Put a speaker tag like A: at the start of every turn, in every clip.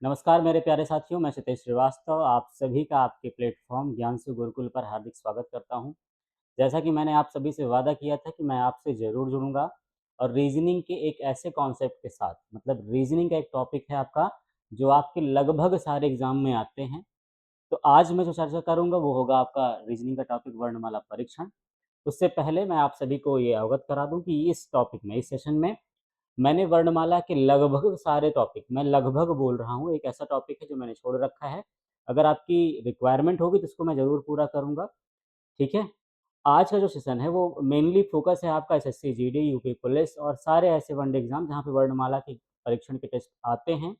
A: नमस्कार मेरे प्यारे साथियों, मैं क्षितेश श्रीवास्तव आप सभी का आपके प्लेटफ़ॉर्म ज्ञानसु गुरुकुल पर हार्दिक स्वागत करता हूँ। जैसा कि मैंने आप सभी से वादा किया था कि मैं आपसे ज़रूर जुड़ूँगा और रीज़निंग के एक ऐसे कॉन्सेप्ट के साथ मतलब रीज़निंग का एक टॉपिक है आपका, जो आपके लगभग सारे एग्ज़ाम में आते हैं। तो आज मैं जो चर्चा करूँगा वो होगा आपका रीज़निंग का टॉपिक वर्णमाला परीक्षण। उससे पहले मैं आप सभी को ये अवगत करा दूँ कि इस टॉपिक में, इस सेशन में मैंने वर्णमाला के लगभग सारे टॉपिक मैं लगभग बोल रहा हूँ, एक ऐसा टॉपिक है जो मैंने छोड़ रखा है। अगर आपकी रिक्वायरमेंट होगी तो इसको मैं ज़रूर पूरा करूँगा, ठीक है? आज का जो सेशन है वो मेनली फ़ोकस है आपका एसएससी, जीडी, यूपी पुलिस और सारे ऐसे वनडे एग्ज़ाम जहाँ पे वर्णमाला के परीक्षण के टेस्ट आते हैं।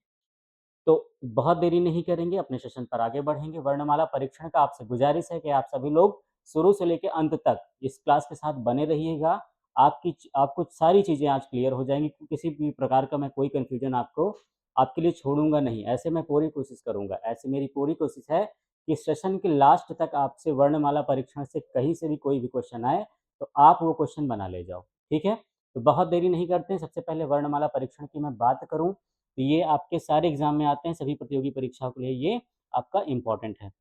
A: तो बहुत देरी नहीं करेंगे, अपने सेशन पर आगे बढ़ेंगे। वर्णमाला परीक्षण का आपसे गुज़ारिश है कि आप सभी लोग शुरू से लेके अंत तक इस क्लास के साथ बने रहिएगा। आपको सारी चीज़ें आज क्लियर हो जाएँगी, किसी भी प्रकार का मैं कोई कन्फ्यूज़न आपके लिए छोड़ूँगा नहीं। ऐसे मैं पूरी कोशिश करूँगा, ऐसी मेरी पूरी कोशिश है कि सेशन के लास्ट तक आपसे वर्णमाला परीक्षण से कहीं से भी कोई भी क्वेश्चन आए, तो आप वो क्वेश्चन बना ले जाओ, ठीक है? तो बहुत देरी नहीं करते हैं, सबसे पहले वर्णमाला परीक्षण की मैं बात करूँ तो ये आपके सारे एग्ज़ाम में आते हैं, सभी प्रतियोगी परीक्षाओं के लिए ये आपका इम्पोर्टेंट है।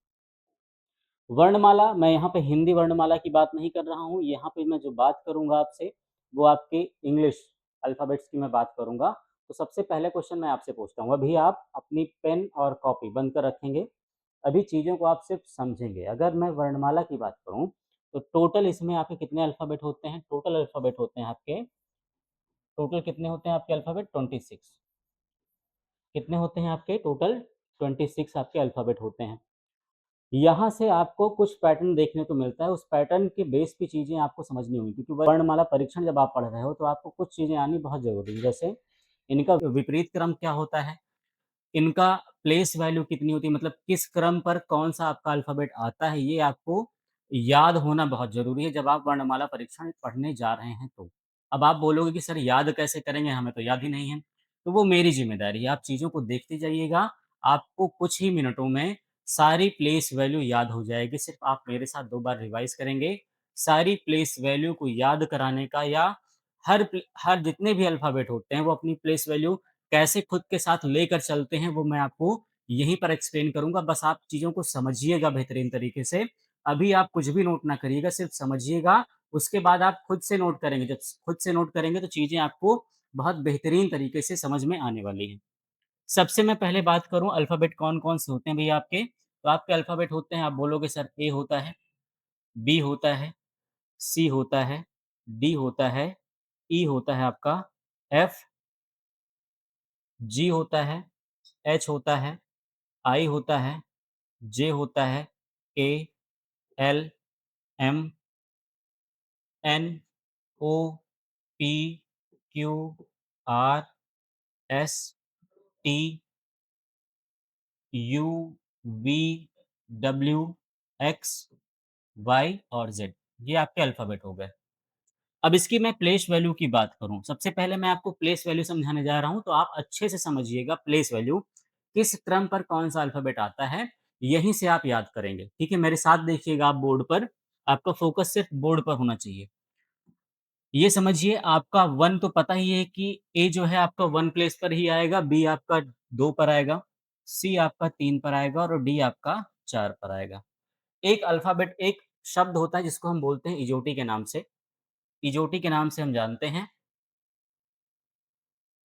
A: वर्णमाला, मैं यहाँ पे हिंदी वर्णमाला की बात नहीं कर रहा हूँ, यहाँ पे मैं जो बात करूँगा आपसे, वो आपके इंग्लिश अल्फ़ाबेट्स की मैं बात करूँगा। तो सबसे पहले क्वेश्चन मैं आपसे पूछता हूँ, अभी आप अपनी पेन और कॉपी बंद कर रखेंगे, अभी चीज़ों को आप सिर्फ़ समझेंगे। अगर मैं वर्णमाला की बात करूँ, तो टोटल इसमें आपके कितने अल्फ़ाबेट होते हैं? टोटल अल्फ़ाबेट होते हैं आपके टोटल कितने होते हैं आपके अल्फ़ाबेट? 26। कितने होते हैं आपके टोटल 26 आपके अल्फ़ाबेट होते हैं। यहाँ से आपको कुछ पैटर्न देखने को मिलता है, उस पैटर्न के बेस पे चीज़ें आपको समझनी होंगी क्योंकि वर्णमाला परीक्षण जब आप पढ़ रहे हो तो आपको कुछ चीज़ें आनी बहुत ज़रूरी है। जैसे इनका विपरीत क्रम क्या होता है? इनका प्लेस वैल्यू कितनी होती है मतलब किस क्रम पर कौन-सा आपका अल्फ़ाबेट आता है, ये आपको याद होना बहुत ज़रूरी है जब आप वर्णमाला परीक्षण पढ़ने जा रहे हैं तो। अब आप बोलोगे कि सर याद कैसे करेंगे, हमें तो याद ही नहीं है। तो वो मेरी ज़िम्मेदारी है, आप चीज़ों को देखते जाइएगा, आपको कुछ ही मिनटों में सारी प्लेस वैल्यू याद हो जाएगी। सिर्फ़ आप मेरे साथ 2 बार रिवाइज़ करेंगे, सारी प्लेस वैल्यू को याद कराने का या हर जितने भी अल्फ़ाबेट होते हैं, वो अपनी प्लेस वैल्यू कैसे खुद के साथ लेकर चलते हैं, वो मैं आपको यहीं पर एक्सप्लेन करूँगा। बस आप चीज़ों को समझिएगा बेहतरीन तरीके से। अभी आप कुछ भी नोट ना करिएगा, सिर्फ़ समझिएगा, उसके बाद आप खुद से नोट करेंगे। जब स खुद से नोट करेंगे, तो चीज़ें आपको बहुत बेहतरीन तरीके से समझ में आने वाली हैं। सबसे मैं पहले बात करूँ अल्फ़ाबेट कौन-कौन से होते हैं भैया आपके, तो आपके अल्फ़ाबेट होते हैं, आप बोलोगे सर ए होता है, बी होता है, सी होता है, डी होता है, ई होता है आपका, एफ, जी होता है, एच होता है, आई होता है, जे होता है, K, L, M, N, O, P, Q, R, S, T, U, V, W, X, Y और ज़ेड। ये आपके अल्फ़ाबेट हो गए। अब इसकी मैं प्लेस वैल्यू की बात करूँ, सबसे पहले मैं आपको प्लेस वैल्यू समझाने जा रहा हूँ, तो आप अच्छे से समझिएगा प्लेस वैल्यू, किस क्रम पर कौन-सा अल्फ़ाबेट आता है, यहीं से आप याद करेंगे, ठीक है? मेरे साथ देखिएगा आप बोर्ड पर, आपका फ़ोकस सिर्फ़ बोर्ड पर होना चाहिए। ये समझिए आपका 1 तो पता ही है कि ए जो है आपका 1 प्लेस पर ही आएगा, बी आपका 2 पर आएगा, सी आपका 3 पर आएगा और डी आपका 4 पर आएगा। एक शब्द होता है जिसको हम बोलते हैं इजोटी के नाम से। इजोटी के नाम से हम जानते हैं,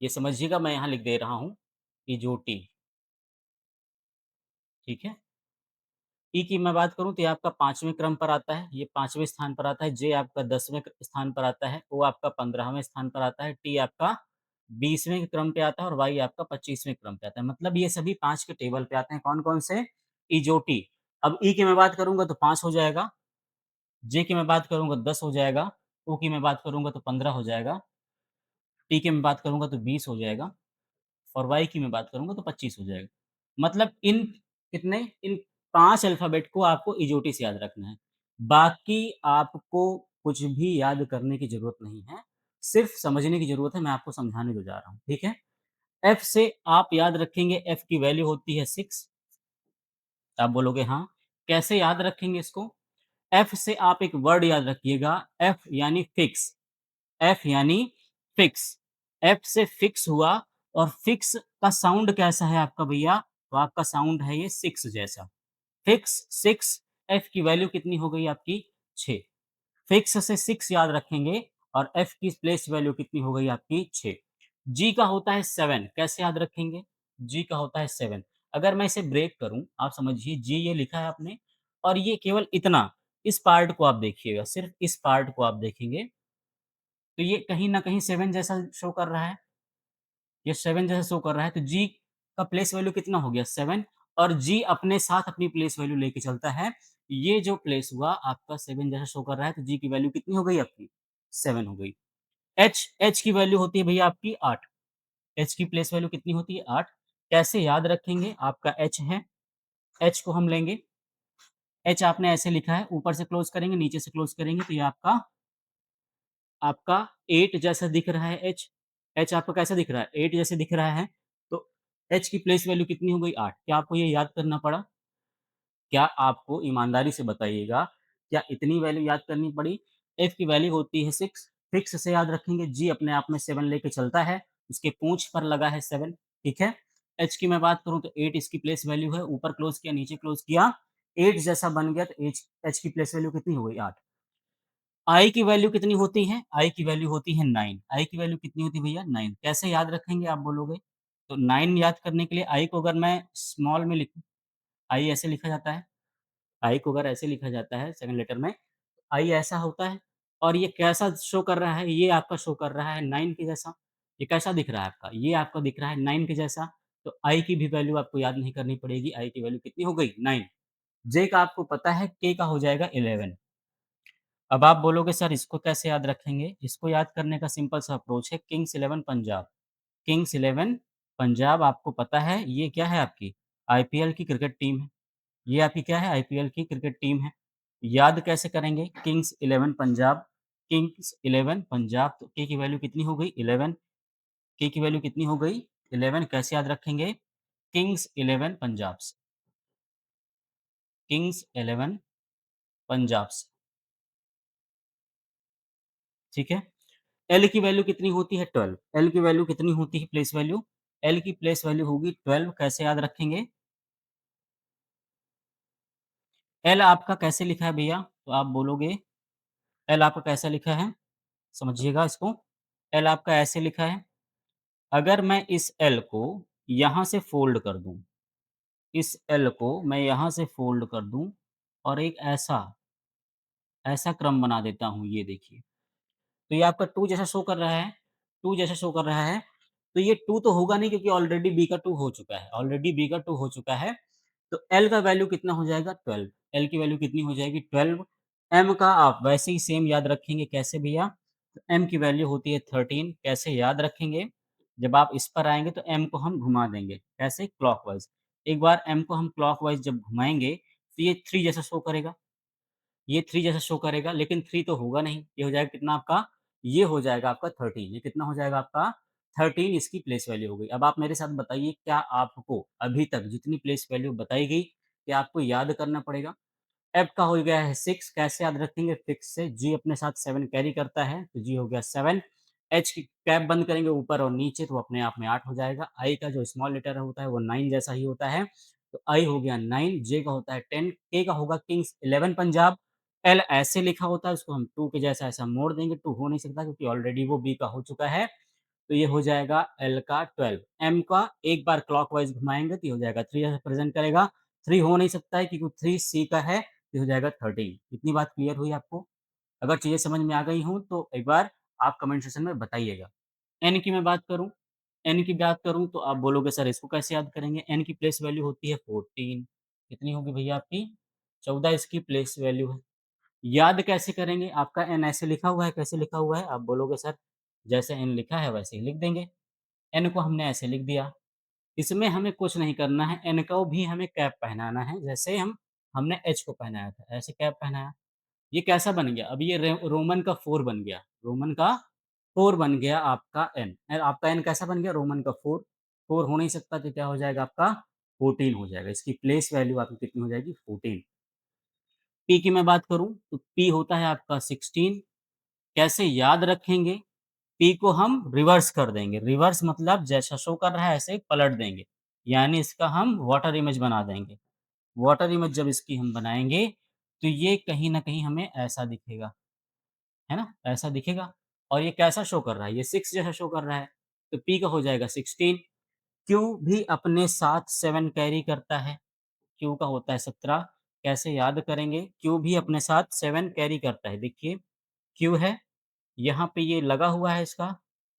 A: ये समझिएगा मैं यहाँ लिख दे रहा हूँ, इजोटी, ठीक है? ई की मैं बात करूँ तो ये आपका 5वें क्रम पर आता है, ये 5वें स्थान पर आता है, जे आपका 10वें स्थान पर आता है, ओ आपका 15वें स्थान पर आता है, टी आपका 20वें क्रम पे आता है और वाई आपका 25वें क्रम पे आता है। मतलब ये सभी 5 के टेबल पे आते हैं, कौन-कौन से? इजोटी। अब ई की मैं बात करूँगा तो 5 हो जाएगा, जे की मैं बात करूँगा 10 हो जाएगा, ओ की मैं बात करूँगा तो 15 हो जाएगा, टी की मैं बात करूँगा तो 20 हो जाएगा और वाई की मैं बात करूँगा तो 25 हो जाएगा। मतलब इन 5 अल्फ़ाबेट को आपको इजोटी से याद रखना है। बाकी आपको कुछ भी याद करने की ज़रूरत नहीं है, सिर्फ़ समझने की ज़रूरत है, मैं आपको समझाने जो जा रहा हूँ, ठीक है? एफ से आप याद रखेंगे, एफ की वैल्यू होती है 6, आप बोलोगे हाँ, कैसे याद रखेंगे इसको? एफ से आप एक वर्ड याद रखिएगा, एफ यानी फिक्स, एफ यानी फिक्स। एफ से फिक्स हुआ और फिक्स का साउंड कैसा है आपका भैया? तो आपका साउंड है ये 6 जैसा। फिक्स 6, एफ की वैल्यू कितनी हो गई आपकी? 6। फिक्स से 6 याद रखेंगे और एफ की प्लेस वैल्यू कितनी हो गई आपकी? 6। जी का होता है 7, कैसे याद रखेंगे? जी का होता है 7। अगर मैं इसे ब्रेक करूँ, आप समझिए जी ये लिखा है आपने और ये केवल इतना, इस पार्ट को आप देखिएगा, सिर्फ़ इस पार्ट को आप देखेंगे, तो ये कहीं न कहीं 7 जैसा शो कर रहा है। ये 7 जैसा शो कर रहा है, तो जी का प्लेस वैल्यू कितना हो गया? 7 और जी अपने साथ अपनी प्लेस वैल्यू लेके चलता है। ये जो प्लेस हुआ आपका 7 जैसा शो कर रहा है, तो जी की वैल्यू कितनी हो गई आपकी? 7 हो गई। एच की वैल्यू होती है भैया आपकी 8। एच की प्लेस वैल्यू कितनी होती है? 8। कैसे याद रखेंगे? आपका एच है, एच को हम लेंगे, एच आपने ऐसे लिखा है, ऊपर से क्लोज़ करेंगे, नीचे से क्लोज़ करेंगे, तो ये आपका आपका 8 जैसा दिख रहा है एच। एच आपको कैसा दिख रहा है? 8 जैसे दिख रहा है। तो एच की प्लेस वैल्यू कितनी हो गई? 8। क्या आपको ये याद करना पड़ा? क्या आपको ईमानदारी से बताइएगा, क्या इतनी वैल्यू याद करनी पड़ी? एफ की वैल्यू होती है 6, फिक्स से याद रखेंगे, जी अपने आप में 7 लेके चलता है, इसके पूँछ पर लगा है 7, ठीक है? एच की मैं बात करूँ तो 8 इसकी प्लेस वैल्यू है, ऊपर क्लोज़ किया, नीचे क्लोज़ किया, 8 जैसा बन गया तो एच एच की प्लेस वैल्यू कितनी हो गई? 8। आई की वैल्यू कितनी होती है? आई की वैल्यू होती है 9। आई की वैल्यू कितनी होती है भैया? 9। कैसे याद रखेंगे आप बोलोगे? तो 9 याद करने के लिए आई को अगर मैं स्मॉल में लिखूँ, आई ऐसे लिखा जाता है। आई को अगर ऐसे लिखा जाता है सेकंड लेटर में, आई ऐसा होता है और ये कैसा शो कर रहा है? ये आपका शो कर रहा है 9 के जैसा। ये कैसा दिख रहा है आपका? ये आपका दिख रहा है 9 के जैसा। तो आई की भी वैल्यू आपको याद नहीं करनी पड़ेगी। आई की वैल्यू कितनी हो गई? 9। जे का आपको पता है, के का हो जाएगा 11। अब आप बोलोगे सर इसको कैसे याद रखेंगे? इसको याद करने का सिंपल सा अप्रोच है किंग्स 11 पंजाब। किंग्स 11 पंजाब आपको पता है ये क्या है आपकी? आईपीएल की क्रिकेट टीम है। ये आपकी क्या है? आईपीएल की क्रिकेट टीम है। याद कैसे करेंगे? किंग्स 11 पंजाब, किंग्स 11 पंजाब तो के की वैल्यू कितनी हो गई? 11। के की वैल्यू कितनी हो गई? 11 कैसे याद रखेंगे? किंग्स 11 पंजाब से, किंग्स 11 पंजाब से, ठीक है? एल की वैल्यू कितनी होती है? 12। एल की वैल्यू कितनी होती है प्लेस वैल्यू? एल की प्लेस वैल्यू होगी 12 कैसे याद रखेंगे? एल आपका कैसे लिखा है भैया? तो आप बोलोगे एल आपका कैसा लिखा है? समझिएगा इसको। एल आपका ऐसे लिखा है, अगर मैं इस एल को यहाँ से फ़ोल्ड कर दूँ, इस एल को मैं यहाँ से फ़ोल्ड कर दूँ और एक ऐसा, ऐसा क्रम बना देता हूँ, ये देखिए। तो ये आपका 2 जैसा शो कर रहा है, 2 जैसा शो कर रहा है। तो ये 2 तो होगा नहीं क्योंकि ऑलरेडी बी का 2 हो चुका है, ऑलरेडी बी का 2 हो चुका है। तो एल का वैल्यू कितना हो जाएगा? 12। एल की वैल्यू कितनी हो जाएगी? 12। एम का आप वैसे ही सेम याद रखेंगे, कैसे भैया? तो एम की वैल्यू होती है 13। कैसे याद रखेंगे? जब आप इस पर आएँगे तो एम को हम घुमा देंगे। कैसे? क्लॉकवाइज़। एक बार एम को हम क्लॉकवाइज़ जब घुमाएँगे, तो ये 3 जैसा शो करेगा। ये 3 जैसा शो करेगा, लेकिन 3 तो होगा नहीं। ये हो जाएगा कितना आपका? ये हो जाएगा आपका 13। ये कितना हो जाएगा आपका? 13 इसकी प्लेस वैल्यू हो गई। अब आप मेरे साथ बताइए, क्या आपको अभी तक जितनी प्लेस वैल्यू बताई गई, क्या आपको याद करना पड़ेगा? एफ का हो गया है 6, कैसे याद रखेंगे? फिक्स से, जी अपने साथ 7 कैरी करता है, तो जी हो गया 7। एच की कैप बंद करेंगे ऊपर और नीचे तो अपने आप में 8 हो जाएगा। आई का जो स्मॉल लेटर होता है वो 9 जैसा ही होता है, तो आई हो गया 9, जे का होता है 10, के का होगा किंग्स 11 पंजाब, एल ऐसे लिखा होता है, उसको हम 2 के जैसा ऐसा मोड़ देंगे, 2 हो नहीं सकता क्योंकि ऑलरेडी वो बी का हो चुका है, तो ये हो जाएगा एल का 12। एम का एक बार क्लॉकवाइज़ घुमाएँगे तो ये हो जाएगा 3 ऐसे प्रेज़ेंट करेगा, 3 हो नहीं सकता है क्योंकि 3 सी का है, ये हो जाएगा 13। इतनी बात क्लियर हुई आपको? अगर चीज़ें समझ में आ गई हों तो एक बार आप कमेंट सेक्शन में बताइएगा। एन की मैं बात करूँ, एन की बात करूँ तो आप बोलोगे सर इसको कैसे याद करेंगे? एन की प्लेस वैल्यू होती है 14। कितनी होगी भैया आपकी? 14 इसकी प्लेस वैल्यू है। याद कैसे करेंगे? आपका एन ऐसे लिखा हुआ है, कैसे लिखा हुआ है? आप बोलोगे सर जैसे एन लिखा है वैसे ही लिख देंगे। एन को हमने ऐसे लिख दिया। इसमें हमें कुछ नहीं करना है, एन को भी हमें कैप पहनाना है, जैसे हमने एच को पहनाया था, ऐसे कैप पहनाया। ये कैसा बन गया? अब ये रोमन का 4 बन गया, रोमन का 4 बन गया आपका एन। आपका एन कैसा बन गया? रोमन का 4। 4 हो नहीं सकता तो क्या हो जाएगा आपका? 14 हो जाएगा। इसकी प्लेस वैल्यू आपकी कितनी हो जाएगी? 14। पी की मैं बात करूँ तो पी होता है आपका 16। कैसे याद रखेंगे? पी को हम रिवर्स कर देंगे। रिवर्स मतलब जैसा शो कर रहा है ऐसे पलट देंगे। यानी इसका हम वाटर इमेज बना देंगे। वाटर इमेज जब इसकी हम बनाएँगे, तो ये कहीं न कहीं हमें ऐसा दिखेगा, है ना? ऐसा दिखेगा और ये कैसा शो कर रहा है? ये 6 जैसा शो कर रहा है। तो पी का हो जाएगा 16। क्यू भी अपने साथ 7 कैरी करता है। क्यू का होता है 17। कैसे याद करेंगे? क्यू भी अपने साथ 7 कैरी करता है। देखिए, क्यू है, यहाँ पे ये लगा हुआ है इसका,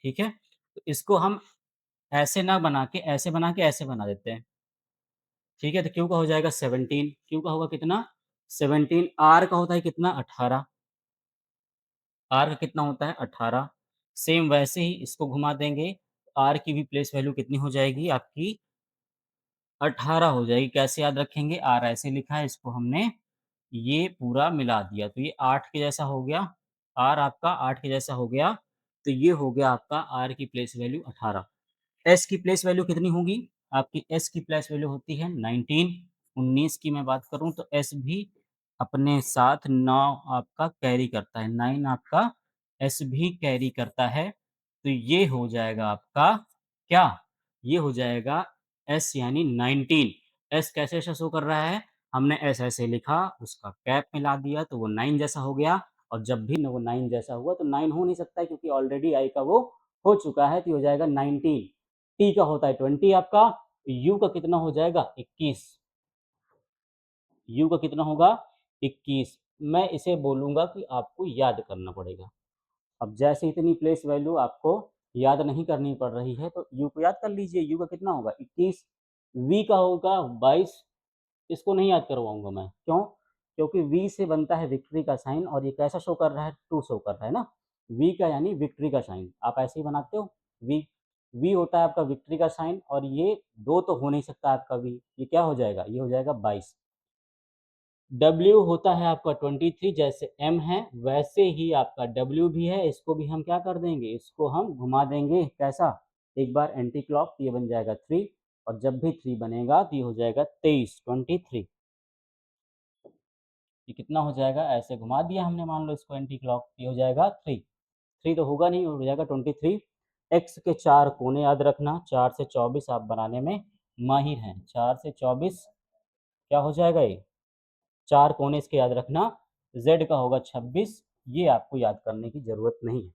A: ठीक है? तो इसको हम ऐसे ना बना के, ऐसे बना के ऐसे बना देते हैं। ठीक है? तो क्यू का हो जाएगा 17। क्यू का होगा कितना? 17। आर का होता है कितना? 18। आर का कितना होता है? 18। सेम वैसे ही इसको घुमा देंगे, आर की भी प्लेस वैल्यू कितनी हो जाएगी आपकी? 18 हो जाएगी। कैसे याद रखेंगे? आर ऐसे लिखा है, इसको हमने ये पूरा मिला दिया, तो ये 8 के जैसा हो गया। आर आपका 8 के जैसा हो गया, तो ये हो गया आपका आर की प्लेस वैल्यू 18। एस की प्लेस वैल्यू कितनी होगी? आपकी एस की प्लेस वैल्यू होती है 19। 19 की मैं बात करूँ तो एस भी अपने साथ 9 आपका कैरी करता है। 9 आपका एस भी कैरी करता है। तो ये हो जाएगा आपका क्या? ये हो जाएगा एस यानी 19। एस कैसे ऐसा शो कर रहा है? हमने एस ऐसे लिखा, उसका कैप मिला दिया तो वो 9 जैसा हो गया और जब भी वो 9 जैसा हुआ तो 9 हो नहीं सकता है क्योंकि ऑलरेडी आई का वो हो चुका है, तो ये हो जाएगा 19। टी का होता है 20 आपका, यू का कितना हो जाएगा? 21। यू का कितना होगा? 21। मैं इसे बोलूँगा कि आपको याद करना पड़ेगा। अब जैसे इतनी प्लेस वैल्यू आपको याद नहीं करनी पड़ रही है, तो यू को याद कर लीजिए, यू का कितना होगा? 21। वी का होगा 22। इसको नहीं याद करवाऊँगा मैं, क्यों? क्योंकि वी से बनता है विक्ट्री का साइन और ये कैसा शो कर रहा है? 2 शो कर रहा है ना? वी का यानी विक्ट्री का साइन। आप ऐसे ही बनाते हो वी। वी होता है आपका विक्ट्री का साइन और ये 2 तो हो नहीं सकता आपका वी। ये क्या हो जाएगा? ये हो जाएगा 22। डब्ल्यू होता है आपका 23, जैसे एम है वैसे ही आपका डब्ल्यू भी है। इसको भी हम क्या कर देंगे? इसको हम घुमा देंगे। कैसा? एक बार एंटी क्लॉक, ये बन जाएगा 3 और जब भी 3 बनेगा तो ये हो जाएगा 23, 23। ये कितना हो जाएगा? ऐसे घुमा दिया हमने, मान लो इसको एंटी क्लॉक, ये हो जाएगा 3। 3 तो होगा नहीं, हो जाएगा 23। एक्स के 4 कोने याद रखना, 4 से 24 आप बनाने में माहिर हैं। 4 से 24 क्या हो जाएगा ये? 4 कोने इसके याद रखना। जेड का होगा 26। ये आपको याद करने की ज़रूरत नहीं है।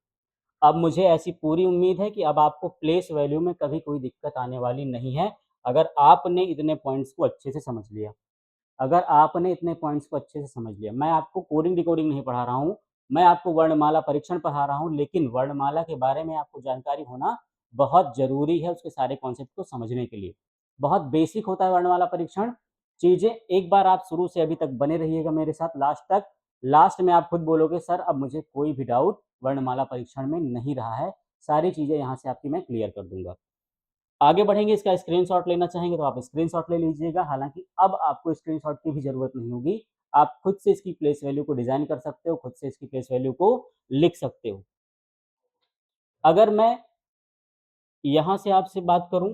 A: अब मुझे ऐसी पूरी उम्मीद है कि अब आपको प्लेस वैल्यू में कभी कोई दिक्कत आने वाली नहीं है, अगर आपने इतने पॉइंट्स को अच्छे से समझ लिया। अगर आपने इतने पॉइंट्स को अच्छे से समझ लिया। मैं आपको कोडिंग डिकोडिंग नहीं पढ़ा रहा हूँ, मैं आपको वर्णमाला परीक्षण पढ़ा रहा हूँ, लेकिन वर्णमाला के बारे में आपको जानकारी होना बहुत ज़रूरी है उसके सारे कॉन्सेप्ट को समझने के लिए। बहुत बेसिक होता है वर्णमाला परीक्षण। चीज़ें एक बार आप शुरू से अभी तक बने रहिएगा मेरे साथ लास्ट तक। लास्ट में आप खुद बोलोगे सर अब मुझे कोई भी डाउट वर्णमाला परीक्षण में नहीं रहा है, सारी चीज़ें यहाँ से आपकी मैं क्लियर कर दूँगा। आगे बढ़ेंगे, इसका स्क्रीनशॉट लेना चाहेंगे तो आप स्क्रीनशॉट ले लीजिएगा। हालाँकि अब आपको स्क्रीनशॉट की भी ज़रूरत नहीं होगी। आप खुद से इसकी प्लेस वैल्यू को डिज़ाइन कर सकते हो, खुद से इसकी प्लेस वैल्यू को लिख सकते हो। अगर मैं यहाँ से आपसे बात करूँ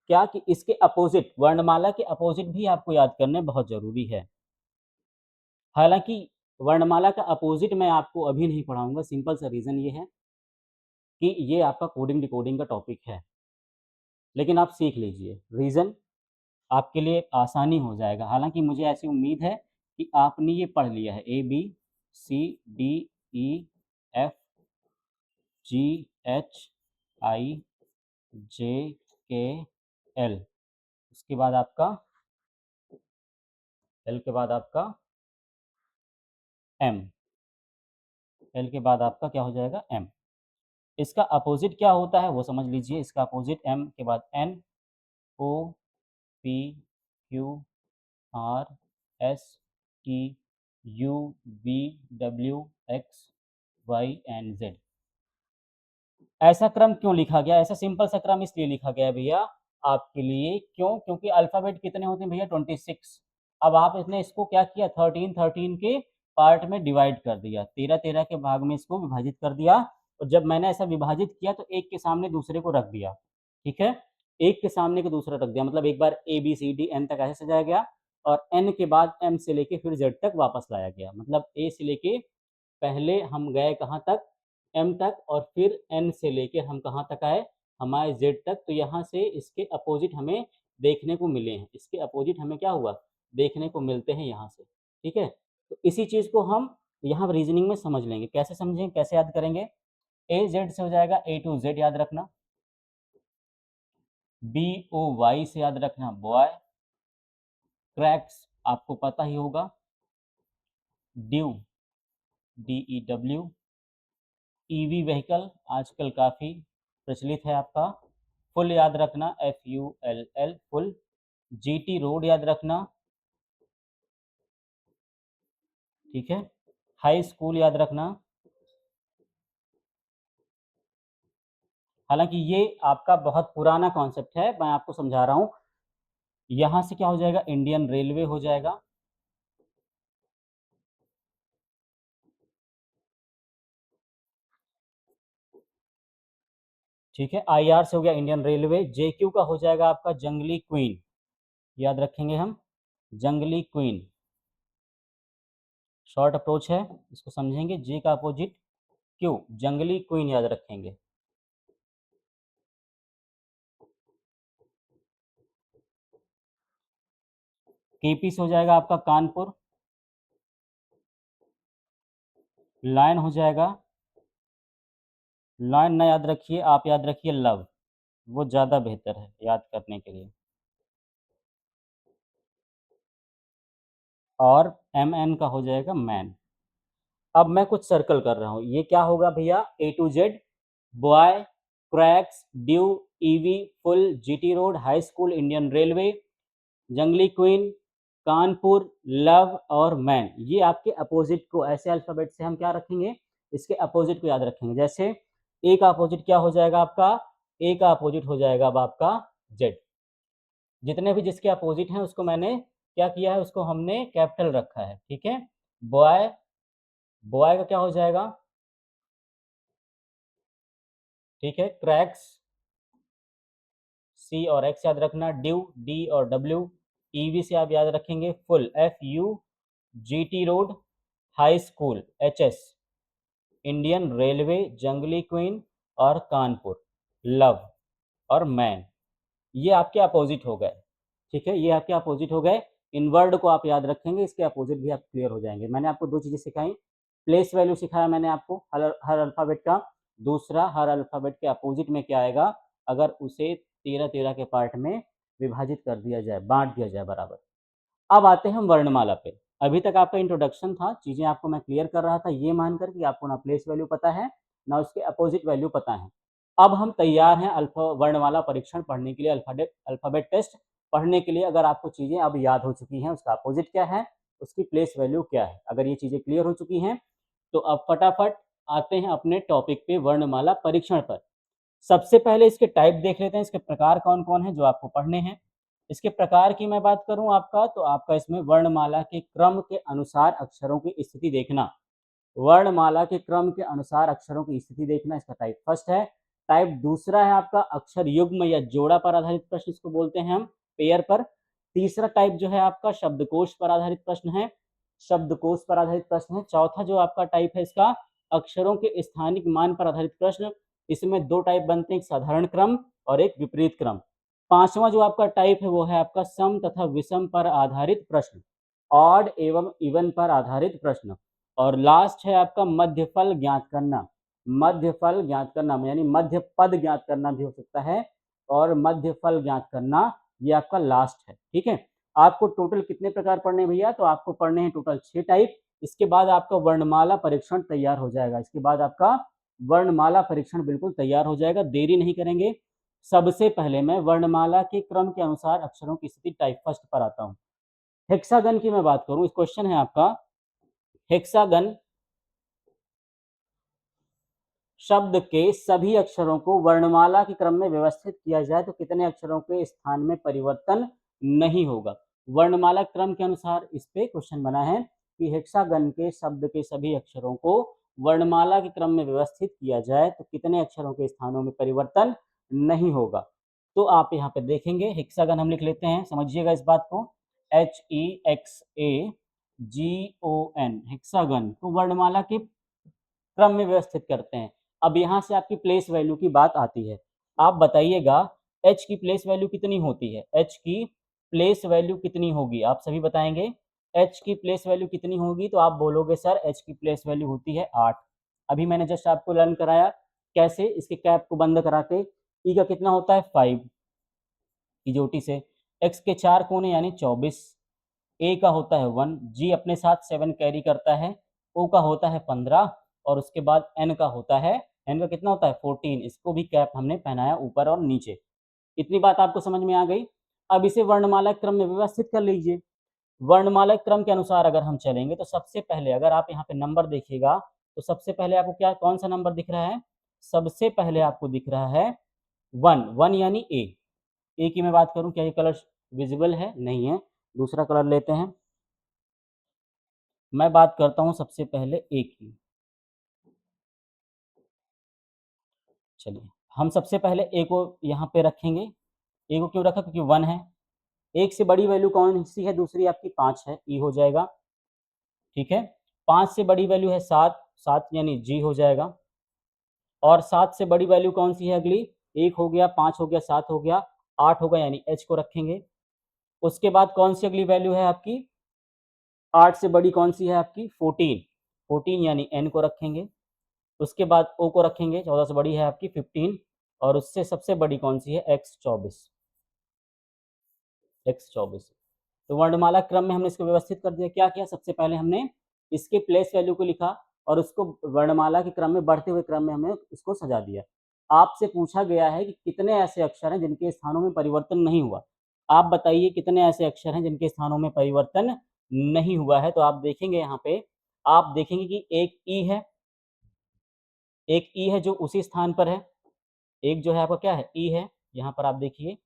A: क्या कि इसके अपोज़िट, वर्णमाला के अपोज़िट भी आपको याद करने बहुत ज़रूरी है। हालाँकि वर्णमाला का अपोज़िट मैं आपको अभी नहीं पढ़ाऊँगा, सिंपल सा रीज़न ये है कि ये आपका कोडिंग डिकोडिंग का टॉपिक है। लेकिन आप सीख लीजिए, रीज़न आपके लिए आसानी हो जाएगा। हालाँकि मुझे ऐसी उम्मीद है कि आपने ये पढ़ लिया है ए, B, C, D, E, F, G, H, I, J, K, L. उसके बाद आपका एल के बाद आपका एम। एल के बाद आपका क्या हो जाएगा? एम। इसका अपोज़िट क्या होता है वो समझ लीजिए। इसका अपोज़िट एम के बाद N, O, P, Q, R, S, T, U, V, W, X, Y and Z. ऐसा क्रम क्यों लिखा गया? ऐसा सिंपल सा क्रम इसलिए लिखा गया है भैया आपके लिए, क्यों? क्योंकि अल्फ़ाबेट कितने होते हैं भैया? 26। अब आप इसने इसको क्या किया? 13-13 के पार्ट में डिवाइड कर दिया। 13-13 के भाग में इसको विभाजित कर दिया और जब मैंने ऐसा विभाजित किया तो एक के सामने दूसरे को रख दिया, ठीक है? एक के सामने को दूसरा रख दिया, मतलब एक बार ए, बी, सी, डी, एन तक ऐसे सजाया गया और एन के बाद एम से लेके फिर जेड तक वापस लाया गया। मतलब ए से लेके पहले हम गए कहाँ तक? M तक और फिर N से लेके हम कहाँ तक आए, हमारे Z तक। तो यहाँ से इसके अपोजिट हमें देखने को मिले हैं, इसके अपोजिट हमें क्या हुआ, देखने को मिलते हैं यहाँ से, ठीक है। तो इसी चीज़ को हम यहाँ रीजनिंग में समझ लेंगे। कैसे समझें, कैसे याद करेंगे? AZ से हो जाएगा A to Z याद रखना, BOY से याद रखना बॉय, क्रैक्स आपको पता ही होगा, ड्यू DEW, EV व्हीकल आजकल काफ़ी प्रचलित है आपका, फुल याद रखना FULL फुल, GT रोड याद रखना, ठीक है। हाई स्कूल याद रखना। हालांकि ये आपका बहुत पुराना कॉन्सेप्ट है, मैं आपको समझा रहा हूँ। यहाँ से क्या हो जाएगा, इंडियन रेलवे हो जाएगा, ठीक है। IR से हो गया इंडियन रेलवे, JQ का हो जाएगा आपका जंगली क्वीन, याद रखेंगे हम, जंगली क्वीन शॉर्ट अप्रोच है, इसको समझेंगे। J का अपोजिट Q, जंगली क्वीन याद रखेंगे। KP से हो जाएगा आपका कानपुर, लायन हो जाएगा, लायन ना याद रखिए आप, याद रखिए लव, वो ज़्यादा बेहतर है याद करने के लिए। और MN का हो जाएगा मैन। अब मैं कुछ सर्कल कर रहा हूँ, ये क्या होगा भैया, A to Z, boy, cracks, due, EV, full, GT road, high school, Indian railway, जंगली क्वीन, कानपुर, लव और मैन। ये आपके अपोजिट को ऐसे अल्फ़ाबेट से हम क्या रखेंगे, इसके अपोजिट को याद रखेंगे। जैसे ए का अपोजिट क्या हो जाएगा आपका, ए का अपोजिट हो जाएगा अब आपका जेड। जितने भी जिसके अपोजिट हैं उसको मैंने क्या किया है, उसको हमने कैपिटल रखा है, ठीक है। बॉय, बॉय का क्या हो जाएगा, ठीक है, क्रैक्स, सी और एक्स याद रखना, ड्यू डी और डब्ल्यू, ईवी से आप याद रखेंगे full FU, GT road, high school HS, Indian railway, जंगली क्वीन और कानपुर, लव और मैन। ये आपके अपोजिट हो गए, ठीक है, ये आपके अपोजिट हो गए। इन वर्ड को आप याद रखेंगे, इसके अपोजिट भी आप क्लियर हो जाएंगे। मैंने आपको दो चीज़ें सिखाई, प्लेस वैल्यू सिखाया मैंने आपको हर अल्फ़ाबेट का, दूसरा हर अल्फ़ाबेट के अपोजिट में क्या आएगा अगर उसे 13-13 के पार्ट में विभाजित कर दिया जाए, बांट दिया जाए बराबर। अब आते हैं हम वर्णमाला पे। अभी तक आपका इंट्रोडक्शन था, चीज़ें आपको मैं क्लियर कर रहा था ये मानकर कि आपको ना प्लेस वैल्यू पता है ना उसके अपोजिट वैल्यू पता है। अब हम तैयार हैं अल्फा वर्णमाला परीक्षण पढ़ने के लिए, अल्फाबेट टेस्ट पढ़ने के लिए। अगर आपको चीज़ें अब याद हो चुकी हैं, उसका अपोजिट क्या है, उसकी प्लेस वैल्यू क्या है, अगर ये चीज़ें क्लियर हो चुकी हैं तो अब फटाफट आते हैं अपने टॉपिक पे, वर्णमाला परीक्षण पर। सबसे पहले इसके टाइप देख लेते हैं, इसके प्रकार कौन कौन है जो आपको पढ़ने हैं। इसके प्रकार की मैं बात करूं आपका, तो आपका इसमें वर्णमाला के क्रम के अनुसार अक्षरों की स्थिति देखना, वर्णमाला के क्रम के अनुसार अक्षरों की स्थिति देखना, इसका टाइप फर्स्ट है। टाइप दूसरा है आपका अक्षर युग्म या जोड़ा पर आधारित प्रश्न, इसको बोलते हैं हम पेयर पर। तीसरा टाइप जो है आपका शब्दकोश पर आधारित प्रश्न है, शब्दकोश पर आधारित प्रश्न है। चौथा जो आपका टाइप है इसका अक्षरों के स्थानिक मान पर आधारित प्रश्न, इसमें दो टाइप बनते हैं, एक साधारण क्रम और एक विपरीत क्रम। पांचवा जो आपका टाइप है वो है आपका सम तथा विषम पर आधारित प्रश्न, ऑड एवं इवन पर आधारित प्रश्न। और लास्ट है आपका मध्य फल ज्ञात करना, मध्य फल ज्ञात करना यानी मध्य पद ज्ञात करना भी हो सकता है, और मध्य फल ज्ञात करना ये आपका लास्ट है, ठीक है। आपको टोटल कितने प्रकार पढ़ने हैं भैया, तो आपको पढ़ने हैं टोटल 6 टाइप। इसके बाद आपका वर्णमाला परीक्षण तैयार हो जाएगा, इसके बाद आपका वर्णमाला परीक्षण बिल्कुल तैयार हो जाएगा, देरी नहीं करेंगे। सबसे पहले मैं वर्णमाला के क्रम के अनुसार अक्षरों की स्थिति टाइप फर्स्ट पर आता हूँ। हेक्सागन की मैं बात करूं, इस क्वेश्चन है आपका, हेक्सागन शब्द के सभी अक्षरों को वर्णमाला के क्रम में व्यवस्थित किया जाए तो कितने अक्षरों के स्थान में परिवर्तन नहीं होगा। वर्णमाला क्रम के अनुसार इस पे क्वेश्चन बना है कि हेक्सागन के शब्द के सभी अक्षरों को वर्णमाला के क्रम में व्यवस्थित किया जाए तो कितने अक्षरों के स्थानों में परिवर्तन नहीं होगा। तो आप यहाँ पे देखेंगे हेक्सागन हम लिख लेते हैं, समझिएगा इस बात को, HEXAGON, हेक्सागन को वर्णमाला के क्रम में व्यवस्थित करते हैं। अब यहाँ से आपकी प्लेस वैल्यू की बात आती है। आप बताइएगा h की प्लेस वैल्यू कितनी होती है? h की प्लेस वैल्यू कितनी होगी? आप सभी बताएँगे। h की प्लेस वैल्यू कितनी होगी? तो आप बोलोगे सर h की प्लेस वैल्यू होती है 8। अभी मैंने जस्ट आपको लर्न कराया कैसे, इसके कैप को बंद करा के। e का कितना होता है 5 इजोटी से, x के 4 कोने यानी 24, a का होता है 1, g अपने साथ 7 कैरी करता है, o का होता है 15 और उसके बाद n का होता है, n का कितना होता है 14। इसको भी कैप हमने पहनाया ऊपर और नीचे। इतनी बात आपको समझ में आ गई। अब इसे वर्णमाला क्रम में व्यवस्थित कर लीजिए। वर्णमाला क्रम के अनुसार अगर हम चलेंगे तो सबसे पहले अगर आप यहाँ पे नंबर देखिएगा तो सबसे पहले आपको क्या कौन सा नंबर दिख रहा है? सबसे पहले आपको दिख रहा है 1, 1 यानी ए। ए की मैं बात करूं, क्या ये कलर विजिबल है? नहीं है। दूसरा कलर लेते हैं। मैं बात करता हूं सबसे पहले ए की। चलिए, हम सबसे पहले ए को यहाँ पे रखेंगे। ए को क्यों रखा? क्योंकि 1 है। एक से बड़ी वैल्यू कौन सी है? दूसरी आपकी 5 है, ई हो जाएगा। ठीक है। 5 से बड़ी वैल्यू है 7, 7 यानी जी हो जाएगा। और 7 से बड़ी वैल्यू कौन सी है अगली? 1 हो गया, 5 हो गया, 7 हो गया, 8 होगा यानी एच को रखेंगे। उसके बाद कौन सी अगली वैल्यू है आपकी? 8 से बड़ी कौन सी है आपकी? 14, 14 यानी एन को रखेंगे। उसके बाद ओ को रखेंगे, 14 से बड़ी है आपकी 15 और उससे सबसे बड़ी कौन सी है? X 24, x 24। तो वर्णमाला क्रम में हमने इसको व्यवस्थित कर दिया। क्या किया? सबसे पहले हमने इसके प्लेस वैल्यू को लिखा और उसको वर्णमाला के क्रम में बढ़ते हुए क्रम में हमने उसको सजा दिया। आपसे पूछा गया है कि कितने ऐसे अक्षर हैं जिनके स्थानों में परिवर्तन नहीं हुआ। आप बताइए कितने ऐसे अक्षर हैं जिनके स्थानों में परिवर्तन नहीं हुआ है। तो आप देखेंगे यहाँ पे, आप देखेंगे कि एक ई है, एक ई है जो उसी स्थान पर है। एक जो है आपका क्या है? ई है। यहाँ पर आप देखिए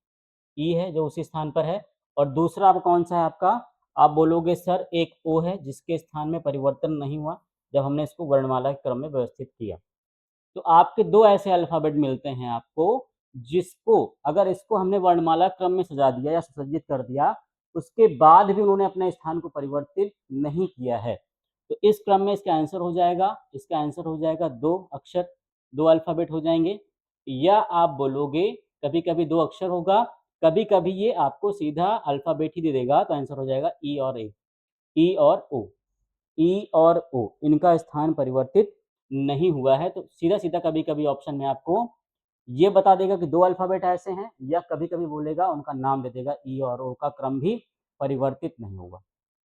A: ई है जो उसी स्थान पर है। और दूसरा अब कौन सा है आपका? आप बोलोगे सर एक ओ है जिसके स्थान में परिवर्तन नहीं हुआ जब हमने इसको वर्णमाला के क्रम में व्यवस्थित किया। तो आपके दो ऐसे अल्फाबेट मिलते हैं आपको जिसको अगर इसको हमने वर्णमाला क्रम में सजा दिया या सुसज्जित कर दिया, उसके बाद भी उन्होंने अपने स्थान को परिवर्तित नहीं किया है। तो इस क्रम में इसका आंसर हो जाएगा, इसका आंसर हो जाएगा 2 अक्षर, 2 अल्फाबेट हो जाएंगे। या आप बोलोगे कभी कभी 2 अक्षर होगा, कभी कभी ये आपको सीधा अल्फाबेट ही दे देगा। तो आंसर हो जाएगा ई और ए, ई और ओ, ई और ओ इनका स्थान परिवर्तित नहीं हुआ है। तो सीधा सीधा कभी कभी ऑप्शन में आपको ये बता देगा कि 2 अल्फाबेट ऐसे हैं, या कभी कभी बोलेगा उनका नाम दे देगा, ई और ओ का क्रम भी परिवर्तित नहीं होगा।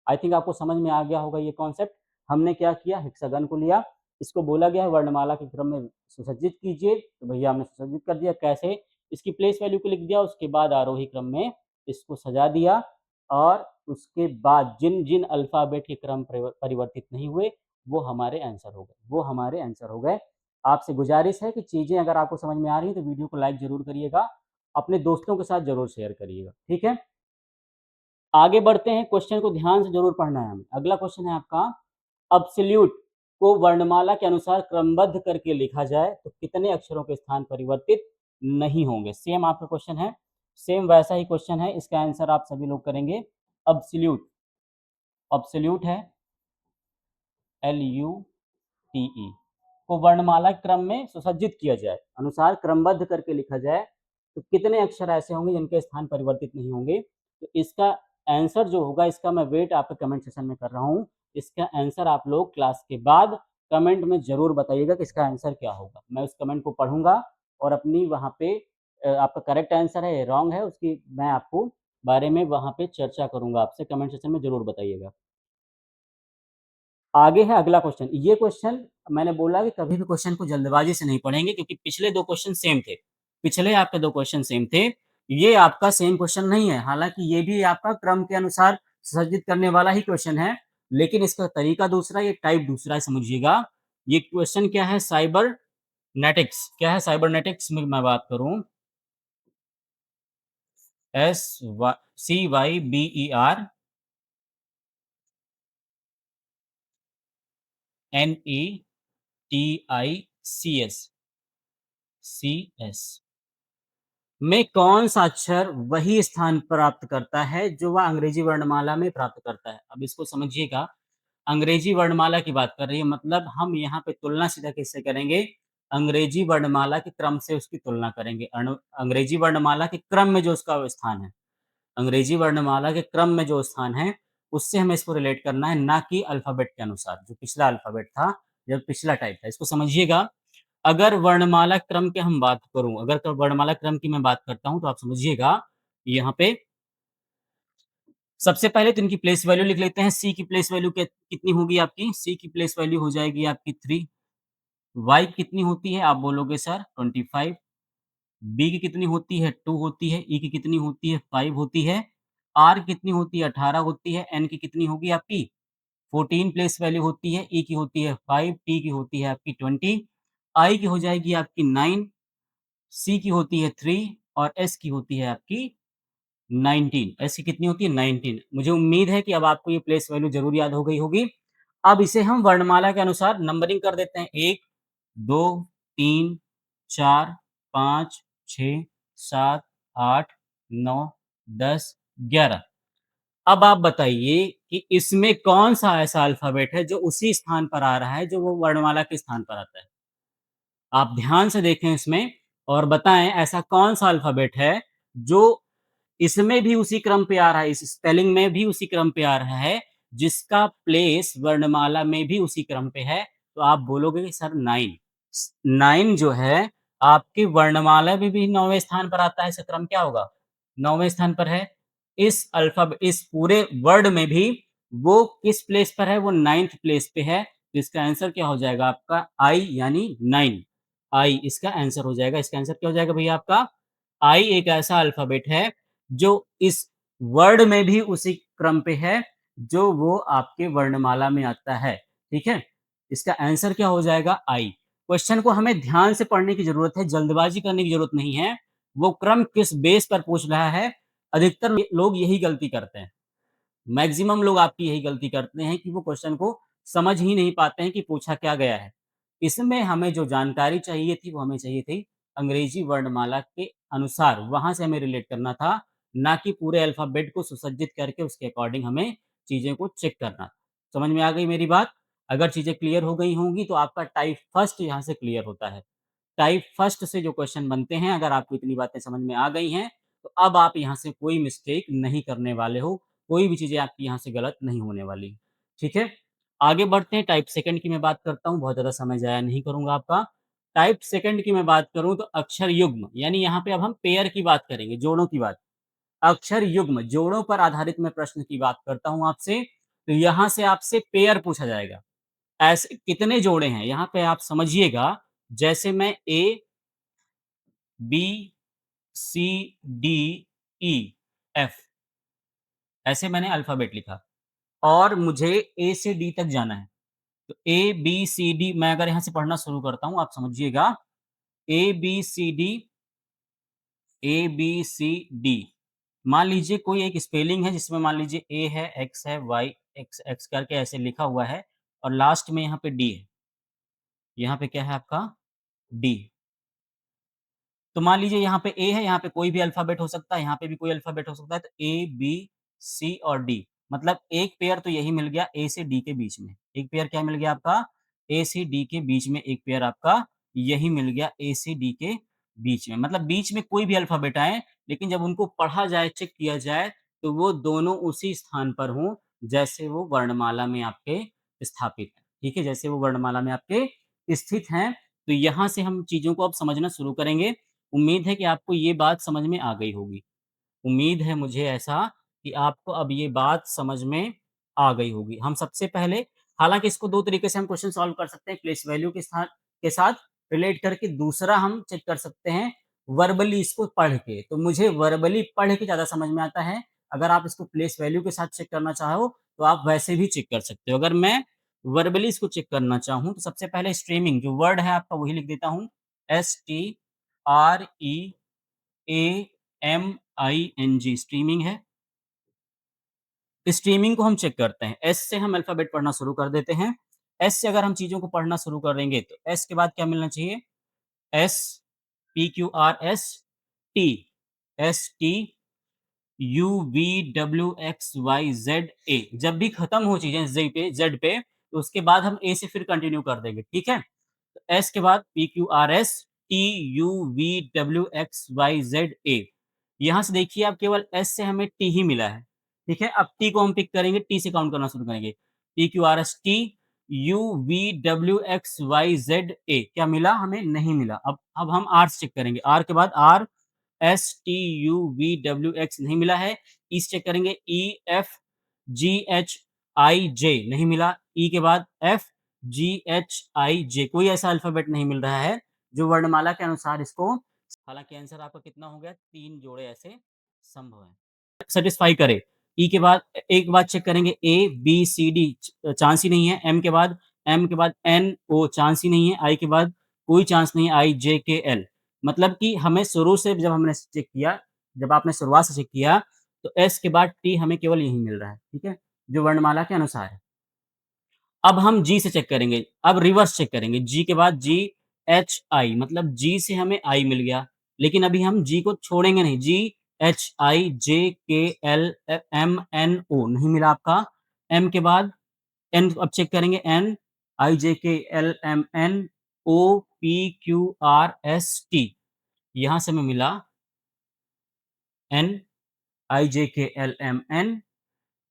A: आई थिंक आपको समझ में आ गया होगा ये कॉन्सेप्ट। हमने क्या किया? हेक्सागन को लिया, इसको बोला गया है वर्णमाला के क्रम में सुसज्जित कीजिए, तो भैया हमने सुसज्जित कर दिया। कैसे? इसकी प्लेस वैल्यू को लिख दिया, उसके बाद आरोही क्रम में इसको सजा दिया और उसके बाद जिन जिन अल्फाबेट के क्रम परिवर्तित नहीं हुए वो हमारे आंसर हो गए, वो हमारे आंसर हो गए। आपसे गुजारिश है कि चीज़ें अगर आपको समझ में आ रही हैं तो वीडियो को लाइक ज़रूर करिएगा, अपने दोस्तों के साथ ज़रूर शेयर करिएगा। ठीक है? आगे बढ़ते हैं, क्वेश्चन को ध्यान से जरूर पढ़ना है हमें। अगला क्वेश्चन है आपका, अब्सोल्यूट को वर्णमाला के अनुसार क्रमबद्ध करके लिखा जाए तो कितने अक्षरों के स्थान परिवर्तित नहीं होंगे? सेम आपका क्वेश्चन है, सेम वैसा ही क्वेश्चन है। इसका आंसर आप सभी लोग करेंगे। अब्सोल्यूट, अब्सोल्यूट है LUTE को वर्णमाला क्रम में सुसज्जित किया जाए, अनुसार क्रमबद्ध करके लिखा जाए तो कितने अक्षर ऐसे होंगे जिनके स्थान परिवर्तित नहीं होंगे? तो इसका आंसर जो होगा, इसका मैं वेट आपके कमेंट सेक्शन में कर रहा हूँ। इसका आंसर आप लोग क्लास के बाद कमेंट में जरूर बताइएगा कि इसका आंसर क्या होगा। मैं उस कमेंट को पढ़ूंगा और अपनी वहाँ पे आपका करेक्ट आंसर है या रॉन्ग है उसकी मैं आपको बारे में वहाँ पे चर्चा करूंगा आपसे। कमेंट सेक्शन में जरूर बताइएगा। आगे है अगला क्वेश्चन। ये क्वेश्चन मैंने बोला कि कभी भी क्वेश्चन को जल्दबाजी से नहीं पढ़ेंगे क्योंकि पिछले 2 क्वेश्चन सेम थे। पिछले आपके 2 क्वेश्चन सेम थे। ये आपका सेम क्वेश्चन नहीं है। हालाँकि ये भी आपका क्रम के अनुसार सुसज्जित करने वाला ही क्वेश्चन है, लेकिन इसका तरीका दूसरा, ये टाइप दूसरा है, समझिएगा। ये क्वेश्चन क्या है? साइबरनेटिक्स। क्या है? साइबरनेटिक्स में मैं बात करूँ, CYBERNETICS में कौन सा अक्षर वही स्थान प्राप्त करता है जो वह अंग्रेजी वर्णमाला में प्राप्त करता है? अब इसको समझिएगा, अंग्रेजी वर्णमाला की बात कर रही है, मतलब हम यहाँ पे तुलना सीधा किससे करेंगे? अंग्रेजी वर्णमाला के क्रम से उसकी तुलना करेंगे। अंग्रेजी वर्णमाला के क्रम में जो उसका स्थान है, अंग्रेजी वर्णमाला के क्रम में जो स्थान है, उससे हमें इसको रिलेट करना है, ना कि अल्फ़ाबेट के अनुसार, जो पिछला अल्फ़ाबेट था, जो पिछला टाइप था। इसको समझिएगा, अगर वर्णमाला क्रम की हम बात करूँ, अगर क वर्णमाला क्रम की मैं बात करता हूँ, तो आप समझिएगा, यहाँ पे सबसे पहले तो इनकी प्लेस वैल्यू लिख लेते हैं। सी की प्लेस वैल्यू कितनी होगी आपकी? सी की प्लेस वैल्यू हो जाएगी आपकी 3। वाई कितनी होती है? आप बोलोगे सर 25। बी की कितनी होती है? 2 होती है। ई की कितनी होती है? 5 होती है। आर कितनी होती है? 18 होती है। एन की कितनी होगी आपकी? 14 प्लेस वैल्यू होती है। ई की होती है 5, टी की होती है आपकी 20, आई की हो जाएगी आपकी 9, सी की होती है 3 और एस की होती है आपकी 19। ऐसी कितनी होती है? 19। मुझे उम्मीद है कि अब आपको ये प्लेस वैल्यू ज़रूर याद हो गई होगी। अब इसे हम वर्णमाला के अनुसार नंबरिंग कर देते हैं। 1, 2, 3, 4, 5, 6, 7, 8, 9, 10, 11। अब आप बताइए कि इसमें कौन-सा ऐसा अल्फ़ाबेट है जो उसी स्थान पर आ रहा है, जो वो वर्णमाला के स्थान पर आता है? आप ध्यान से देखें इसमें और बताएँ ऐसा कौन-सा अल्फ़ाबेट है जो इसमें भी उसी क्रम पे आ रहा है, इस स्पेलिंग में भी उसी क्रम पे आ रहा है, जिसका प्लेस वर्णमाला में भी उसी क्रम पे है, तो आप बोलोगे कि सर 9। 9 जो है, आपकी वर्णमाला में भी 9वें स्थान पर आता है, इसका क्रम क्या होगा? 9वें स्थान पर है। इस पूरे वर्ड में भी वो किस प्लेस पर है? वो 9th प्लेस पे है, तो इसका आंसर क्या हो जाएगा आपका? आई यानी 9। आई इसका आंसर हो जाएगा। इसका आंसर क्या हो जाएगा भैया आपका? आई एक ऐसा अल्फ़ाबेट है जो इस वर्ड में भी उसी क्रम पे है, जो वो आपके वर्णमाला में आता है, ठीक है? इसका आंसर क्या हो जाएगा? आई। क्वेश्चन को हमें ध्यान से पढ़ने की ज़रूरत है, जल्दबाज़ी करने की ज़रूरत नहीं है। वो क्रम किस बेस पर पूछ रहा है, अधिकतर लोग यही गलती करते हैं। मैक्सिमम लोग आपकी यही गलती करते हैं कि वो क्वेश्चन को समझ ही नहीं पाते हैं कि पूछा क्या गया है। इसमें हमें जो जानकारी चाहिए थी, वो हमें चाहिए थी अंग्रेजी वर्णमाला के अनुसार, वहाँ से हमें रिलेट करना था, ना कि पूरे अल्फ़ाबेट को सुसज्जित करके उसके अकॉर्डिंग हमें चीज़ें को चेक करना। समझ में आ गई मेरी बात? अगर चीज़ें क्लियर हो गई होंगी तो आपका टाइप फर्स्ट यहाँ से क्लियर होता है। टाइप फर्स्ट से जो क्वेश्चन बनते हैं, अगर आपको इतनी बातें समझ में आ गई हैं, तो अब आप यहाँ से कोई मिस्टेक नहीं करने वाले हो, कोई भी चीज़ें आपकी यहाँ से गलत नहीं होने वाली। ठीक है? आगे बढ़ते हैं, टाइप सेकंड की मैं बात करता हूँ, बहुत ज़्यादा समय ज़ाया नहीं करूँगा आपका। टाइप सेकंड की मैं बात करूँ तो अक्षर युग्म, यानी यहाँ पे अब हम पेयर की बात करेंगे, जोड़ों की बात। अक्षर युग्म, जोड़ों पर आधारित मैं प्रश्न की बात करता हूँ आपसे, तो यहाँ से आपसे पेयर पूछा जाएगा। ऐसे कितने जोड़े हैं? यहाँ पे आप समझिएगा, जैसे मैं ए, बी, सी, डी, ई, एफ ऐसे मैंने अल्फ़ाबेट लिखा और मुझे ए से डी तक जाना है। तो ए, बी, सी, डी मैं अगर यहाँ से पढ़ना शुरू करता हूँ, आप समझिएगा ए, बी, सी, डी, ए, बी, सी, डी। मान लीजिए कोई एक स्पेलिंग है जिसमें मान लीजिए ए है, एक्स है, वाई एक्स एक्स करके ऐसे लिखा हुआ है और लास्ट में यहाँ पे डी है। यहाँ पे क्या है आपका? डी। तो मान लीजिए यहाँ पे ए है, यहाँ पे कोई भी अल्फ़ाबेट हो सकता है, यहाँ पे भी कोई अल्फ़ाबेट हो सकता है, तो ए, बी, सी और डी। मतलब एक पेयर तो यही मिल गया ए से डी के बीच में। एक पेयर क्या मिल गया आपका? ए से डी के बीच में एक पेयर आपका यही मिल गया ए से डी के बीच में। मतलब बीच में कोई भी अल्फ़ाबेट आए, लेकिन जब उनको पढ़ा जाए, चेक किया जाए, तो वो दोनों उसी स्थान पर हों, जैसे वो वर्णमाला में आपके स्थापित हैं। ठीक है? जैसे वो वर्णमाला में आपके स्थित हैं, तो यहाँ से हम चीज़ों को अब समझना शुरू करेंगे। उम्मीद है कि आपको ये बात समझ में आ गई होगी। उम्मीद है मुझे ऐसा कि आपको अब ये बात समझ में आ गई होगी। हम सबसे पहले हालाँकि इसको 2 तरीके से हम क्वेश्चन सॉल्व कर सकते हैं, प्लेस वैल्यू के साथ रिलेट करके, दूसरा हम चेक कर सकते हैं वर्बली इसको पढ़ के। तो मुझे वर्बली पढ़ के ज़्यादा समझ में आता है। अगर आप इसको प्लेस वैल्यू के साथ चेक करना चाहो, तो आप वैसे भी चेक कर सकते हो। अगर मैं वर्बली इसको चेक करना चाहूँ, तो सबसे पहले स्ट्रीमिंग जो वर्ड है आपका वही लिख देता हूँ। STREAMING स्ट्रीमिंग है। स्ट्रीमिंग को हम चेक करते हैं। एस से हम अल्फ़ाबेट पढ़ना शुरू कर देते हैं। एस से अगर हम चीज़ों को पढ़ना शुरू करेंगे तो एस के बाद क्या मिलना चाहिए? S, PQRS, T, ST, UVWXYZA जब भी खत्म हो चीज़ें ज़ेड पे तो उसके बाद हम ए से फिर कंटिन्यू कर देंगे, ठीक है? एस के बाद PQRS TUVWXYZA। यहाँ से देखिए आप केवल एस से हमें टी ही मिला है, ठीक है? अब टी को हम पिक करेंगे, टी से काउंट करना शुरू करेंगे। PQRS TUVWXYZA क्या मिला? हमें नहीं मिला। अब हम आर से चेक करेंगे। आर के बाद आर STUVWX नहीं मिला है। ई से चेक करेंगे EFGHIJ नहीं मिला। ई के बाद FGHIJ कोई ऐसा अल्फाबेट नहीं मिल रहा है जो वर्णमाला के अनुसार इसको, हालाँकि आंसर आपका कितना हो गया? 3 जोड़े ऐसे संभव हैं। सैटिस्फाई करे। ई के बाद ए के बाद चेक करेंगे ए, बी, सी, डी चांस ही नहीं है। एम के बाद एन, ओ चांस ही नहीं है। आई के बाद कोई चांस नहीं है, आई, जे, के, एल। मतलब कि हमें शुरू से जब हमने चेक किया, जब आपने शुरुआत से चेक किया, तो एस के बाद टी हमें केवल यही मिल रहा है, ठीक है? जो वर्णमाला के अनुसार है। अब हम जी से चेक करेंगे, अब रिवर्स चेक करेंगे। जी के बाद जी, एच, आई मतलब जी से हमें आई मिल गया, लेकिन अभी हम जी को छोड़ेंगे नहीं। जी, H, I, J, K, L, M, N, ओ नहीं मिला आपका। एम के बाद एन अब चेक करेंगे N, I, J, K, L, M, N, O, P, Q, R, S, T. यहाँ से हमें मिला N, I, J, K, L, M, N,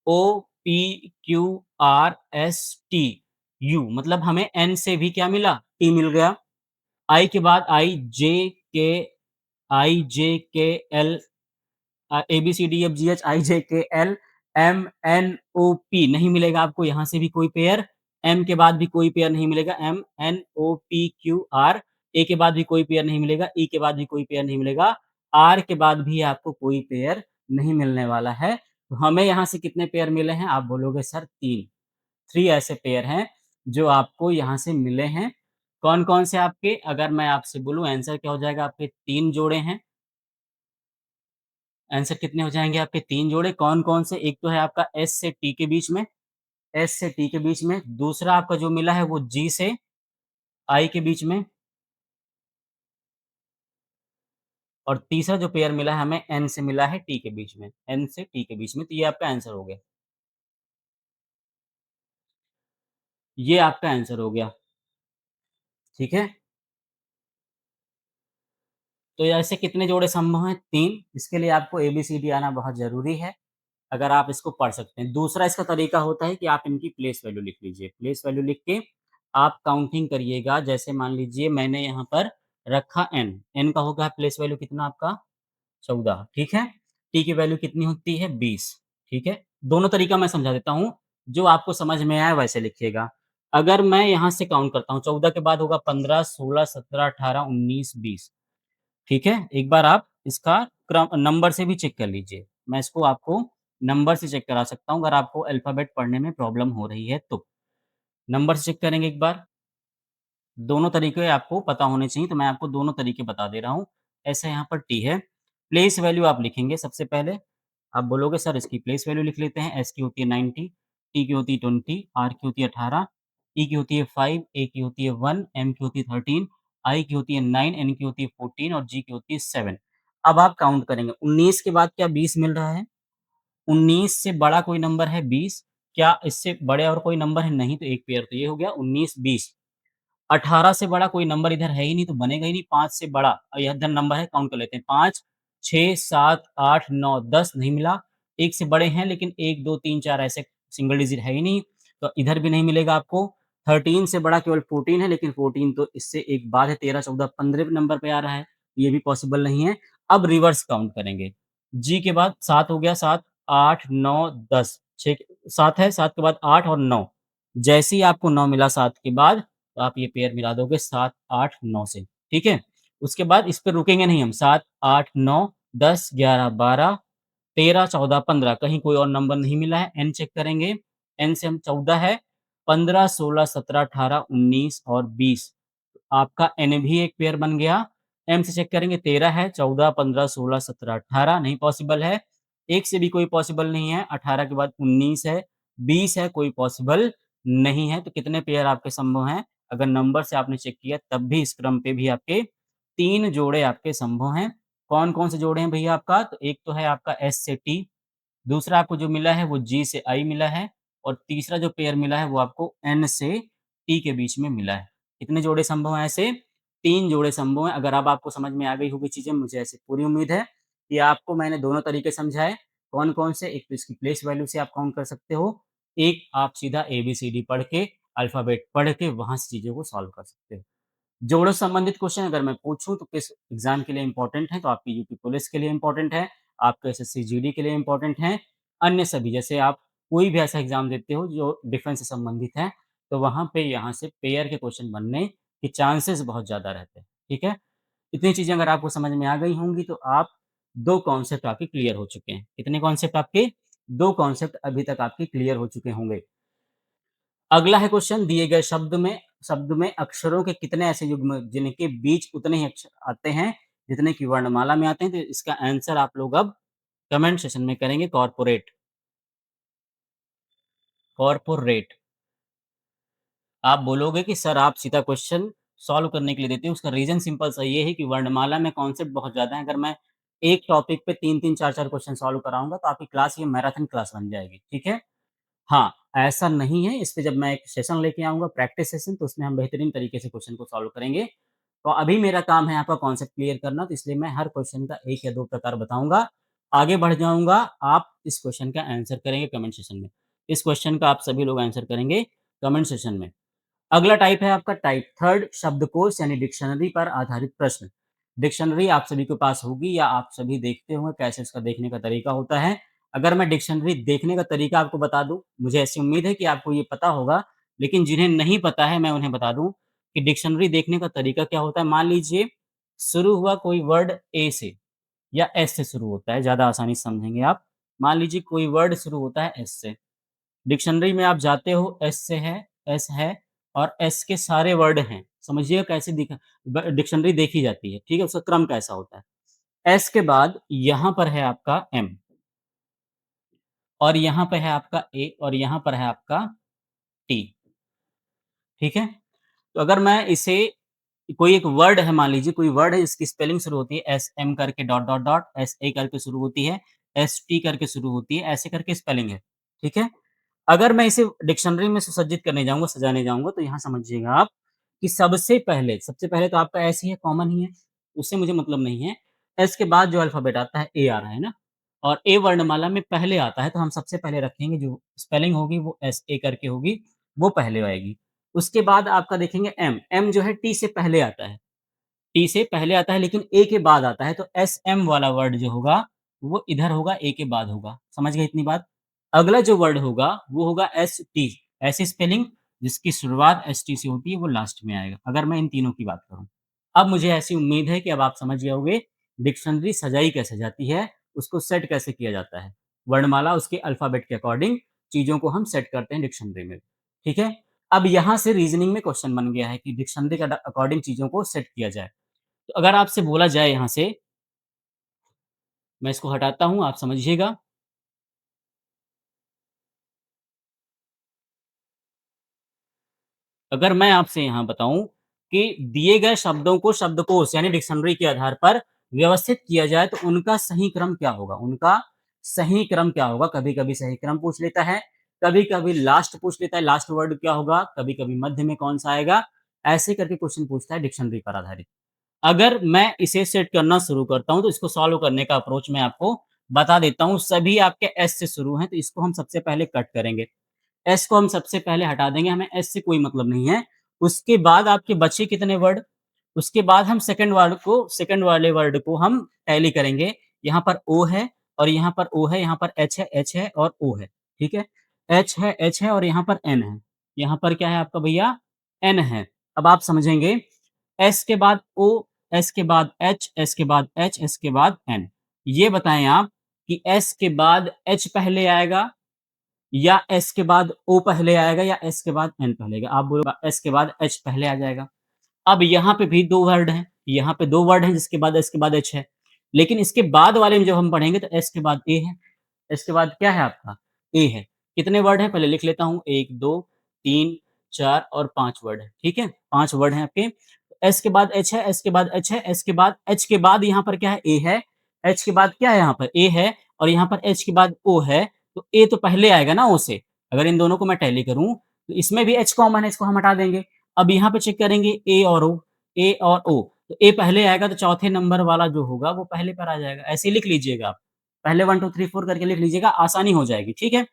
A: O, P, Q, R, S, T, U मतलब हमें एन से भी क्या मिला? टी मिल गया। आई के बाद के I, J, K, L A B C D F G H I J K L M N O P नहीं मिलेगा आपको यहाँ से भी कोई पेयर। एम के बाद भी कोई पेयर नहीं मिलेगा। M N O P Q R. A के बाद भी कोई पेयर नहीं मिलेगा। ई के बाद भी कोई पेयर नहीं मिलेगा। आर के बाद भी आपको कोई पेयर नहीं मिलने वाला है। तो हमें यहाँ से कितने पेयर मिले हैं? आप बोलोगे सर 3। 3 ऐसे पेयर हैं जो आपको यहाँ से मिले हैं। कौन-कौन से आपके? अगर मैं आपसे बोलूँ आंसर क्या हो जाएगा? आपके 3 जोड़े हैं। आंसर कितने हो जाएँगे आपके? 3 जोड़े। कौन-कौन से? एक तो है आपका एस से टी के बीच में, एस से टी के बीच में। दूसरा आपका जो मिला है वो जी से आई के बीच में, और तीसरा जो पेयर मिला है हमें एन से मिला है टी के बीच में, एन से टी के बीच में। तो ये आपका आंसर हो गया। ये आपका आंसर हो गया, ठीक है? तो ऐसे कितने जोड़े संभव हैं? 3। इसके लिए आपको एबीसीडी आना बहुत ज़रूरी है, अगर आप इसको पढ़ सकते हैं। दूसरा इसका तरीका होता है कि आप इनकी प्लेस वैल्यू लिख लीजिए। प्लेस वैल्यू लिख के आप काउंटिंग करिएगा। जैसे मान लीजिए मैंने यहाँ पर रखा n, n का होगा प्लेस वैल्यू कितना आपका? 14, ठीक है? t की वैल्यू कितनी होती है? 20, ठीक है? दोनों तरीका मैं समझा देता हूँ, जो आपको समझ में आए वैसे लिखिएगा। अगर मैं यहाँ से काउंट करता हूँ, 14 के बाद होगा 15, 16, 17, 18, 19, 20, ठीक है? एक बार आप इसका क्रम नंबर से भी चेक कर लीजिए। मैं इसको आपको नंबर से चेक करा सकता हूँ, अगर आपको अल्फ़ाबेट पढ़ने में प्रॉब्लम हो रही है तो। नंबर से चेक करेंगे एक बार। दोनों तरीके आपको पता होने चाहिए, तो मैं आपको दोनों तरीके बता दे रहा हूँ। ऐसा यहाँ पर टी है, प्लेस वैल्यू आप लिखेंगे सबसे पहले। आप बोलोगे सर इसकी प्लेस वैल्यू लिख लेते हैं। एस की होती है 90, टी की होती है 20, आर की होती है 18, ई की होती है 5, ए की होती है 1, एम की होती है 13, आई की होती है 9, एन की होती है 14 और जी की होती है 7। अब आप काउंट करेंगे, 19 के बाद क्या 20 मिल रहा है? 19 से बड़ा कोई नंबर है 20? क्या इससे बड़े और कोई नंबर है? नहीं, तो एक पेयर तो ये हो गया 19, 20। 18 से बड़ा कोई नंबर इधर है ही नहीं, तो बनेगा ही नहीं। 5 से बड़ा ये इधर नंबर है, काउंट कर लेते हैं। 5, 6, 7, 8, 9, 10 नहीं मिला। 1 से बड़े हैं लेकिन 1, 2, 3, 4 ऐसे सिंगल डिजिट है ही नहीं, तो इधर भी नहीं मिलेगा आपको। 13 से बड़ा केवल 14 है, लेकिन 14 तो इससे एक बाद है। 13, 14, 15 नंबर पे आ रहा है, ये भी पॉसिबल नहीं है। अब रिवर्स काउंट करेंगे। जी के बाद 7 हो गया, 7, 8, 9, 10, 6 7 है, 7 के बाद 8 और 9। जैसे ही आपको 9 मिला 7 के बाद, तो आप ये पेयर मिला दोगे 7, 8, 9 से, ठीक है? उसके बाद इस पे रुकेंगे नहीं हम। 7, 8, 9, 10, 11, 12, 13, 14, 15 कहीं कोई और नंबर नहीं मिला है। एन चेक करेंगे, एन से हम 14 है, 15, 16, 17, 18, 19 और 20। आपका एन भी एक पेयर बन गया। एम से चेक करेंगे, 13 है, 14, 15, 16, 17, 18 नहीं पॉसिबल है। 1 से भी कोई पॉसिबल नहीं है। 18 के बाद 19 है, 20 है, कोई पॉसिबल नहीं है। तो कितने पेयर आपके संभव हैं? अगर नंबर से आपने चेक किया तब भी इस क्रम पे भी आपके 3 जोड़े आपके संभव हैं। कौन-कौन से जोड़े हैं भैया आपका? तो एक तो है आपका एस से टी, दूसरा आपको जो मिला है वो जी से आई मिला है, और तीसरा जो पेयर मिला है वो आपको एन से टी के बीच में मिला है। कितने जोड़े संभव हैं ऐसे? 3 जोड़े संभव हैं। अगर अब आपको समझ में आ गई होगी चीज़ें, मुझे ऐसी पूरी उम्मीद है कि आपको मैंने दोनों तरीके समझाए। कौन-कौन से? एक तो इसकी प्लेस वैल्यू से आप काउंट कर सकते हो, एक आप सीधा एबीसीडी पढ़ के, अल्फ़ाबेट पढ़ के वहाँ से चीज़ों को सॉल्व कर सकते हो। जोड़ों से संबंधित क्वेश्चन अगर मैं पूछूँ तो किस एग्ज़ाम के लिए इम्पोर्टेंट है, तो आपकी यूपी पुलिस के लिए इम्पोर्टेंट है, आपके एसएससी जीडी के लिए इम्पोर्टेंट है, अन्य सभी जैसे आप कोई भी ऐसा एग्ज़ाम देते हो जो डिफेंस से संबंधित है, तो वहाँ पे यहाँ से पेयर के क्वेश्चन बनने के चांसेस बहुत ज़्यादा रहते हैं, ठीक है? इतनी चीज़ें अगर आपको समझ में आ गई होंगी तो आप 2 कॉन्सेप्ट आपके क्लियर हो चुके हैं। कितने कॉन्सेप्ट आपके? 2 कॉन्सेप्ट अभी तक आपके क्लियर हो चुके होंगे। अगला है क्वेश्चन, दिए गए शब्द में अक्षरों के कितने ऐसे युग्म जिनके बीच उतने ही अक्षर आते हैं जितने की वर्णमाला में आते हैं? तो इसका आंसर आप लोग अब कमेंट सेशन में करेंगे कॉर्पोरेट। कॉर्पोरेट। आप बोलोगे कि सर आप सीधा क्वेश्चन सॉल्व करने के लिए देते हो, उसका रीज़न सिंपल सा ये है कि वर्णमाला में कॉन्सेप्ट बहुत ज़्यादा है। अगर मैं एक टॉपिक पे 3-3 4-4 क्वेश्चन सॉल्व कराऊँगा तो आपकी क्लास ये मैराथन क्लास बन जाएगी, ठीक है? हाँ, ऐसा नहीं है, इस पे जब मैं एक सेशन लेके आऊँगा प्रैक्टिस सेशन, तो उसमें हम बेहतरीन तरीके से क्वेश्चन को सॉल्व करेंगे। तो अभी मेरा काम है आपका कॉन्सेप्ट क्लियर करना, तो इसलिए मैं हर क्वेश्चन का 1 या 2 प्रकार बताऊँगा। आगे बढ़ जाऊँगा, आप इस क्वेश्चन का आंसर करेंगे कमेंट सेशन में। इस क्वेश्चन का आप सभी लोग आंसर करेंगे कमेंट सेशन में। अगला टाइप है आपका टाइप 3 शब्दकोश यानी डिक्शनरी पर आधारित प्रश्न। डिक्शनरी आप सभी के पास होगी या आप सभी देखते होंगे कैसे इसका देखने का तरीका होता है। अगर मैं डिक्शनरी देखने का तरीका आपको बता दूँ, मुझे ऐसी उम्मीद है कि आपको ये पता होगा, लेकिन जिन्हें नहीं पता है मैं उन्हें बता दूँ कि डिक्शनरी देखने का तरीका क्या होता है। मान लीजिए शुरू हुआ कोई वर्ड ए से या एस से शुरू होता है, ज़्यादा आसानी से समझेंगे आप। मान लीजिए कोई वर्ड शुरू होता है एस से। डिक्शनरी में आप जाते हो एस से है, एस है और एस के सारे वर्ड हैं। समझिएगा कैसे दिखा ब डिक्शनरी देखी जाती है, ठीक है? उसका क्रम कैसा होता है। एस के बाद यहाँ पर है आपका एम और यहाँ पे है आपका ए और यहाँ पर है आपका टी, ठीक है? तो अगर मैं इसे कोई एक वर्ड है मान लीजिए कोई वर्ड है जिसकी स्पेलिंग शुरू होती है एस-एम करके डॉट, डॉट, डॉट, एस-ए करके शुरू होती है, एस-टी करके शुरू होती है, ऐसे करके स्पेलिंग है, ठीक है? अगर मैं इसे डिक्शनरी में सुसज्जित करने जाऊँगा, सजाने जाऊँगा तो यहाँ समझिएगा आप कि सबसे पहले तो आपका एस ही है, कॉमन ही है, उससे मुझे मतलब नहीं है। एस के बाद जो अल्फ़ाबेट आता है ए आ रहा है ना? और ए वर्णमाला में पहले आता है तो हम सबसे पहले रखेंगे जो स्पेलिंग होगी वो एस-ए करके होगी, वो पहले आएगी। उसके बाद आपका देखेंगे एम, एम जो है टी से पहले आता है। टी से पहले आता है लेकिन ए के बाद आता है, तो एसएम वाला वर्ड जो होगा, वो इधर होगा, ए के बाद होगा। समझ गए इतनी बात? अगला जो वर्ड होगा, वो होगा एसटी, ऐसी स्पेलिंग जिसकी शुरुआत एसटी से होती है, वो लास्ट में आएगा, अगर मैं इन तीनों की बात करूँ। अब मुझे ऐसी उम्मीद है कि अब आप समझ गए होंगे, डिक्शनरी सजाई कैसे जाती है, उसको सेट कैसे किया जाता है। वर्णमाला उसके अल्फ़ाबेट के अकॉर्डिंग चीज़ों को हम सेट करते हैं डिक्शनरी में, ठीक है? अब यहाँ से रीज़निंग में क्वेश्चन बन गया है कि डिक्शनरी के अकॉर्डिंग चीज़ों को सेट किया जाए। तो अगर आपसे बोला जाए यहाँ से, मैं इसको हटाता हूँ, आप समझिएगा। अगर मैं आपसे यहाँ बताऊँ कि दिए गए शब्दों को शब्दकोश यानी डिक्शनरी के आधार पर व्यवस्थित किया जाए, तो उनका सही क्रम क्या होगा? उनका सही क्रम क्या होगा? कभी-कभी सही क्रम पूछ लेता है, कभी-कभी लास्ट पूछ लेता है, लास्ट वर्ड क्या होगा? कभी-कभी मध्य में कौन-सा आएगा? ऐसे करके क्वेश्चन पूछता है डिक्शनरी पर आधारित। अगर मैं इसे सेट करना शुरू करता हूँ, तो इसको सॉल्व करने का अप्रोच मैं आपको बता देता हूँ। सभी आपके एस से शुरू हैं, तो इसको हम सबसे पहले कट करेंगे। एस को हम सबसे पहले हटा देंगे, हमें एस से कोई मतलब नहीं है। उसके बाद आपके बचे कितने वर्ड, उसके बाद हम सेकंड वाले वर्ड को हम टैली करेंगे। यहाँ पर ओ है और यहाँ पर ओ है, यहाँ पर एच है और ओ है, ठीक है? एच है और यहाँ पर एन है। यहाँ पर क्या है आपका भैया? एन है। अब आप समझेंगे, एस के बाद ओ, एस के बाद एच, एस के बाद एच, एस के बाद एन। ये बताएँ आप कि एस के बाद एच पहले आएगा या एस के बाद ओ पहले आएगा या एस के बाद एन पहले आएगा? आप बोलोगे एस के बाद एच पहले आ जाएगा। अब यहाँ पे भी 2 वर्ड हैं, यहाँ पे 2 वर्ड हैं जिसके बाद एस के बाद एच है। लेकिन इसके बाद वाले में जब हम पढ़ेंगे तो एस के बाद ए है, एस के बाद क्या है आपका? ए है। कितने वर्ड हैं पहले लिख लेता हूँ 1, 2, 3, 4 और 5 वर्ड हैं, ठीक है? 5 वर्ड हैं आपके। एस के बाद एच है, एस के बाद एच है, एस के बाद एच के बाद यहाँ पर क्या है? ए है। एच के बाद क्या है यहाँ पर? ए है और यहाँ पर एच के बाद ओ है, तो ए तो पहले आएगा ना ओ से। अगर इन दोनों को मैं टैली करूँ, तो इसमें भी एच कॉमन है, इसको हम हटा देंगे। अब यहाँ पे चेक करेंगे ए और ओ, ए और ओ। तो ए पहले आएगा तो चौथे नंबर वाला जो होगा वो पहले पर आ जाएगा। ऐसे ही लिख लीजिएगा आप। पहले 1, 2, 3, 4 करके लिख लीजिएगा, आसानी हो जाएगी, ठीक है?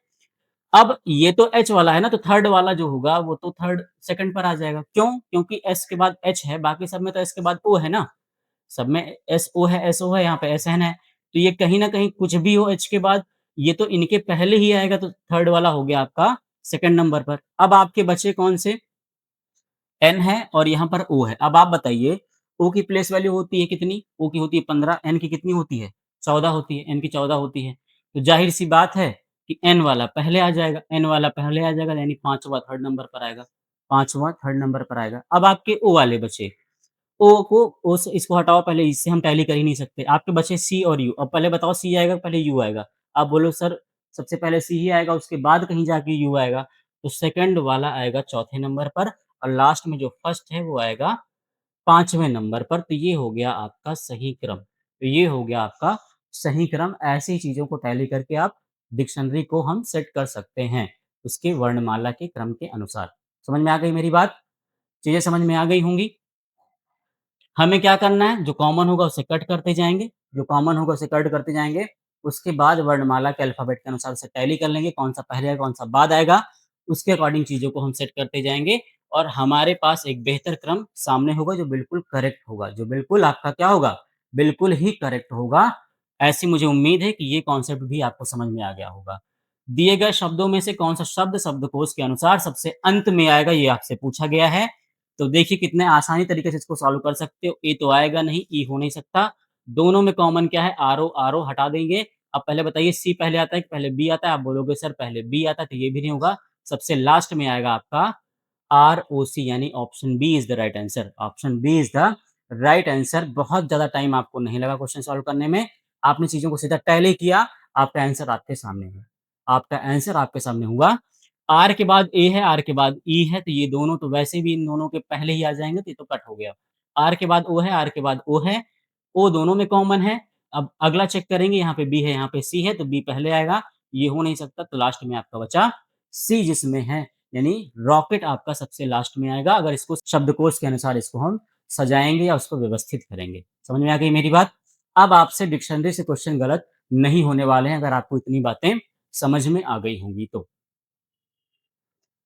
A: अब ये तो एच वाला है ना, तो थर्ड वाला जो होगा वो तो थर्ड सेकंड पर आ जाएगा। क्यों? क्योंकि एस के बाद एच है, बाकी सब में तो एस के बाद ओ है ना। सब में एसओ है, एसओ है, यहाँ पे एसएन है। तो ये कहीं न कहीं कुछ भी हो एच के बाद, ये तो इनके पहले ही आएगा, तो थर्ड वाला हो गया आपका सेकंड नंबर पर। अब आपके बचे कौन से? एन है और यहाँ पर ओ है। अब आप बताइए, ओ की प्लेस वैल्यू होती है कितनी? ओ की होती है 15, एन की कितनी होती है? 14 होती है, एन की 14 होती है। तो ज़ाहिर-सी बात है कि एन वाला पहले आ जाएगा, एन वाला पहले आ जाएगा, यानी 5वाँ थर्ड नंबर पर आएगा। 5वाँ थर्ड नंबर पर आएगा। अब आपके ओ वाले बचे। ओ को ओ से इसको हटाओ, पहले इससे हम टैली कर ही नहीं सकते। आपके बचे सी और यू। अब पहले बताओ सी आएगा, पहले यू आएगा। आप बोलो सर सबसे पहले सी ही आएगा, उसके बाद कहीं जाके यू आएगा। तो सेकंड वाला आएगा चौथे नंबर पर और लास्ट में जो फर्स्ट है वो आएगा 5वें नंबर पर। तो ये हो गया आपका सही क्रम। तो ये हो गया आपका सही क्रम। ऐसी चीज़ों को टैली करके आप डिक्शनरी को हम सेट कर सकते हैं, उसके वर्णमाला के क्रम के अनुसार। समझ में आ गई मेरी बात? चीज़ें समझ में आ गई होंगी? हमें क्या करना है, जो कॉमन होगा उसे कट करते जाएँगे, जो कॉमन होगा उसे कट करते जाएँगे, उसके बाद वर्णमाला के अल्फ़ाबेट के अनुसार उसे टैली कर लेंगे, कौन-सा पहले आएगा, कौन-सा बाद आएगा, उसके अकॉर्डिंग चीज़ों को हम सेट करते जाएँगे और हमारे पास एक बेहतर क्रम सामने होगा जो बिल्कुल करेक्ट होगा, जो बिल्कुल आपका क्या होगा, बिल्कुल ही करेक्ट होगा। ऐसी मुझे उम्मीद है कि ये कॉन्सेप्ट भी आपको समझ में आ गया होगा। दिए गए शब्दों में से कौन-सा शब्द शब्दकोश के अनुसार सबसे अंत में आएगा, ये आपसे पूछा गया है। तो देखिए कितने आसानी तरीके से इसको सॉल्व कर सकते हो। ए तो आएगा नहीं, ई हो नहीं सकता। दोनों में कॉमन क्या है? आर ओ, हटा देंगे। अब पहले बताइए सी पहले आता है कि पहले बी आता है? आप बोलोगे सर पहले बी आता है, तो ये भी नहीं होगा। सबसे लास्ट में आएगा आपका आर-ओ-सी, यानी option B is the right answer. Option B is the right answer. बहुत ज़्यादा टाइम आपको नहीं लगा क्वेश्चन सॉल्व करने में। आपने चीज़ों को सीधा टैली किया, आपका आंसर आपके सामने है। आपका आंसर आपके सामने हुआ। आर के बाद ए है, आर के बाद ई है, तो ये दोनों तो वैसे भी इन दोनों के पहले ही आ जाएँगे, तो ये तो कट हो गया। आर के बाद ओ है, आर के बाद ओ है, ओ दोनों में कॉमन है। अब अगला चेक करेंगे, यहाँ पे बी है, यहाँ पे सी है, तो बी पहले आएगा, ये हो नहीं सकता, तो लास्ट में आपका बचा सी जिसमें है, यानी रॉकेट आपका सबसे लास्ट में आएगा, अगर इसको शब्दकोश के अनुसार इसको हम सजाएँगे या उसको व्यवस्थित करेंगे। समझ में आ गई मेरी बात? अब आपसे डिक्शनरी से क्वेश्चन गलत नहीं होने वाले हैं, अगर आपको इतनी बातें समझ में आ गई होंगी तो।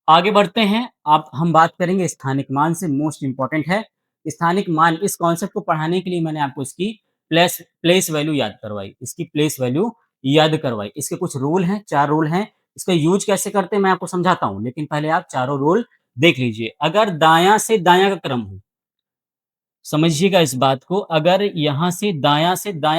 A: आगे बढ़ते हैं, अब हम बात करेंगे स्थानिक मान से, मोस्ट इम्पोर्टेंट है। स्थानिक मान, इस कॉन्सेप्ट को पढ़ाने के लिए मैंने आपको इसकी प्लेस प्लेस वैल्यू याद करवाई, इसकी प्लेस वैल्यू याद करवाई। इसके कुछ रूल हैं, 4 रूल हैं। इसका यूज़ कैसे करते हैं मैं आपको समझाता हूँ, लेकिन पहले आप चारों रूल देख लीजिए। अगर दायाँ से दायाँ का क्रम हो, समझिएगा इस बात को, अगर यहाँ से दायाँ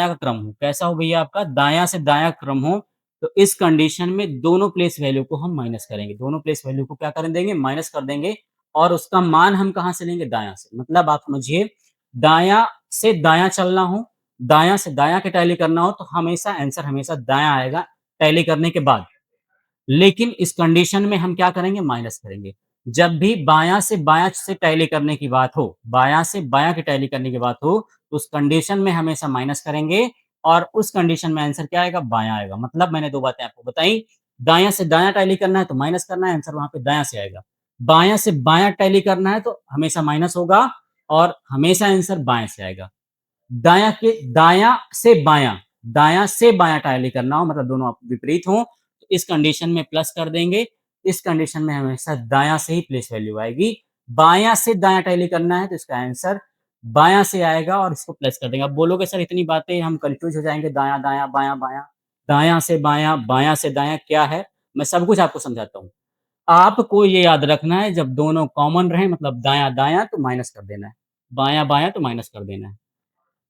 A: का क्रम हो, कैसा हो भैया आपका? दायाँ से दायाँ क्रम हो, तो इस कंडीशन में दोनों प्लेस वैल्यू को हम माइनस करेंगे। दोनों प्लेस वैल्यू को क्या कर देंगे? माइनस कर देंगे और उसका मान हम कहाँ से लेंगे? दायाँ से। मतलब आप समझिए, दायाँ से दायाँ चलना हो, दायाँ से दायाँ के टैली करना हो, तो हमेशा आंसर हमेशा दायाँ आएगा, टैली करने के बाद। लेकिन इस कंडीशन में हम क्या करेंगे? माइनस करेंगे। जब भी बायाँ से बायाँ से टैली करने की बात हो, बायाँ से बायाँ की टैली करने की बात हो, तो उस कंडीशन में हमेशा माइनस करेंगे और उस कंडीशन में आंसर क्या आएगा? बायाँ आएगा। मतलब मैंने 2 बातें आपको बताई, दायाँ से दायाँ टैली करना है तो माइनस करना है, आंसर वहाँ पे दायाँ से आएगा। बायाँ से बायाँ टैली करना है तो हमेशा माइनस होगा और हमेशा आंसर बाएँ से आएगा। दायाँ से बायाँ टैली करना हो, मतलब दोनों विपरीत हों, तो इस कंडीशन में प्लस कर देंगे। इस कंडीशन में हमेशा दायाँ से ही प्लेस वैल्यू आएगी। बायाँ से दायाँ टैली करना है तो इसका आंसर बायाँ से आएगा और इसको प्लस कर देंगे। आप बोलोगे सर इतनी बातें हम कन्फ्यूज़ हो जाएँगे, दायाँ-दायाँ, बायाँ-बायाँ, दायाँ से बायाँ से दायाँ क्या है? मैं सब कुछ आपको समझाता हूँ। आपको ये याद रखना है, जब दोनों कॉमन रहें, मतलब दायाँ-दायाँ तो माइनस कर देना है, बायाँ-बायाँ तो माइनस कर देना है।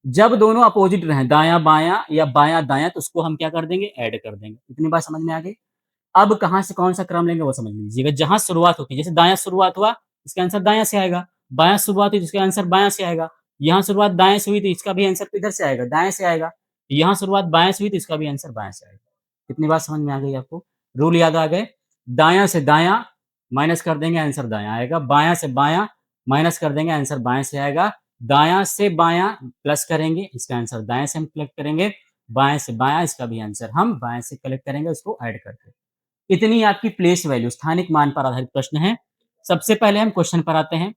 A: जब दोनों अपोजिट रहें, दायाँ-बायाँ या बायाँ-दायाँ, तो उसको हम क्या कर देंगे? ऐड कर देंगे। इतनी बात समझ में आ गई? अब कहाँ से कौन-सा क्रम लेंगे वो समझ लीजिएगा। जहाँ शुरुआत होती है, जैसे दायाँ शुरुआत हुआ, इसका आंसर दायाँ से आएगा। बायाँ शुरुआत हुई तो इसका आंसर बायाँ से आएगा। यहाँ शुरुआत दाएँ से हुई तो इसका भी आंसर किधर से आएगा? दाएँ से आएगा। यहाँ शुरुआत बाएँ से हुई तो इसका भी आंसर बाएँ से आएगा। कितनी बात समझ में आ गई आपको? रूल याद आ गए? दायाँ से दायाँ माइनस कर देंगे, आंसर दायाँ आएगा। बायाँ से बायाँ माइनस कर देंगे, आंसर बाएँ से आएगा। दायाँ से बायाँ प्लस करेंगे, इसका आंसर दाएँ से हम कलेक्ट करेंगे। बाएँ से बायाँ, इसका भी आंसर हम बाएँ से कलेक्ट करेंगे उसको ऐड करके। इतनी आपकी प्लेस वैल्यू स्थानिक मान पर आधारित प्रश्न है। सबसे पहले हम क्वेश्चन पर आते हैं।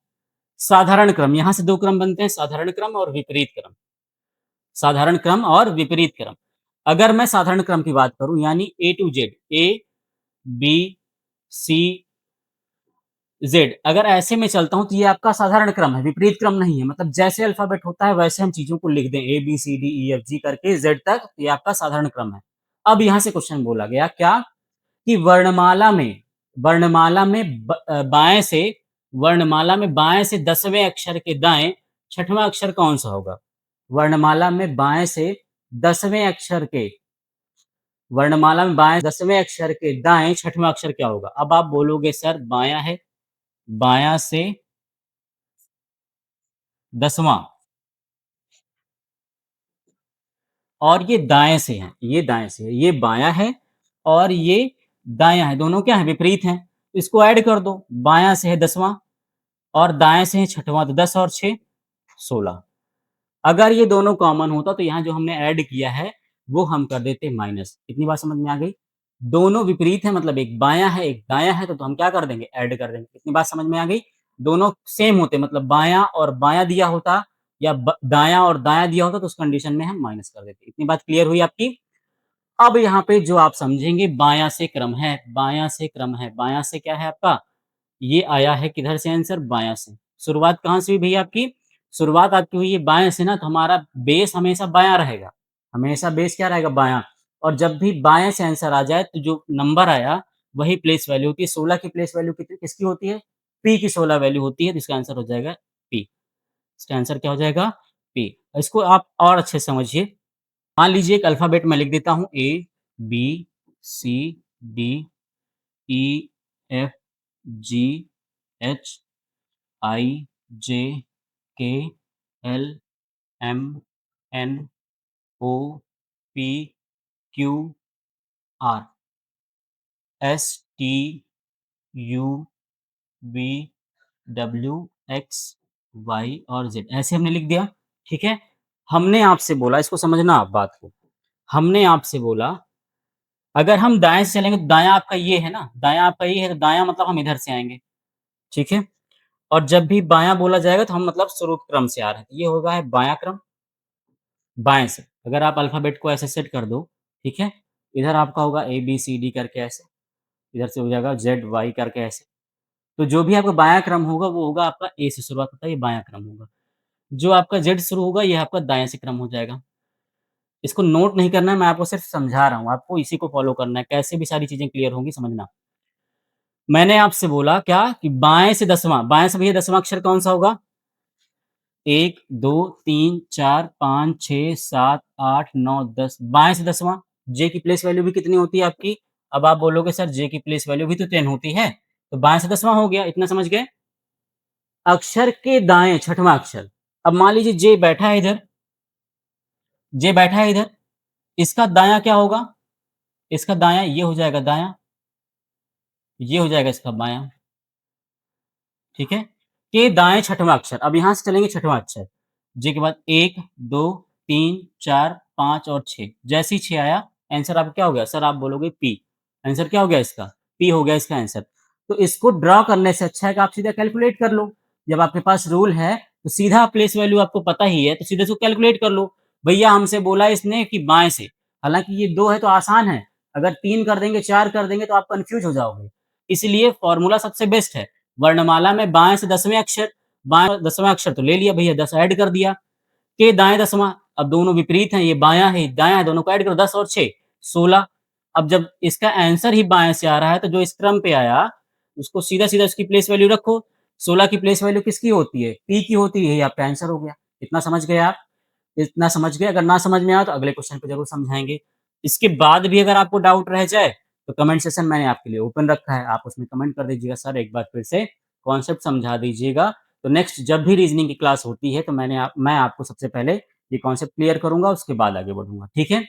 A: साधारण क्रम, यहाँ से 2 क्रम बनते हैं, साधारण क्रम और विपरीत क्रम। साधारण क्रम और विपरीत क्रम। अगर मैं साधारण क्रम की बात करूँ यानी A to Z, A, B, C, Z अगर ऐसे में चलता हूँ तो ये आपका साधारण क्रम है, विपरीत क्रम नहीं है। मतलब जैसे अल्फ़ाबेट होता है वैसे हम चीज़ों को लिख दें ए, बी, सी, डी, ई, एफ, जी करके ज़ेड तक, तो ये आपका साधारण क्रम है। अब यहाँ से क्वेश्चन बोला गया क्या कि वर्णमाला में बाएँ से 10वें अक्षर के दाएँ छठवां अक्षर कौन-सा होगा? वर्णमाला में बाएँ से 10वें अक्षर के वर्णमाला में बाएँ 10वें अक्षर के दाएँ छठवां अक्षर क्या होगा? अब आप बोलोगे सर बायाँ है, बायाँ से 10वां और ये दाएँ से है, ये दाएँ से है, ये बायाँ है और ये दायाँ है, दोनों क्या हैं? विपरीत हैं। तो इसको ऐड कर दो, बायाँ से है 10वां और दाएँ से है छठवां, तो 10 और 6 16। अगर ये दोनों कॉमन होता तो यहाँ जो हमने ऐड किया है, वो हम कर देते माइनस। इतनी बात समझ में आ गई? दोनों विपरीत हैं मतलब एक बायाँ है, एक दायाँ है तो हम क्या कर देंगे? ऐड कर देंगे। इतनी बात समझ में आ गई? दोनों सेम होते मतलब बायाँ और बायाँ दिया होता या दायाँ और दायाँ दिया होता तो उस कंडीशन में हम माइनस कर देते। इतनी बात क्लियर हुई आपकी? अब यहाँ पे जो आप समझेंगे बायाँ से क्रम है, बायाँ से क्रम है, बायाँ से क्या है आपका? ये आया है किधर से आंसर? बायाँ से। शुरुआत कहाँ से हुई भैया आपकी? शुरुआत आपकी हुई है बाएँ से ना तो हमारा बेस हमेशा बायाँ रहेगा। हमेशा बेस क्या रहेगा? बायाँ। और जब भी बाएँ से आंसर आ जाए तो जो नंबर आया वही प्लेस वैल्यू होती है। 16 की प्लेस वैल्यू कितनी किसकी होती है? P की 16 वैल्यू होती है तो इसका आंसर हो जाएगा P। इसका आंसर क्या हो जाएगा? P। इसको आप और अच्छे से समझिए। मान लीजिए एक अल्फ़ाबेट मैं लिख देता हूँ A, B, C, D, E, F, G, H, I, J, K, L, M, N, O, P, Q, R, S, T, U, V, W, X, Y और Z ऐसे हमने लिख दिया, ठीक है? हमने आपसे बोला इसको समझना आप बात को। हमने आपसे बोला अगर हम दाएँ से चलेंगे तो दायाँ आपका ये है ना, दायाँ आपका ये है तो दायाँ मतलब हम इधर से आएँगे, ठीक है? और जब भी बायाँ बोला जाएगा तो हम मतलब शुरू क्रम से आ रहे हैं। ये होगा है बायाँ क्रम, बाएँ से। अगर आप अल्फ़ाबेट को ऐसे सेट कर दो, ठीक है? इधर आपका होगा ए, बी, सी, डी करके ऐसे, इधर से हो जाएगा ज़ेड, वाई करके ऐसे। तो जो भी आपका बायाँ क्रम होगा वो होगा आपका ए से शुरुआत होता है, ये बायाँ क्रम होगा। जो आपका ज़ेड शुरू होगा ये आपका दाएँ से क्रम हो जाएगा। इसको नोट नहीं करना है, मैं आपको सिर्फ़ समझा रहा हूँ, आपको इसी को फ़ॉलो करना है, कैसे भी सारी चीज़ें क्लियर होंगी समझना। मैंने आपसे बोला क्या कि बाएँ से 10वां, बाएँ से भैया 10वां अक्षर कौन-सा होगा? 1, 2, 3, 4, 5, 6, 7, 8, 9, 10 बाएँ से 10वां जे की प्लेस वैल्यू भी कितनी होती है आपकी? अब आप बोलोगे सर जे की प्लेस वैल्यू भी तो 10 होती है, तो बाएँ से 10वां हो गया, इतना समझ गए? अक्षर के दाएँ छठवां अक्षर, अब मान लीजिए जे बैठा है इधर, जे बैठा है इधर, इसका दायाँ क्या होगा? इसका दायाँ ये हो जाएगा दायाँ, ये हो जाएगा इसका बायाँ। ठीक है? के दाएँ छठवां अक्षर, अब यहाँ से चलेंगे छठवां अक्षर, जे के बाद 1, 2, 3, 4, 5 और 6 जैसे ही 6 आया, आंसर आपका क्या हो गया? सर आप बोलोगे पी, आंसर क्या हो गया इसका? पी हो गया इसका आंसर। तो इसको ड्रॉ करने से अच्छा है कि आप सीधा कैलकुलेट कर लो। जब आपके पास रूल है, तो सीधा प्लेस वैल्यू आपको पता ही है, तो सीधे इसको कैलकुलेट कर लो। भैया हमसे बोला इसने कि बाएँ से, हालाँकि ये 2 है तो आसान है, अगर 3 कर देंगे, 4 कर देंगे तो आप कन्फ्यूज़ हो जाओगे। इसलिए फ़ॉर्मूला सबसे बेस्ट है। वर्णमाला में बाएँ से 10वें अक्षर, बाएँ 10वां अक्षर तो ले लिया भैया 10 ऐड कर दिया, के दाएँ 10वां, अब दोनों विपरीत हैं, ये बायाँ है, ये दायाँ है, दोनों को ऐड करो 10 और 6 16। अब जब इसका आंसर ही बाएँ से आ रहा है, तो जो इस क्रम पे आया, उसको सीधा-सीधा उसकी प्लेस वैल्यू रखो। 16 की प्लेस वैल्यू किसकी होती है? पी की होती है, यही आपका आंसर हो गया। इतना समझ गए आप? इतना समझ गए? अगर ना समझ में आया तो अगले क्वेश्चन पे ज़रूर समझाएँगे। इसके बाद भी अगर आपको डाउट रह जाए, तो कमेंट सेक्शन मैंने आपके लिए ओपन रखा है, आप उसमें कमेंट कर दीजिएगा, सर एक बार फिर से कॉन्सेप्ट समझा दीजिएगा। तो नेक्स्ट जब भी रीज़निंग की क्लास होती है, तो मैं आपको सबसे पहले ये कॉन्सेप्ट क्लियर करूँगा, उसके बाद आगे बढ़ूँगा, ठीक है?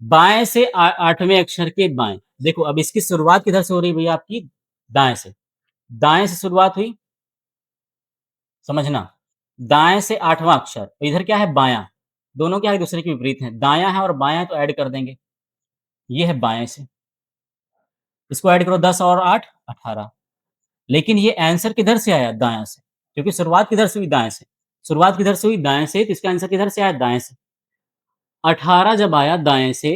A: बाएँ से 8वें अक्षर के बाएँ, देखो अब इसकी शुरुआत किधर से हो रही है भैया आपकी? दाएँ से। दाएँ से शुरुआत हुई, समझना, दाएँ से 8वां अक्षर, तो इधर क्या है बायाँ, दोनों क्या है एक-दूसरे के विपरीत हैं, दायाँ है और बायाँ है तो ऐड कर देंगे, ये है बाएँ से, इसको ऐड करो 10 और 8 18, लेकिन ये आंसर किधर से आया? दायाँ से, क्योंकि शुरुआत किधर से हुई? दाएँ से। शुरुआत किधर से हुई? दाएँ से, तो इसका आंसर किधर से आया? दाएँ से। 18 जब आया दाएँ से,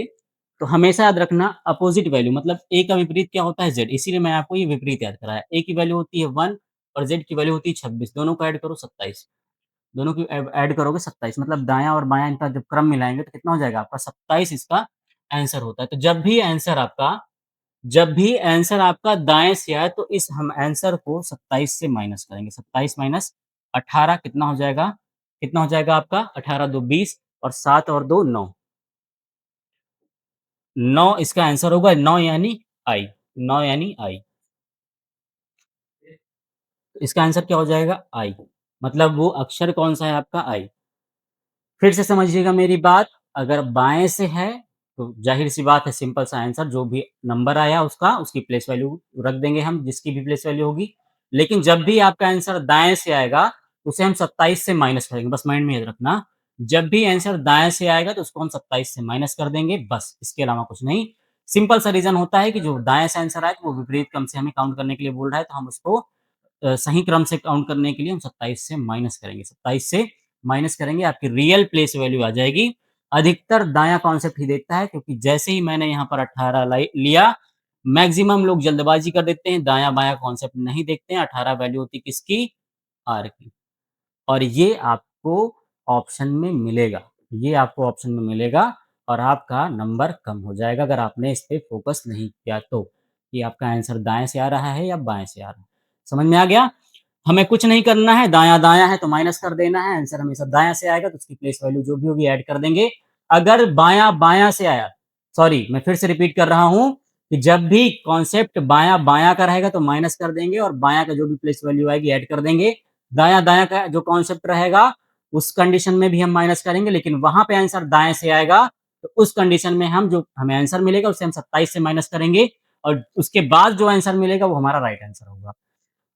A: तो हमेशा याद रखना अपोज़िट वैल्यू मतलब A का विपरीत क्या होता है? Z, इसीलिए मैं आपको ये विपरीत याद कराया। A की वैल्यू होती है 1 और Z की वैल्यू होती है 26, दोनों को ऐड करो 27। दोनों की ऐड करोगे 27 मतलब दायाँ और बायाँ इनका जब क्रम मिलाएँगे तो कितना हो जाएगा आपका? 27 इसका आंसर होता है। तो जब भी आंसर आपका दाएँ से आए तो इस हम आंसर को 27 से माइनस करेंगे। 27 माइनस 18 कितना हो जाएगा? कितना हो जाएगा आपका? 18 दूँ 20 और 7 और 2 9। 9 इसका आंसर होगा 9 यानी आई, 9 यानी आई। इसका आंसर क्या हो जाएगा? आई। मतलब वो अक्षर कौन-सा है आपका? आई। फिर से समझिएगा मेरी बात, अगर बाएँ से है, तो ज़ाहिर-सी बात है सिंपल सा आंसर जो भी नंबर आया उसका, उसकी प्लेस वैल्यू रख देंगे हम, जिसकी भी प्लेस वैल्यू होगी। लेकिन जब भी आपका आंसर दाएँ से आएगा, उसे हम 27 से माइनस करेंगे, बस माइंड में याद रखना। जब भी आंसर दाएँ से आएगा, तो उसको हम 27 से माइनस कर देंगे, बस, इसके अलावा कुछ नहीं। सिंपल सा रीज़न होता है कि जो दाएँ से आंसर आए, तो वो विपरीत क्रम से हमें काउंट करने के लिए बोल रहा है, तो हम उसको सही क्रम से काउंट करने के लिए हम 27 से माइनस करेंगे। 27 से माइनस करेंगे, आपकी रियल प्लेस वैल्यू आ जाएगी। अधिकतर दायाँ कॉन्सेप्ट ही देखता है क्योंकि जैसे ही मैंने यहाँ पर 18 लिया, मैक्सिमम लोग जल्दबाज़ी कर देते हैं, दायाँ-बायाँ कॉन्सेप्ट नहीं देखते हैं। 18 वैल्यू होती है किसकी? आर की। और ये आपको ऑप्शन में मिलेगा। ये आपको ऑप्शन में मिलेगा और आपका नंबर कम हो जाएगा अगर आपने इस पे फ़ोकस नहीं किया तो, कि आपका आंसर दाएँ से आ रहा है या बाएँ से आ रहा है। समझ में आ गया? हमें कुछ नहीं करना है, दायाँ-दायाँ है तो माइनस कर देना है, आंसर हमेशा दायाँ से आएगा तो उसकी प्लेस वैल्यू जो भी होगी ऐड कर देंगे। अगर बायाँ-बायाँ से आया सॉरी मैं फिर से रिपीट कर रहा हूँ कि जब भी कॉन्सेप्ट बायाँ-बायाँ का रहेगा तो माइनस कर देंगे और बायाँ का जो भी प्लेस वैल्यू आएगी ऐड कर देंगे। दायाँ-दायाँ का जो कॉन्सेप्ट रहेगा, उस कंडीशन में भी हम माइनस करेंगे, लेकिन वहाँ पे आंसर दाएँ से आएगा, तो उस कंडीशन में हम जो हमें आंसर मिलेगा, उसे हम 27 से माइनस करेंगे और उसके बाद जो आंसर मिलेगा, वो हमारा राइट आंसर होगा।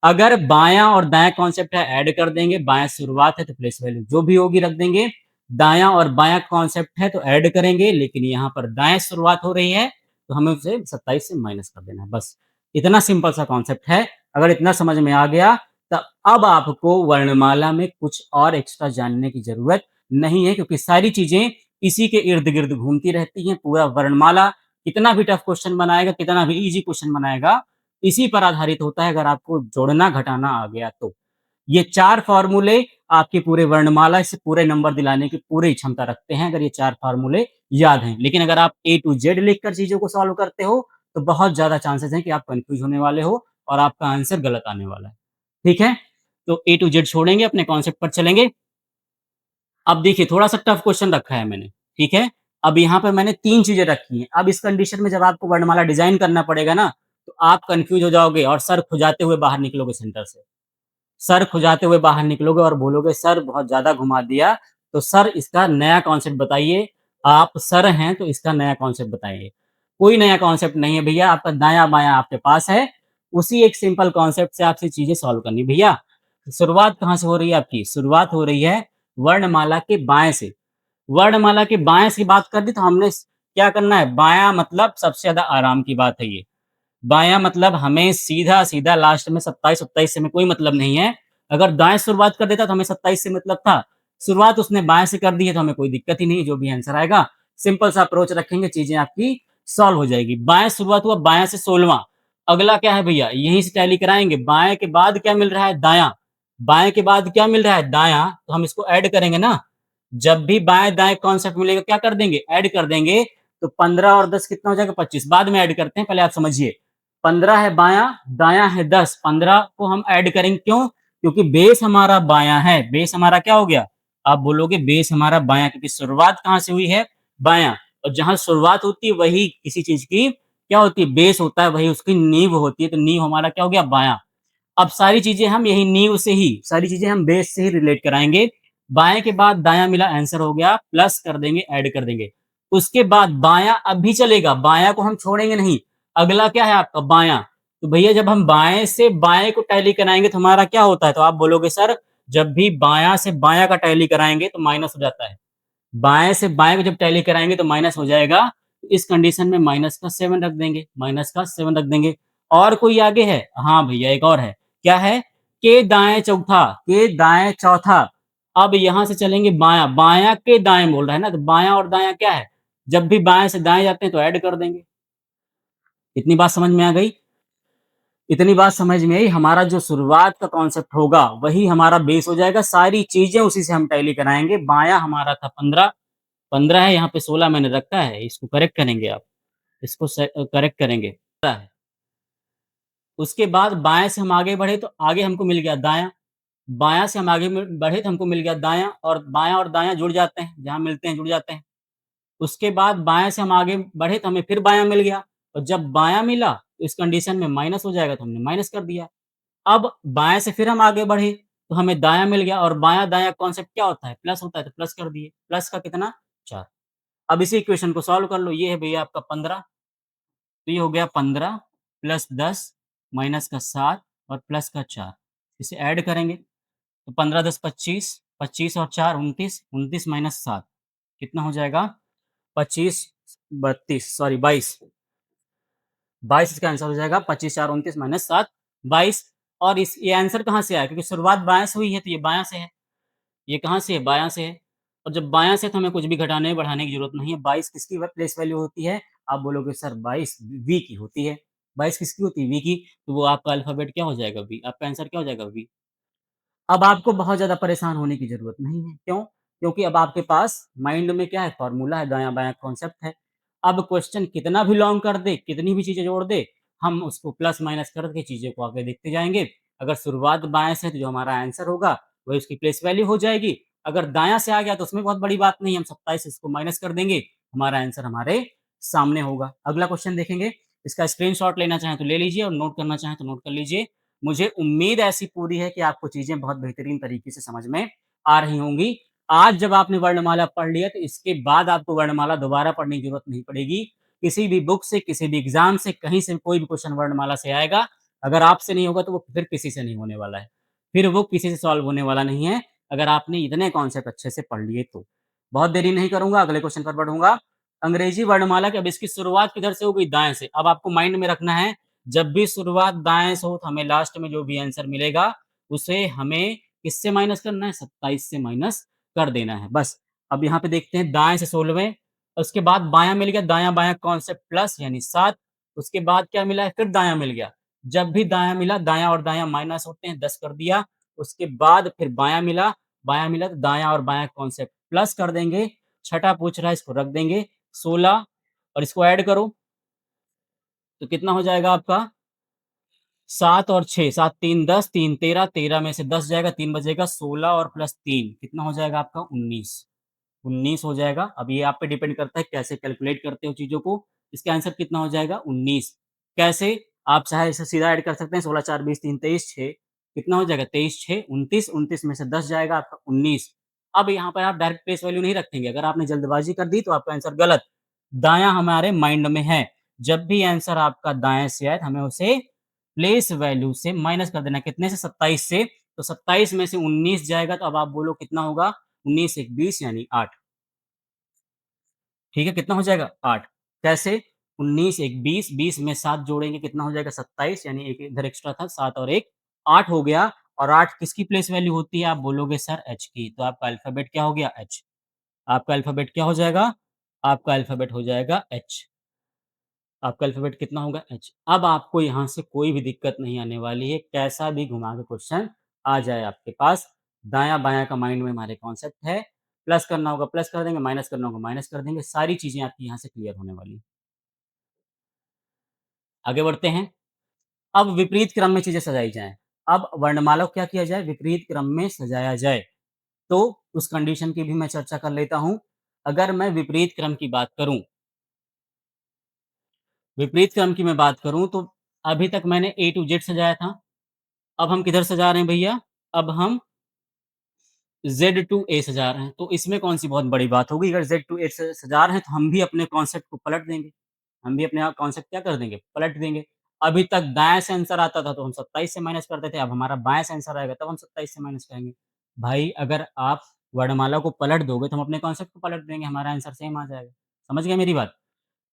A: अगर बायाँ और दायाँ कॉन्सेप्ट है, ऐड कर देंगे, बायाँ शुरुआत है, तो प्लेस वैल्यू जो भी होगी रख देंगे। दायाँ और बायाँ कॉन्सेप्ट है, तो ऐड करेंगे, लेकिन यहाँ पर दाएँ शुरुआत हो रही है, तो हमें उसे 27 से माइनस कर देना है, बस। इतना सिंपल सा कॉन्सेप्ट है। अगर इतना समझ में आ गया, तो अब आपको वर्णमाला में कुछ और एक्स्ट्रा जानने की ज़रूरत नहीं है क्योंकि सारी चीज़ें इसी के इर्द-गिर्द घूमती रहती हैं। पूरा वर्णमाला कितना भी टफ क्वेश्चन बनाएगा, कितना भी ईज़ी क्वेश्चन बनाएगा, इसी पर आधारित होता है अगर आपको जोड़ना-घटाना आ गया तो। ये 4 फ़ॉर्मूले आपके पूरे वर्णमाला से पूरे नंबर दिलाने की पूरी क्षमता रखते हैं, अगर ये 4 फ़ॉर्मूले याद हैं। लेकिन अगर आप ए टू ज़ेड लिखकर चीज़ों को सॉल्व करते हो, तो बहुत ज़्यादा चांसेज़ हैं कि आप कन्फ्यूज़ होने वाले हो और आपका आंसर गलत आने वाला है। ठीक है? तो ए टू ज़ेड छोड़ेंगे, अपने कॉन्सेप्ट पर चलेंगे। अब देखिए थोड़ा-सा टफ क्वेश्चन रखा है मैंने, ठीक है? अब यहाँ पर मैंने 3 चीज़ें रखी हैं। अब इस कंडीशन में जब आपको वर्णमाला डिज़ाइन करना पड़ेगा ना, तो आप कन्फ्यूज़ हो जाओगे और सर खुजाते हुए बाहर निकलोगे सेंटर से। सर खुजाते हुए बाहर निकलोगे और बोलोगे सर बहुत ज़्यादा घुमा दिया, तो सर इसका नया कॉन्सेप्ट बताइए। आप सर हैं तो इसका नया कॉन्सेप्ट बताइए। कोई नया कॉन्सेप्ट नहीं है भैया, आपका दायाँ-बायाँ आपके पास है। उसी एक सिंपल कॉन्सेप्ट से आपसे चीज़ें सॉल्व करनी है। भैया, शुरुआत कहाँ से हो रही है आपकी? शुरुआत हो रही है वर्णमाला के बाएँ से। वर्णमाला के बाएँ से बात कर दी तो हमने स क्या करना है? बायाँ मतलब सबसे ज़्यादा आराम की बात है ये। बायाँ मतलब हमें सीधा-सीधा लास्ट में 27-27 से हमें कोई मतलब नहीं है। अगर दाएँ शुरुआत कर देता तो हमें 27 से मतलब था। शुरुआत उसने बाएँ से कर दी है तो हमें कोई दिक्कत ही नहीं है, जो भी आंसर आएगा, सिंपल सा अप्रोच रखेंगे, चीज़ें आपकी सॉल्व हो जाएगी। बाएँ शुरुआत हुआ, बायाँ से 16वाँ, अगला क्या है भैया? यहीं से टैली कराएँगे, बाएँ के बाद क्या मिल रहा है? दायाँ, बाएँ के बाद क्या मिल रहा है? दायाँ, तो हम इसको ऐड करेंगे ना। जब भी बाएँ-दाएँ कॉन्सेप्ट मिलेगा क्या कर देंगे? ऐड कर देंगे, तो 15 और 10 कितना हो जाएगा? 25 बाद में ऐड करते हैं, पहले आप समझिए। 15 है बायाँ, दायाँ है 10, 15 को हम ऐड करेंगे क्यों? क्योंकि बेस हमारा बायाँ है, बेस हमारा क्या हो गया? आप बोलोगे बेस हमारा बायाँ क्योंकि शुरुआत कहाँ से हुई है? बायाँ और जहाँ शुरुआत होती है वही किसी चीज़ की क्या होती है? बेस होता है, वही उसकी नींव होती है, तो नींव हमारा क्या हो गया? बायाँ। अब सारी चीज़ें हम यही नींव से ही सारी चीज़ें हम बेस से ही रिलेट कराएँगे। बाएँ के बाद दायाँ मिला आंसर हो गया, प्लस कर देंगे, ऐड कर देंगे। उसके बाद बायाँ अब भी चलेगा, बायाँ को हम छोड़ेंगे नहीं। अगला क्या है आपका? बायाँ। तो भैया जब हम बाएँ से बाएँ को टैली कराएँगे तो हमारा क्या होता है? तो आप बोलोगे सर जब भी बायाँ से बायाँ का टैली कराएँगे तो माइनस हो जाता है। बाएँ से बाएँ को जब टैली कराएँगे तो माइनस हो जाएगा। तो इस कंडीशन में माइनस का 7 रख देंगे, माइनस का 7 रख देंगे। और कोई आगे है? हाँ भैया एक और है। क्या है? के दाएँ चौथा, के दाएँ चौथा। अब यहाँ से चलेंगे बायाँ, बायाँ के दाएँ बोल रहा है ना, तो बायाँ और दायाँ क्या है? जब भी बाएँ से दाएँ जाते हैं तो ऐड कर देंगे। इतनी बात समझ में आ गई? इतनी बात समझ में आई, हमारा जो शुरुआत का कॉन्सेप्ट होगा, वही हमारा बेस हो जाएगा, सारी चीज़ें उसी से हम टैली कराएँगे। बायाँ हमारा था 15, 15 है, यहाँ पे 16 मैंने रखा है, इसको करेक्ट करेंगे आप, इसको करेक्ट करेंगे। है। उसके बाद बाएँ से हम आगे बढ़े तो आगे हमको मिल गया दायाँ, बायाँ से हम आगे में बढ़े तो हमको मिल गया दायाँ और बायाँ और दायाँ जुड़ जाते हैं, जहाँ मिलते हैं जुड़ जाते हैं। उसके बाद बाएँ से हम आगे बढ़े तो हमें फिर बायाँ मिल गया और जब बायाँ मिला, तो इस कंडीशन में माइनस हो जाएगा तो हमने माइनस कर दिया। अब बाएँ से फिर हम आगे बढ़े, तो हमें दायाँ मिल गया और बायाँ-दायाँ कॉन्सेप्ट क्या होता है? प्लस होता है, तो प्लस कर दिए। प्लस का कितना? 4। अब इसी इक्वेशन को सॉल्व कर लो, ये है भैया आपका 15, तो ये हो गया 15 प्लस 10 माइनस का 7 और प्लस का 4। इसे ऐड करेंगे, तो 15 10 25, 25 और 4 29, 29 माइनस 7 कितना हो जाएगा? 25 32 सॉरी 22, 22 इसका आंसर हो जाएगा, 25 4 29 माइनस 7 22 और इस ये आंसर कहाँ से आया? क्योंकि शुरुआत बाएँ से हुई है, तो ये बायाँ से है। ये कहाँ से है? बायाँ से है और जब बायाँ से है तो हमें कुछ भी घटाने बढ़ाने की ज़रूरत नहीं है। 22 किसकी प्लेस वैल्यू होती है? आप बोलोगे सर 22 वी की होती है। 22 किसकी होती है? वी की। तो वो आपका अल्फ़ाबेट क्या हो जाएगा? वी। आपका आंसर क्या हो जाएगा? वी। अब आपको बहुत ज़्यादा परेशान होने की ज़रूरत नहीं है। क्यों? क्योंकि अब आपके पास माइंड में क्या है? फ़ॉर्मूला है, दायाँ-बायाँ कॉन्सेप्ट है। अब क्वेश्चन कितना भी लॉन्ग कर दे, कितनी भी चीज़ें जोड़ दे, हम उसको प्लस-माइनस करके चीज़ों को आगे देखते जाएँगे। अगर शुरुआत बाएँ से है तो जो हमारा आंसर होगा, वही उसकी प्लेस वैल्यू हो जाएगी। अगर दायाँ से आ गया तो उसमें बहुत बड़ी बात नहीं है, हम 27 इसको माइनस कर देंगे, हमारा आंसर हमारे सामने होगा। अगला क्वेश्चन देखेंगे, इसका स्क्रीनशॉट लेना चाहें तो ले लीजिए और नोट करना चाहें तो नोट कर लीजिए। मुझे उम्मीद ऐसी पूरी है कि आपको चीज़ें बहुत बेहतरीन तरीके से समझ में आ रही होंगी। आज जब आपने वर्णमाला पढ़ लिया तो इसके बाद आपको वर्णमाला दोबारा पढ़ने की ज़रूरत नहीं पड़ेगी। किसी भी बुक से, किसी भी एग्ज़ाम से, कहीं से कोई भी क्वेश्चन वर्णमाला से आएगा, अगर आपसे नहीं होगा तो वो फिर किसी से नहीं होने वाला है। फिर वो किसी से सॉल्व होने वाला नहीं है, अगर आपने इतने कॉन्सेप्ट अच्छे से पढ़ लिए तो। बहुत देरी नहीं करूँगा, अगले क्वेश्चन पर बढ़ूँगा। अंग्रेजी वर्णमाला की अब इसकी शुरुआत किधर से होगी? दाएँ से। अब आपको माइंड में रखना है जब भी शुरुआत दाएँ से हो तो हमें लास्ट में जो भी आंसर मिलेगा, उसे हमें किससे माइनस करना है? 27 से माइनस कर देना है, बस। अब यहाँ पे देखते हैं दाएँ से 16वें, उसके बाद बायाँ मिल गया, दायाँ-बायाँ कॉन्सेप्ट प्लस यानी 7, उसके बाद क्या मिला है? फिर दायाँ मिल गया। जब भी दायाँ मिला, दायाँ और दायाँ माइनस होते हैं, 10 कर दिया। उसके बाद फिर बायाँ मिला तो दायाँ और बायाँ कॉन्सेप्ट प्लस कर देंगे। छठा पूछ रहा है, इसको रख देंगे, 16 और इसको ऐड करो, तो कितना हो जाएगा आपका? 7 और 6, 7 3 10, 3 13, 13 में से 10 जाएगा, 3 बचेगा, 16 और प्लस 3 कितना हो जाएगा आपका? 19, 19 हो जाएगा। अब ये आप पे डिपेंड करता है कैसे कैलकुलेट करते हो चीज़ों को। इसका आंसर कितना हो जाएगा? 19। कैसे? आप चाहे इसे सीधा ऐड कर सकते हैं, 16 4 20 3 23 6 कितना हो जाएगा? 23 6 29, 29 में से 10 जाएगा आपका 19। अब यहाँ पर आप डायरेक्ट प्लेस वैल्यू नहीं रखेंगे, अगर आपने जल्दबाज़ी कर दी तो आपका आंसर गलत। दायाँ हमारे माइंड में है, जब भी आंसर आपका दाएँ से आए, हमें उसे प्लेस वैल्यू से माइनस कर देना है। कितने से? 27 से। तो 27 में से 19 जाएगा तो अब आप बोलो कितना होगा? 19 1 20 यानी 8। ठीक है, कितना हो जाएगा? 8। कैसे? 19 1 20, 20 में 7 जोड़ेंगे कितना हो जाएगा? 27 यानी 1 इधर एक्स्ट्रा था, 7 और 1 8 हो गया और 8 किसकी प्लेस वैल्यू होती है? आप बोलोगे सर एच की। तो आपका अल्फ़ाबेट क्या हो गया? एच। आपका अल्फ़ाबेट क्या हो जाएगा? आपका अल्फ़ाबेट हो जाएगा एच। आपका अल्फ़ाबेट कितना होगा? एच। अब आपको यहाँ से कोई भी दिक्कत नहीं आने वाली है, कैसा भी घुमा के क्वेश्चन आ जाए आपके पास, दायाँ-बायाँ का माइंड में हमारे कॉन्सेप्ट है, प्लस करना होगा प्लस कर देंगे, माइनस करना होगा माइनस कर देंगे, सारी चीज़ें आपकी यहाँ से क्लियर होने वाली हैं। आगे बढ़ते हैं, अब विपरीत क्रम में चीज़ें सजाई जाएँ। अब वर्णमाला को क्या किया जाए? विपरीत क्रम में सजाया जाए, तो उस कंडीशन की भी मैं चर्चा कर लेता हूँ। अगर मैं विपरीत क्रम की बात करूँ, विपरीत क्रम की मैं बात करूँ तो अभी तक मैंने ए टू जेड सजाया था। अब हम किधर सजा रहे हैं भैया? अब हम ज़ेड टू ए सजा रहे हैं। तो इसमें कौन-सी बहुत बड़ी बात होगी? अगर ज़ेड टू ए स सजा रहे हैं तो हम भी अपने कॉन्सेप्ट को पलट देंगे। हम भी अपने आप कॉन्सेप्ट क्या कर देंगे? पलट देंगे। अभी तक दाएँ से आंसर आता था तो हम 27 से माइनस करते थे, अब हमारा बाएँ से आंसर आएगा तब हम 27 से माइनस करेंगे। भाई अगर आप वर्णमाला को पलट दोगे तो हम अपने कॉन्सेप्ट को पलट देंगे, हमारा आंसर सेम आ जाएगा। समझ गए मेरी बात?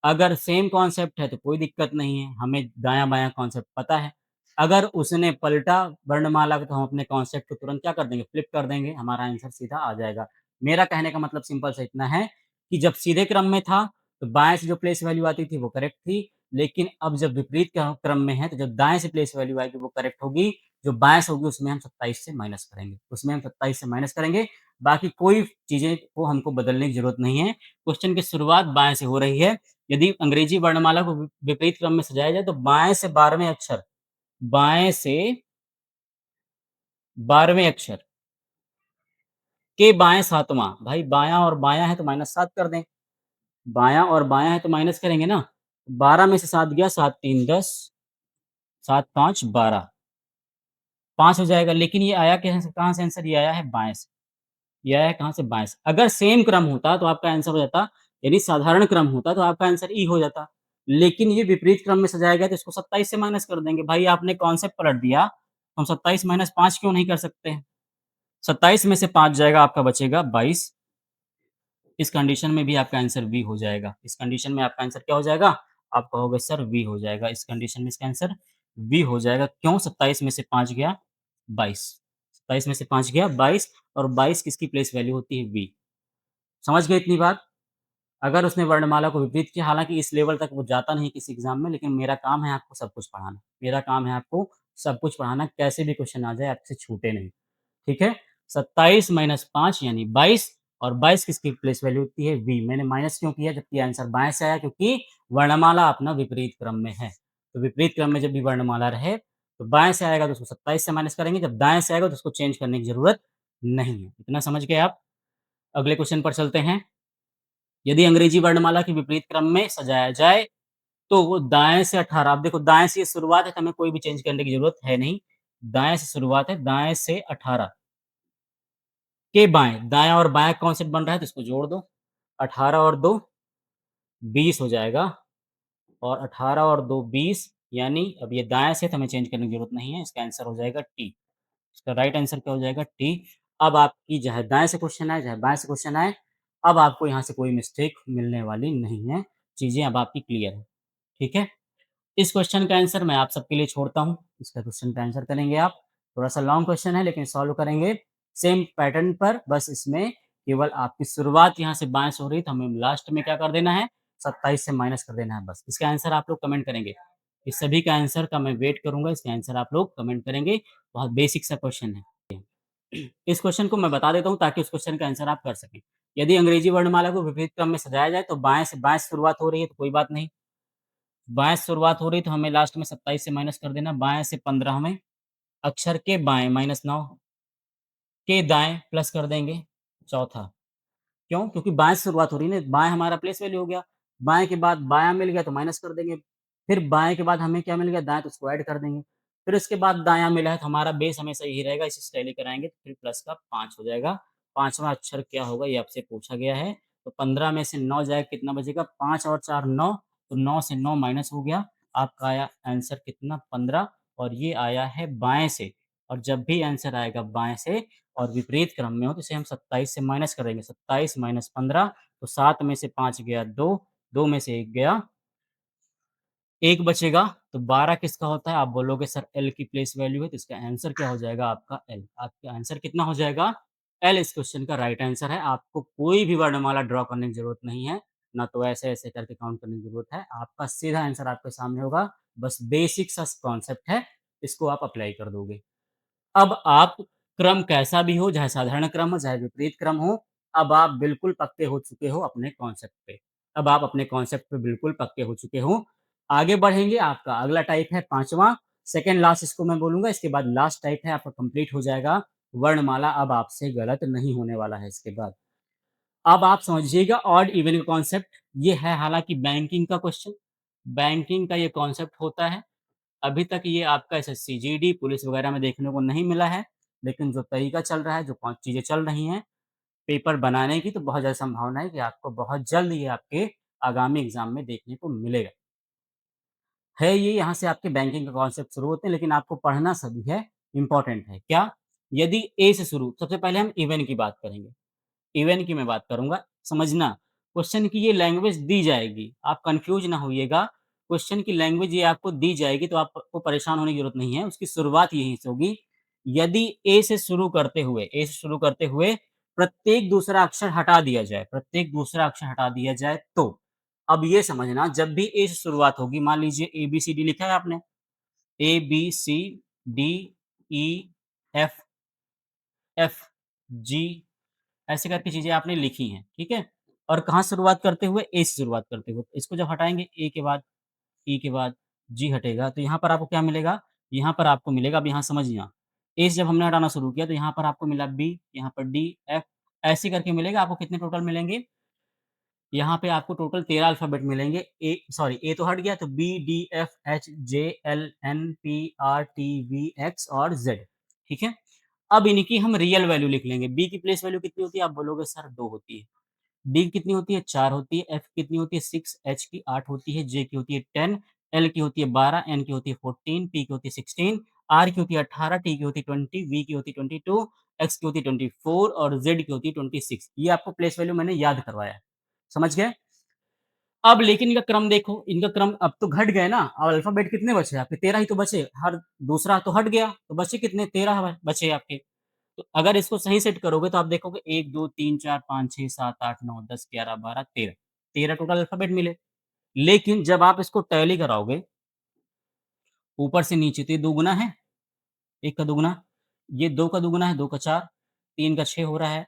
A: अगर सेम कॉन्सेप्ट है तो कोई दिक्कत नहीं है, हमें दायाँ-बायाँ कॉन्सेप्ट पता है। अगर उसने पलटा वर्णमाला को तो हम अपने कॉन्सेप्ट को तुरंत क्या कर देंगे, फ्लिप कर देंगे, हमारा आंसर सीधा आ जाएगा। मेरा कहने का मतलब सिंपल सा इतना है कि जब सीधे क्रम में था, तो बाएँ से जो प्लेस वैल्यू आती थी वो करेक्ट थी, लेकिन अब जब विपरीत क्रम में है, तो जो दाएँ से प्लेस वैल्यू आएगी वो करेक्ट होगी, जो बाएँ से होगी उसमें हम 27 से माइनस करेंगे। उसमें हम 27 से माइनस करेंगे, बाकी कोई चीज़ें को हमको बदलने की ज़रूरत नहीं है। क्वेश्चन की शुरुआत बाएँ से हो रही है, यदि अंग्रेजी वर्णमाला को विपरीत क्रम में सजाया जाए, तो बाएँ से 12वें अक्षर बाएँ से 12वें अक्षर के बाएँ 7वाँ, भाई बायाँ और बायाँ है तो -7 कर दें। बायाँ और बायाँ है तो माइनस करेंगे ना। 12 में से 7 गया, 7 3 10, 7 5 12, 5 हो जाएगा, लेकिन ये आया कहाँ से आंसर? ये आया है बाएँ से। ये आया है कहाँ से? बाएँ से। अगर सेम क्रम होता तो आपका आंसर हो जाता, यानी साधारण क्रम होता तो आपका आंसर ई हो जाता। लेकिन ये विपरीत क्रम में सजाया गया तो इसको 27 से माइनस कर देंगे। भाई आपने कॉन्सेप्ट पलट दिया, हम 27 माइनस 5 क्यों नहीं कर सकते हैं? 27 में से 5 जाएगा, आपका बचेगा 22। इस कंडीशन में भी आपका आंसर बी हो जाएगा। इस कंडीशन में आपका आंसर क्या हो जाएगा? आप कहोगे सर बी हो जाएगा। इस कंडीशन में इसका आंसर बी हो जाएगा। क्यों? 27 में से 5 गया 22। 27 में से 5 गया 22 और 22 किसकी प्लेस वैल्यू होती है? बी। समझ गए इतनी बात? अगर उसने वर्णमाला को विपरीत किया, हालाँकि इस लेवल तक वो जाता नहीं किसी एग्ज़ाम में, लेकिन मेरा काम है आपको सब कुछ पढ़ाना। मेरा काम है आपको सब कुछ पढ़ाना, कैसे भी क्वेश्चन आ जाए आपसे छूटे नहीं। ठीक है? 27 माइनस 5 यानी 22 और 22 किसकी प्लेस वैल्यू होती है? वी। मैंने माइनस क्यों किया जबकि आंसर बाएँ से आया? क्योंकि वर्णमाला अपना विपरीत क्रम में है। तो विपरीत क्रम में जब भी वर्णमाला रहे, तो बाएँ से आएगा तो उसको 27 से माइनस करेंगे, जब दाएँ से आएगा तो उसको चेंज करने की ज़रूरत नहीं है। इतना समझ गए आप? अगले क्वेश्चन पर चलते हैं। यदि अंग्रेजी वर्णमाला के विपरीत क्रम में सजाया जाए, तो वो दाएँ से 18, अब देखो दाएँ से ये शुरुआत है तो हमें कोई भी चेंज करने की ज़रूरत है नहीं। दाएँ से शुरुआत है, दाएँ से 18 के बाएँ, दायाँ और बायाँ कॉन्सेप्ट बन रहा है तो इसको जोड़ दो। 18 और 2 20 हो जाएगा और 18 और 2 20, यानी अब ये दाएँ से है तो हमें चेंज करने की ज़रूरत नहीं है, इसका आंसर हो जाएगा टी। इसका राइट आंसर क्या हो जाएगा? टी। अब आपकी चाहे दाएँ से क्वेश्चन आए, चाहे बाएँ से क्वेश्चन आए, अब आपको यहाँ से कोई मिस्टेक मिलने वाली नहीं है। चीज़ें अब आपकी क्लियर है। ठीक है? इस क्वेश्चन का आंसर मैं आप सबके लिए छोड़ता हूँ। इसका क्वेश्चन का आंसर करेंगे आप। थोड़ा-सा लॉन्ग क्वेश्चन है लेकिन सॉल्व करेंगे सेम पैटर्न पर, बस इसमें केवल आपकी शुरुआत यहाँ से बाएँ से हो रही है तो हमें लास्ट में क्या कर देना है? 27 से माइनस कर देना है बस। इसका आंसर आप लोग कमेंट करेंगे। इस सभी का आंसर का मैं वेट करूँगा, इसका आंसर आप लोग कमेंट करेंगे। बहुत बेसिक सा क्वेश्चन है। इस क्वेश्चन को मैं बता देता हूँ ताकि उस क्वेश्चन का आंसर आप कर सकें। यदि अंग्रेजी वर्णमाला को विपरीत क्रम में सजाया जाए तो बाएँ से शुरुआत हो रही है तो कोई बात नहीं। बाएँ से शुरुआत हो रही है तो हमें लास्ट में 27 से माइनस कर देना। बाएँ से 15वें अक्षर के बाएँ -9 के दाएँ प्लस कर देंगे चौथा। क्यों? क्योंकि बाएँ से शुरुआत हो रही है ना, बाएँ हमारा प्लेस वैल्यू हो गया। बाएँ के बाद बायाँ मिल गया तो माइनस कर देंगे। फिर बाएँ के बाद हमें क्या मिल गया? दाएँ, तो उसको ऐड कर देंगे। फिर उसके बाद दायाँ मिला है तो हमारा बेस हमेशा यही रहेगा, इसे टैली कराएँगे तो फिर प्लस का 5 हो जाएगा। 5वाँ अक्षर क्या होगा ये आपसे पूछा गया है। तो 15 में से 9 जाए कितना बचेगा? 5 और 4 9, तो 9 से 9 माइनस हो गया। आपका आया आंसर कितना? 15, और ये आया है बाएँ से। और जब भी आंसर आएगा बाएँ से और विपरीत क्रम में हो तो इसे हम 27 से माइनस करेंगे। 27 माइनस 15, तो 7 में से 5 गया 2, 2 में से 1 गया, 1 बचेगा, तो 12 किसका होता है? आप बोलोगे सर एल की प्लेस वैल्यू है, तो इसका आंसर क्या हो जाएगा आपका? एल। आपका आंसर कितना हो जाएगा? एल इस क्वेश्चन का राइट आंसर है। आपको कोई भी वर्णमाला ड्रॉ करने की ज़रूरत नहीं है, ना तो ऐसे-ऐसे करके काउंट करने की ज़रूरत है। आपका सीधा आंसर आपके सामने होगा, बस बेसिक सा कॉन्सेप्ट है, इसको आप अप्लाई कर दोगे। अब आप क्रम कैसा भी हो, चाहे साधारण क्रम हो, चाहे विपरीत क्रम हो, अब आप बिल्कुल पक्के हो चुके हो अपने कॉन्सेप्ट पे। अब आप अपने कॉन्सेप्ट पे बिल्कुल पक्के हो चुके हो। आगे बढ़ेंगे, आपका अगला टाइप है 5वाँ, सेकंड लास्ट इसको मैं बोलूँगा, इसके बाद लास्ट टाइप है, आपका कंप्लीट हो जाएगा। वर्णमाला अब आपसे गलत नहीं होने वाला है इसके बाद। अब आप समझिएगा ऑड इवन का कॉन्सेप्ट, ये है हालाँकि बैंकिंग का क्वेश्चन, बैंकिंग का ये कॉन्सेप्ट होता है। अभी तक ये आपका एसएससी, जीडी, पुलिस वगैरह में देखने को नहीं मिला है, लेकिन जो तरीका चल रहा है, जो 5 चीज़ें चल रही हैं, पेपर बनाने की, तो बहुत ज़्यादा संभावना है कि आपको बहुत जल्द ये आपके आगामी एग्ज़ाम में देखने को मिलेगा। है ये, यहाँ से आपके बैंकिंग के कॉन्सेप्ट शुरू होते हैं, लेकिन आपको पढ़ना सभी है, इम्पोर्टेंट है। क्या? यदि ए से शुरू, सबसे पहले हम इवन की बात करेंगे। इवन की मैं बात करूँगा, समझना, क्वेश्चन की ये लैंग्वेज दी जाएगी, आप कन्फ्यूज़ ना होइएगा। क्वेश्चन की लैंग्वेज ये आपको दी जाएगी तो आपको परेशान होने की ज़रूरत नहीं है। उसकी शुरुआत यहीं से होगी। यदि ए से शुरू करते हुए प्रत्येक दूसरा अक्षर हटा दिया जाए, प्रत्येक दूसरा अक्षर हटा दिया जाए तो, अब ये समझना जब भी ए से शुरुआत होगी, मान लीजिए एबीसीडी लिखा है आपने, ए, बी, सी, डी, ई, एफ, एफ, जी ऐसे करके चीज़ें आपने लिखी हैं, ठीक है? और कहाँ से शुरुआत करते हुए? ए से शुरुआत करते हुए। इसको जब हटाएँगे ए के बाद, ई के बाद, जी हटेगा तो यहाँ पर आपको क्या मिलेगा? यहाँ पर आपको मिलेगा अब यहाँ समझिए ए से जब हमने हटाना शुरू किया तो यहाँ पर आपको मिला बी, यहाँ पर डी, एफ ऐसे करके मिलेगा। आपको कितने टोटल मिलेंगे? यहाँ पे आपको टोटल 13 अल्फ़ाबेट मिलेंगे। ए तो हट गया तो B, D, F, H, J, L, N, P, R, T, V, X और ज़ेड, ठीक है? अब इनकी हम रियल वैल्यू लिख लेंगे। बी की प्लेस वैल्यू कितनी होती है? आप बोलोगे सर 2 होती है। डी की कितनी होती है? 4 होती है। एफ की कितनी होती है? 6, एच की 8 होती है, जे की होती है 10, एल की होती है 12, एन की होती है 14, पी की होती है 16, आर की होती है 18, टी की होती है 20, वी की होती है 22, एक्स की होती है 24 और जेड की होती है 26। ये आपको प्लेस वैल्यू मैंने याद करवाया है। समझ गए? अब लेकिन इनका क्रम देखो, इनका क्रम अब तो घट गए ना, अब अल्फ़ाबेट कितने बचे आपके? 13 ही तो बचे। हर दूसरा तो हट गया, तो बचे कितने? 13 बचे आपके। तो अगर इसको सही सेट करोगे तो आप देखोगे 1, 2, 3, 4, 5, 6, 7, 8, 9, 10, 11, 12, 13 13 टोटल अल्फ़ाबेट मिले। लेकिन जब आप इसको टैली कराओगे, ऊपर से नीचे तो ये दोगुना है, 1 का दुगुना, ये 2 का दुगुना है, 2 का 4, 3 का 6 हो रहा है,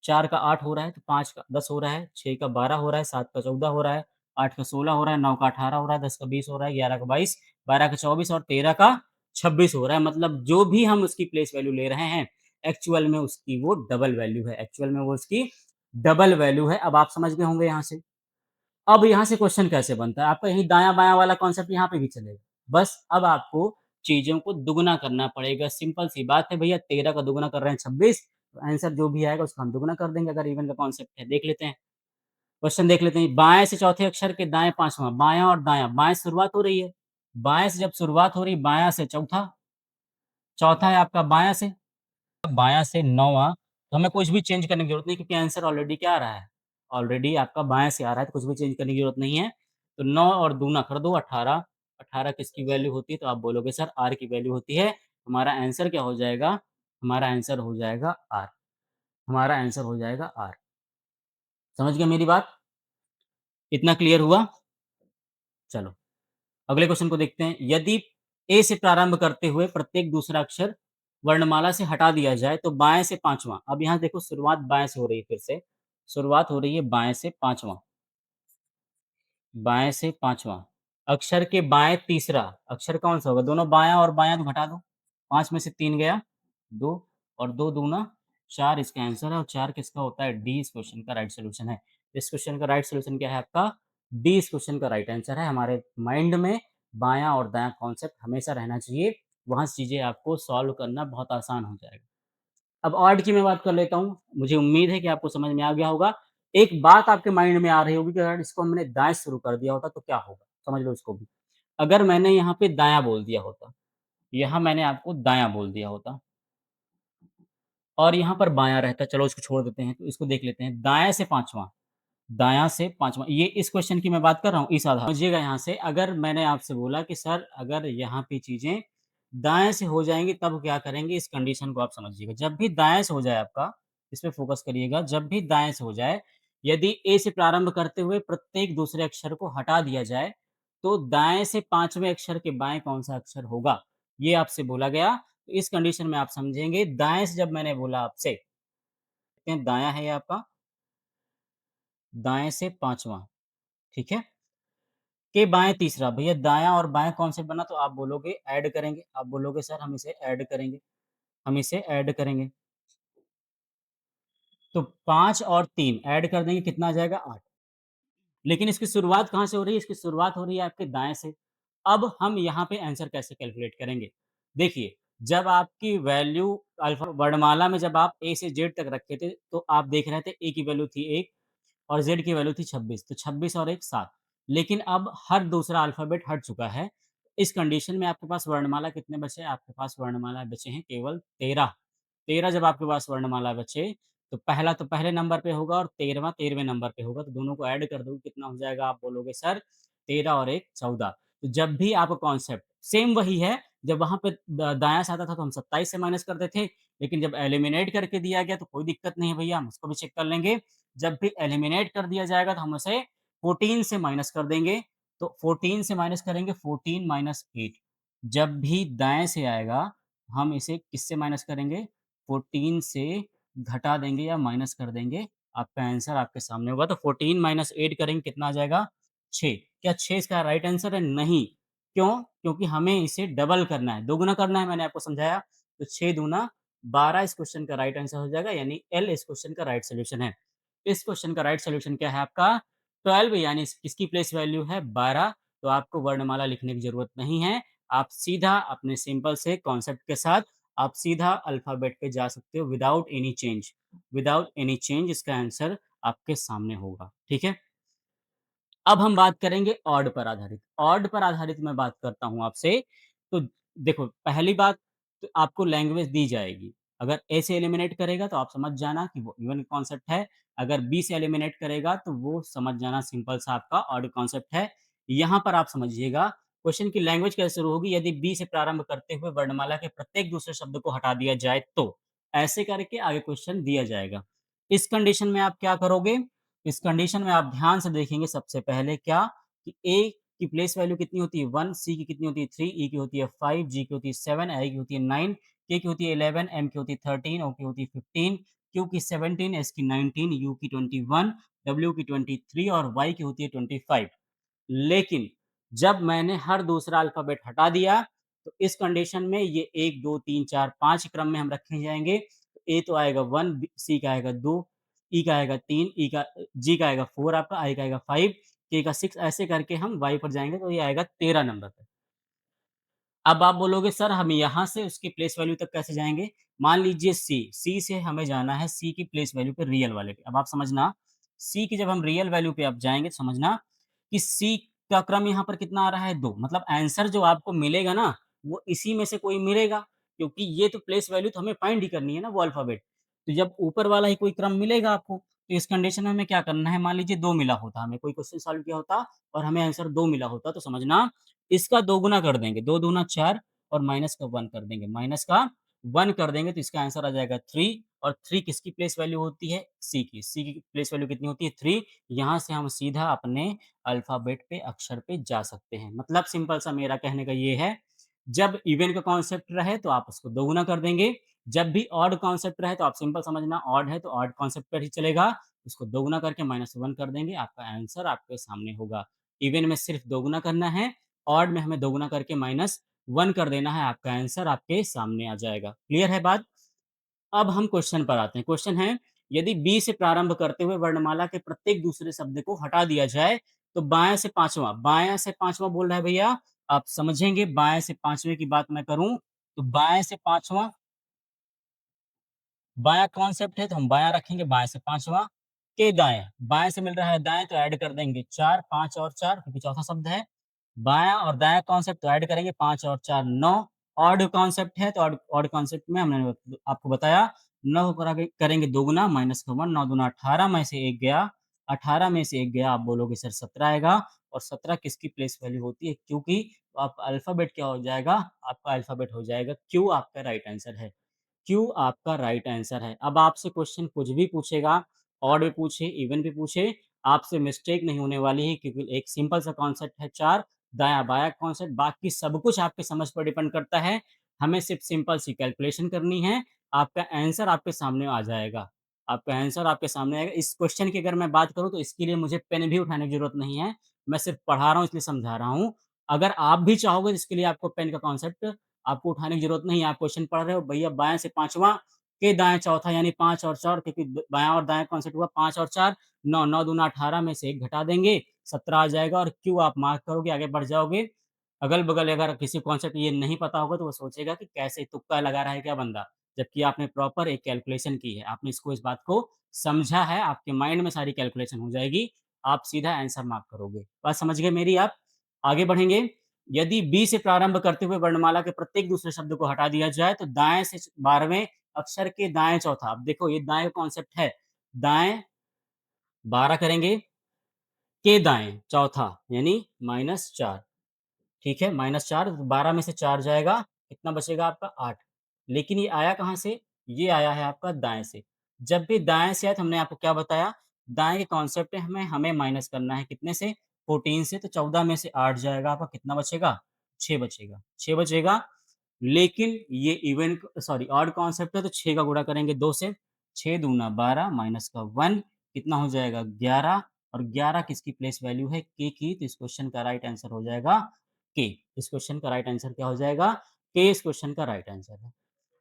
A: 4 का 8 हो रहा है, तो 5 का 10 हो रहा है, 6 का 12 हो रहा है, 7 का 14 हो रहा है, 8 का 16 हो रहा है, 9 का 18 हो रहा है, 10 का 20 हो रहा है, 11 का 22, 12 का 24 और 13 का 26 हो रहा है। मतलब जो भी हम उसकी प्लेस वैल्यू ले रहे हैं, एक्चुअल में उसकी वो डबल वैल्यू है, एक्चुअल में वो उसकी डबल वैल्यू है। अब आप समझ गए होंगे यहाँ से। अब यहाँ से क्वेश्चन कैसे बनता है? आपका यही दायाँ-बायाँ वाला कॉन्सेप्ट यहाँ पे भी चलेगा। बस अब आपको चीज़ों को दुगुना करना पड़ेगा, सिंपल सी बात है भैया 13 का दुगुना कर रहे हैं 26 तो आंसर जो भी आएगा उसको हम दुगुना कर देंगे अगर इवन का कॉन्सेप्ट है। देख लेते हैं, क्वेश्चन देख लेते हैं। बाएँ से चौथे अक्षर के दाएँ 5वाँ, बायाँ और दायाँ, बाएँ से शुरुआत हो रही है। बाएँ से जब शुरुआत हो रही है, बायाँ से चौथा, चौथा है आपका बायाँ से, बायाँ से 9वाँ, तो हमें कुछ भी चेंज करने की ज़रूरत नहीं क्योंकि आंसर ऑलरेडी क्या आ रहा है? ऑलरेडी आपका बाएँ से आ रहा है, तो कुछ भी चेंज करने की ज़रूरत नहीं है। तो 9 और दूना कर दो 18, 18 किसकी वैल्यू होती है? तो आप बोलोगे सर R की वैल्यू होती है। हमारा आंसर क्या हो जाएगा? हमारा आंसर हो जाएगा R, हमारा आंसर हो जाएगा R। समझ गए मेरी बात? इतना क्लियर हुआ? चलो, अगले क्वेश्चन को देखते हैं। यदि ए से प्रारंभ करते हुए प्रत्येक दूसरा अक्षर वर्णमाला से हटा दिया जाए तो बाएँ से 5वाँ, अब यहाँ देखो शुरुआत बाएँ से हो रही है फिर से, शुरुआत हो रही है बाएँ से 5वाँ, बाएँ से 5वाँ, अक्षर के बाएँ तीसरा, अक्षर कौन-सा होगा? दोनों बायाँ और बायाँ तो घटा दो, 5 में से 3 गया 2 और 2 दूना 4 इसका आंसर है और 4 किसका होता है? डी इस क्वेश्चन का राइट सॉल्यूशन है। इस क्वेश्चन का राइट सॉल्यूशन क्या है आपका? डी इस क्वेश्चन का राइट आंसर है। हमारे माइंड में बायाँ और दायाँ कॉन्सेप्ट हमेशा रहना चाहिए, वहाँ से चीज़ें आपको सॉल्व करना बहुत आसान हो जाएगा। अब ऑड की मैं बात कर लेता हूँ, मुझे उम्मीद है कि आपको समझ में आ गया होगा। एक बात आपके माइंड में आ रही होगी कि अगर इसको हमने दाएँ से शुरू कर दिया होता तो क्या होगा? समझ लो इसको भी। अगर मैंने यहाँ पे दायाँ बोल दिया होता, यहाँ मैंने आपको दायाँ बोल दिया होता और यहाँ पर बायाँ रहता, चलो इसको छोड़ देते हैं, तो इसको देख लेते हैं। दायाँ से 5वाँ ये इस क्वेश्चन की मैं बात कर रहा हूँ, इस आधार समझिएगा यहाँ से अगर मैंने आपसे बोला कि सर अगर यहाँ पे चीज़ें दाएँ से हो जाएँगी तब क्या करेंगे? इस कंडीशन को आप समझिएगा। जब भी दाएँ से हो जाए आपका, इस पे फ़ोकस करिएगा, जब भी दाएँ से हो जाए, यदि ए से प्रारंभ करते हुए प्रत्येक दूसरे अक्षर को हटा दिया जाए, तो दाएँ से 5वें अक्षर के बाएँ कौन-सा अक्षर होगा? ये आपसे बोला गया। तो इस कंडीशन में आप समझेंगे, दाएँ से जब मैंने बोला आपसे, दायाँ है ये आपका, दाएँ से 5वाँ, ठीक है? के बाएँ तीसरा, भैया दायाँ और बायाँ कौन से बना? तो आप बोलोगे ऐड करेंगे, आप बोलोगे सर हम इसे ऐड करेंगे, हम इसे ऐड करेंगे। तो 5 और 3 ऐड कर देंगे कितना आ जाएगा 8। लेकिन इसकी शुरुआत कहाँ से हो रही है? इसकी शुरुआत हो रही है आपके दाएँ से। अब हम यहाँ पे आंसर कैसे कैलकुलेट करेंगे? देखिए, जब आपकी वैल्यू अल्फ़ा वर्णमाला में जब आप ए से जेड तक रखे थे, तो आप देख रहे थे ए की वैल्यू थी 1 और ज़ेड की वैल्यू थी 26 तो 26 और 1 7 लेकिन अब हर दूसरा अल्फ़ाबेट हट चुका है। इस कंडीशन में आपके पास वर्णमाला कितने बचे? आपके पास वर्णमाला बचे हैं केवल 13। 13 जब आपके पास वर्णमाला बचे, तो पहला तो पहले नंबर पे होगा और 13वां 13वें नंबर पे होगा, तो दोनों को ऐड कर दो कितना हो जाएगा? आप बोलोगे सर 13 और 1 14 तो जब भी आपका कॉन्सेप्ट सेम वही है, जब वहाँ पे दायाँ से आता था तो हम 27 से माइनस करते थे, लेकिन जब एलिमिनेट करके दिया गया तो कोई दिक्कत नहीं है भैया, हम उसको भी चेक कर लेंगे। जब भी एलिमिनेट कर दिया जाएगा तो हम उसे 14 से माइनस कर देंगे, तो 14 से माइनस करेंगे 14 माइनस 8। जब भी दाएँ से आएगा, हम इसे किससे माइनस करेंगे? 14 से घटा देंगे या माइनस कर देंगे, आपका आंसर आपके सामने होगा। तो 14 माइनस 8 करेंगे कितना आ जाएगा? 6। क्या 6 इसका राइट आंसर है? नहीं। क्यों? क्योंकि हमें इसे डबल करना है, दोगुना करना है मैंने आपको समझाया। तो 6 दूना 12 इस क्वेश्चन का राइट आंसर हो जाएगा यानी एल इस क्वेश्चन का राइट सॉल्यूशन है। इस क्वेश्चन का राइट सॉल्यूशन क्या है आपका? 12 यानी किसकी प्लेस वैल्यू है 12, तो आपको वर्णमाला लिखने की ज़रूरत नहीं है। आप सीधा अपने सिंपल से कॉन्सेप्ट के साथ आप सीधा अल्फ़ाबेट पे जा सकते हो without any change. Without any change इसका आंसर आपके सामने होगा, ठीक है? अब हम बात करेंगे ऑड पर आधारित। ऑड पर आधारित मैं बात करता हूँ आपसे, तो देखो पहली बात तो आपको लैंग्वेज दी जाएगी। अगर ए से एलिमिनेट करेगा तो आप समझ जाना कि वो इवन कॉन्सेप्ट है। अगर बी से एलिमिनेट करेगा तो वो समझ जाना सिंपल सा आपका ऑड कॉन्सेप्ट है। यहाँ पर आप समझिएगा क्वेश्चन की लैंग्वेज कैसे शुरू होगी यदि बी से प्रारंभ करते हुए वर्णमाला के प्रत्येक दूसरे शब्द को हटा दिया जाए तो। ऐसे करके आगे क्वेश्चन दिया जाएगा। इस कंडीशन में आप क्या करोगे? इस कंडीशन में आप ध्यान से देखेंगे सबसे पहले क्या कि ए की प्लेस वैल्यू कितनी होती है 1, सी की कितनी होती है 3, ई की होती है 5, जी की होती है 7, आई की होती है 9, के की होती है 11, एम की होती है 13, ओ की होती है 15, क्यू की 17, एस की 19, यू की 21, डब्ल्यू की 23 और वाई की होती है 25। लेकिन जब मैंने हर दूसरा अल्फ़ाबेट हटा दिया, तो इस कंडीशन में ये 1, 2, 3, 4, 5 क्रम में हम रखे जाएँगे। ए तो आएगा 1, बी सी का आएगा 2, ई का आएगा 3, ई का जी का आएगा 4 आपका, आई का आएगा 5, के का 6 ऐसे करके हम वाई पर जाएँगे तो ये आएगा 13 नंबर पे। अब आप बोलोगे सर हम यहाँ से उसकी प्लेस वैल्यू तक कैसे जाएँगे? मान लीजिए सी से हमें जाना है सी की प्लेस वैल्यू पे रियल वाले पे। अब आप समझना, सी की जब हम रियल वैल्यू पे अब जाएँगे तो समझना कि सी का क्रम यहाँ पर कितना आ रहा है 2 मतलब आंसर जो आपको मिलेगा ना, वो इसी में से कोई मिलेगा, क्योंकि ये तो प्लेस वैल्यू तो हमें फाइंड ही करनी है ना वो अल्फ़ाबेट। तो जब ऊपर वाला ही कोई क्रम मिलेगा आपको, तो इस कंडीशन में हमें क्या करना है, मान लीजिए 2 मिला होता, हमें कोई क्वेश्चन सॉल्व किया होता और हमें आंसर 2 मिला होता, तो समझना इसका दोगुना कर देंगे, 2 दूना 4 और माइनस का 1 कर देंगे, माइनस का 1 कर देंगे तो इसका आंसर आ जाएगा 3 और 3 किसकी प्लेस वैल्यू होती है? सी की प्लेस वैल्यू कितनी होती है? 3 यहाँ से हम सीधा अपने अल्फ़ाबेट पे, अक्षर पे जा सकते हैं। मतलब सिंपल सा मेरा कहने का ये है, जब इवन का कॉन्सेप्ट रहे तो आप उसको दोगुना कर देंगे, जब भी ऑड कॉन्सेप्ट रहे तो आप सिंपल समझना ऑड है तो ऑड कॉन्सेप्ट पर ही चलेगा, उसको दोगुना करके -1 कर देंगे, आपका आंसर आपके सामने होगा। इवन में सिर्फ दोगुना करना है, ऑड में हमें दोगुना करके -1 कर देना है, आपका आंसर आपके सामने आ जाएगा। क्लियर है बात? अब हम क्वेश्चन पर आते हैं। क्वेश्चन है, यदि बी से प्रारंभ करते हुए वर्णमाला के प्रत्येक दूसरे शब्द को हटा दिया जाए, तो बायाँ से पाँचवाँ बोल रहा है भैया, आप समझेंगे बाएँ से पाँचवें की बात मैं करूँ, तो बाएँ से पाँचवाँ बायाँ कॉन्सेप्ट है तो हम बायाँ रखेंगे, बाएँ से पाँचवाँ के दाएँ, बाएँ से मिल रहा है दाएँ तो ऐड कर देंगे 4, 5 और 4 क्योंकि चौथा शब्द है। बायाँ और दायाँ कॉन्सेप्ट तो ऐड करेंगे 5 और 4 9 ऑड कॉन्सेप्ट है तो ऑड ऑड कॉन्सेप्ट में हमने आपको बताया 9 को करेंगे दोगुना माइनस का 1 9 दूना 18 में से 1 गया, 18 में से 1 गया आप बोलोगे सर 17 आएगा और 17 किसकी प्लेस वैल्यू होती है? क्यू की। तो आपका अल्फ़ाबेट क्या हो जाएगा? आपका अल्फ़ाबेट हो जाएगा क्यू आपका राइट आंसर है। क्यू आपका राइट आंसर है। अब आपसे क्वेश्चन कुछ भी पूछेगा, ऑड भी पूछे, इवन भी पूछे, आपसे मिस्टेक नहीं होने वाली है क्योंकि एक सिंपल सा कॉन्सेप्ट है 4 दायाँ-बायाँ कॉन्सेप्ट, बाकी सब कुछ आपकी समझ पर डिपेंड करता है। हमें सिर्फ़ सिंपल सी कैलकुलेशन करनी है, आपका आंसर आपके सामने आ जाएगा। आपका आंसर आपके सामने आएगा। इस क्वेश्चन की अगर मैं बात करूँ तो इसके लिए मुझे पेन भी उठाने की ज़रूरत नहीं है। मैं सिर्फ़ पढ़ा रहा हूँ इसलिए समझा रहा हूँ। अगर आप भी चाहोगे तो इसके लिए आपको पेन का कॉन्सेप्ट आपको उठाने की ज़रूरत नहीं है। आप क्वेश्चन पढ़ रहे हो, भैया बाएँ से पाँचवाँ के दाएँ चौथा यानी 5 और 4 क्योंकि बायाँ और दायाँ कॉन्सेप्ट हुआ 5 और 4 9, 9 दूना 18 में से 1 घटा देंगे, 17 आ जाएगा और क्यू आप मार्क करोगे, आगे बढ़ जाओगे। अगल-बगल अगर किसी को कॉन्सेप्ट ये नहीं पता होगा तो वो सोचेगा कि कैसे तुक्का लगा रहा है क्या बंदा? जबकि आपने प्रॉपर एक कैलकुलेशन की है। आपने इसको इस बात को समझा है, आपके माइंड में सारी कैलकुलेशन हो जाएगी, आप सीधा आंसर मार्क करोगे। बात समझ गए मेरी आप? आगे बढ़ेंगे। यदि बी से प्रारंभ करते हुए वर्णमाला के प्रत्येक दूसरे शब्द को हटा दिया जाए, तो दाएँ से 12वें अक्षर के दाएँ चौथा अब देखो ये दाएँ कॉन्सेप्ट है। दाएँ 12 करेंगे, के दाएँ चौथा यानी -4 ठीक है, -4 12 में से 4 जाएगा, कितना बचेगा आपका 8। लेकिन ये आया कहाँ से? ये आया है आपका दाएँ से। जब भी दाएँ से आए तो हमने आपको क्या बताया? दाएँ के कॉन्सेप्ट में हमें हमें माइनस करना है कितने से? 14 से, तो 14 में से 8 जाएगा आपका कितना बचेगा? 6 बचेगा, 6 बचेगा। लेकिन ये इवन ऑड कॉन्सेप्ट है तो 6 का गुणा करेंगे 2 से, 6 दूना 12 माइनस का 1 कितना हो जाएगा 11 और 11 किसकी प्लेस वैल्यू है? के की, तो इस क्वेश्चन का राइट आंसर हो जाएगा के। इस क्वेश्चन का राइट आंसर क्या हो जाएगा? के इस क्वेश्चन का राइट आंसर है।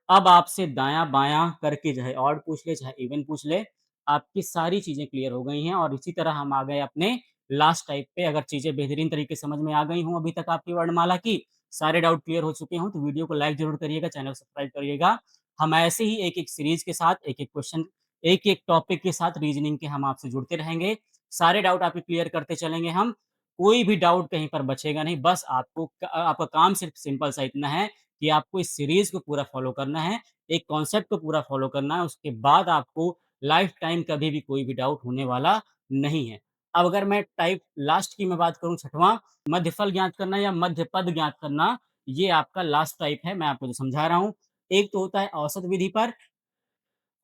A: अब आपसे दायाँ-बायाँ करके चाहे ऑड पूछ ले, चाहे इवन पूछ ले, आपकी सारी चीज़ें क्लियर हो गई हैं और इसी तरह हम आ गए अपने लास्ट टाइप पे। अगर चीज़ें बेहतरीन तरीके से समझ में आ गई हों अभी तक आपकी वर्णमाला की, सारे डाउट क्लियर हो चुके हों, तो वीडियो को लाइक ज़रूर करिएगा, चैनल सब्सक्राइब करिएगा। हम ऐसे ही एक-एक सीरीज़ के साथ, एक-एक क्वेश्चन, एक-एक टॉपिक के साथ रीज़निंग के हम आपसे जुड़ते रहेंगे। सारे डाउट आपके क्लियर करते चलेंगे हम। कोई भी डाउट कहीं पर बचेगा नहीं, बस आपका काम सिर्फ़ सिंपल सा इतना है कि आपको इस सीरीज़ को पूरा फ़ॉलो करना है, एक कॉन्सेप्ट को पूरा फ़ॉलो करना है, उसके बाद आपको लाइफ़ टाइम कभी भी कोई भी डाउट होने वाला नहीं है। अब अगर मैं टाइप लास्ट की मैं बात करूँ छठवां, मध्यफल ज्ञात करना या मध्य पद ज्ञात करना, ये आपका लास्ट टाइप है, मैं आपको जो समझा रहा हूँ। एक तो होता है औसत विधि पर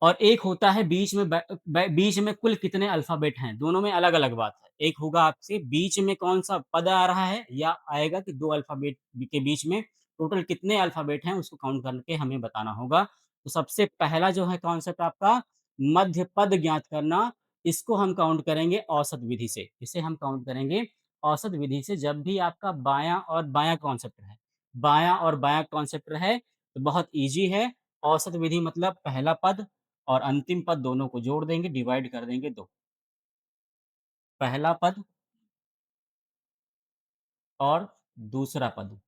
A: और एक होता है बीच में कुल कितने अल्फ़ाबेट हैं, दोनों में अलग-अलग बात है। एक होगा आपसे बीच में कौन-सा पद आ रहा है या आएगा कि 2 अल्फ़ाबेट के बीच में टोटल कितने अल्फ़ाबेट हैं, उसको काउंट करके हमें बताना होगा। तो सबसे पहला जो है कॉन्सेप्ट आपका मध्य पद ज्ञात करना, इसको हम काउंट करेंगे औसत विधि से। इसे हम काउंट करेंगे औसत विधि से जब भी आपका बायाँ और बायाँ कॉन्सेप्ट रहे। बायाँ और बायाँ कॉन्सेप्ट रहे, तो बहुत ईज़ी है। औसत विधि मतलब पहला पद और अंतिम पद दोनों को जोड़ देंगे, डिवाइड कर देंगे 2। पहला पद और दूसरा पद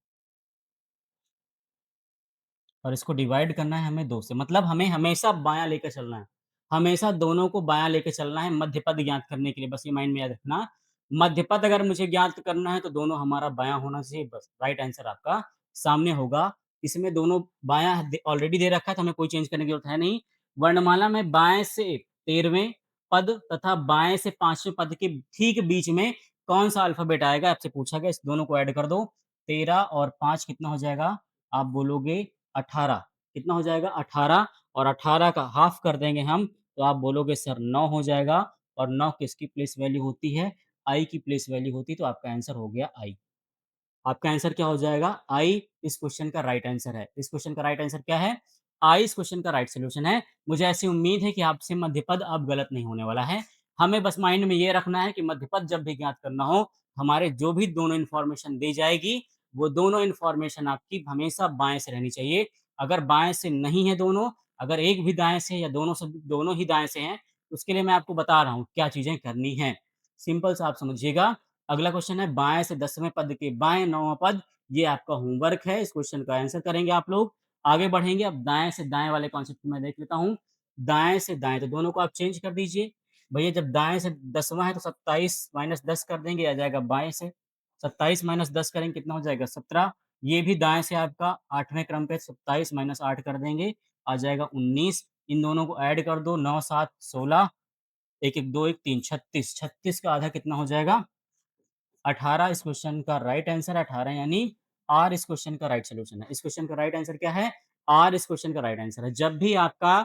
A: और इसको डिवाइड करना है हमें 2 से, मतलब हमें हमेशा बायाँ लेके चलना है। हमेशा दोनों को बायाँ लेके चलना है मध्य पद ज्ञात करने के लिए, बस ये माइंड में याद रखना। मध्य पद अगर मुझे ज्ञात करना है तो दोनों हमारा बायाँ होना चाहिए बस, राइट आंसर आपका सामने होगा। इसमें दोनों बायाँ ऑलरेडी दे रखा है तो हमें कोई चेंज करने की ज़रूरत है नहीं। वर्णमाला में बाएँ से 13वें पद तथा बाएँ से 5वें पद के ठीक बीच में कौन-सा अल्फ़ाबेट आएगा आपसे पूछा गया, इस दोनों को ऐड कर दो। 13 और 5 कितना हो जाएगा? आप बोलोगे 18 कितना हो जाएगा 18 और 18 का हाफ कर देंगे हम, तो आप बोलोगे सर 9 हो जाएगा और 9 किसकी प्लेस वैल्यू होती है? आई की प्लेस वैल्यू होती है, तो आपका आंसर हो गया आई। आपका आंसर क्या हो जाएगा? आई इस क्वेश्चन का राइट आंसर है। इस क्वेश्चन का राइट आंसर क्या है? आई इस क्वेश्चन का राइट सॉल्यूशन है। मुझे ऐसी उम्मीद है कि आपसे मध्यपद अब गलत नहीं होने वाला है। हमें बस माइंड में ये रखना है कि मध्यपद जब भी ज्ञात करना हो, हमारे जो भी दोनों इन्फॉर्मेशन दी जाएगी, वो दोनों इन्फॉर्मेशन आपकी हमेशा बाएँ से रहनी चाहिए। अगर बाएँ से नहीं है दोनों, अगर एक भी दाएँ से या दोनों ही दाएँ से हैं, तो उसके लिए मैं आपको बता रहा हूँ क्या चीज़ें करनी हैं। सिंपल सा आप समझिएगा। अगला क्वेश्चन है बाएँ से 10वें पद के बाएँ 9वाँ पद, ये आपका होमवर्क है। इस क्वेश्चन का आंसर करेंगे आप लोग। आगे बढ़ेंगे, अब दाएँ से दाएँ वाले कॉन्सेप्ट को मैं देख लेता हूँ। दाएँ से दाएँ, तो दोनों को आप चेंज कर दीजिए। भैया जब दाएँ से 10वाँ है तो 27 माइनस 10 कर देंगे, आ जाएगा बाएँ से। 27 माइनस 10 करेंगे कितना हो जाएगा 17। ये भी दाएँ से आपका 8वें क्रम पे 27 माइनस 8 कर देंगे, आ जाएगा 19। इन दोनों को ऐड कर दो 9, 7, 16, 1, 1, 2, 1, 3, 36। 36 का आधा कितना हो जाएगा? 18 इस क्वेश्चन का राइट आंसर है 18 यानी आर इस क्वेश्चन का राइट सॉल्यूशन है। इस क्वेश्चन का राइट आंसर क्या है? आर इस क्वेश्चन का राइट आंसर है। जब भी आपका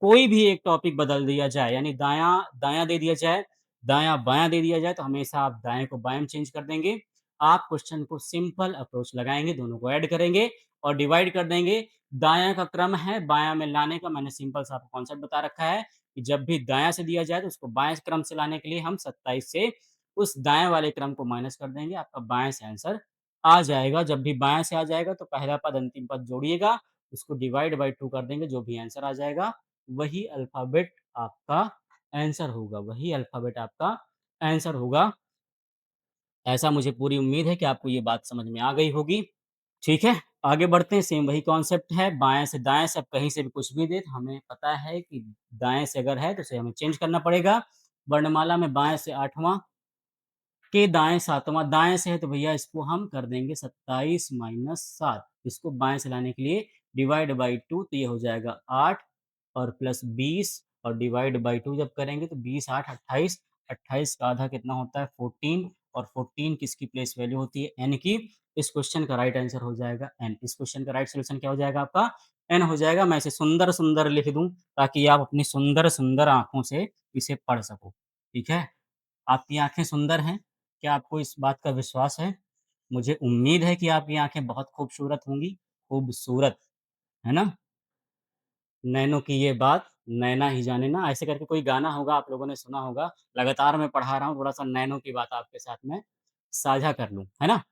A: कोई भी एक टॉपिक बदल दिया जाए यानी दायाँ-दायाँ दे दिया जाए, दायाँ-बायाँ दे दिया जाए तो हमेशा आप दाएँ को बाएँ में चेंज कर देंगे। आप क्वेश्चन को सिंपल अप्रोच लगाएँगे, दोनों को ऐड करेंगे और डिवाइड कर देंगे। दायाँ का क्रम है बायाँ में लाने का, मैंने सिंपल सा आपको कॉन्सेप्ट बता रखा है कि जब भी दायाँ से दिया जाए तो उसको बाएँ क्रम से लाने के लिए हम 27 से उस दाएँ वाले क्रम को माइनस कर देंगे, आपका बाएँ से आंसर आ जाएगा। जब भी बाएँ से आ जाएगा तो पहला पद, अंतिम पद जोड़िएगा, उसको डिवाइड बाय 2 कर देंगे, जो भी आंसर आ जाएगा, वही अल्फ़ाबेट आपका आंसर होगा, वही अल्फ़ाबेट आपका आंसर होगा। ऐसा मुझे पूरी उम्मीद है कि आपको ये बात समझ में आ गई होगी। ठीक है, आगे बढ़ते हैं, सेम वही कॉन्सेप्ट है, बाएँ से दाएँ से अब कहीं से भी कुछ भी दे, तो हमें पता है कि दाएँ से अगर है, तो उसे हमें चेंज करना पड़ेगा। वर्णमाला में बाएँ से 8वाँ के दाएँ 7वाँ, दाएँ से है तो भैया इसको हम कर देंगे 27 माइनस 7, इसको बाएँ से लाने के लिए डिवाइड बाई 2 तो ये हो जाएगा 8 और प्लस 20 और डिवाइड बाई 2 जब करेंगे तो 20, 8, 28, 28 का आधा कितना होता है 14 और 14 किसकी प्लेस वैल्यू होती है n की, इस क्वेश्चन का राइट आंसर हो जाएगा एन। इस क्वेश्चन का राइट सॉल्यूशन क्या हो जाएगा आपका? एन हो जाएगा। मैं इसे सुंदर-सुंदर लिख दूँ ताकि आप अपनी सुंदर-सुंदर आँखों से इसे पढ़ सको। ठीक है? आपकी आँखें सुंदर हैं? क्या आपको इस बात का विश्वास है? मुझे उम्मीद है कि आपकी आँखें बहुत खूबसूरत होंगी, खूबसूरत, है ना? नैनों की ये बात नैना ही जाने ना, ऐसे करके कोई गाना होगा आप लोगों ने सुना होगा। लगातार मैं पढ़ा रहा हूँ, थोड़ा-सा नैनों की बात आपके साथ में साझा कर लूँ, है ना?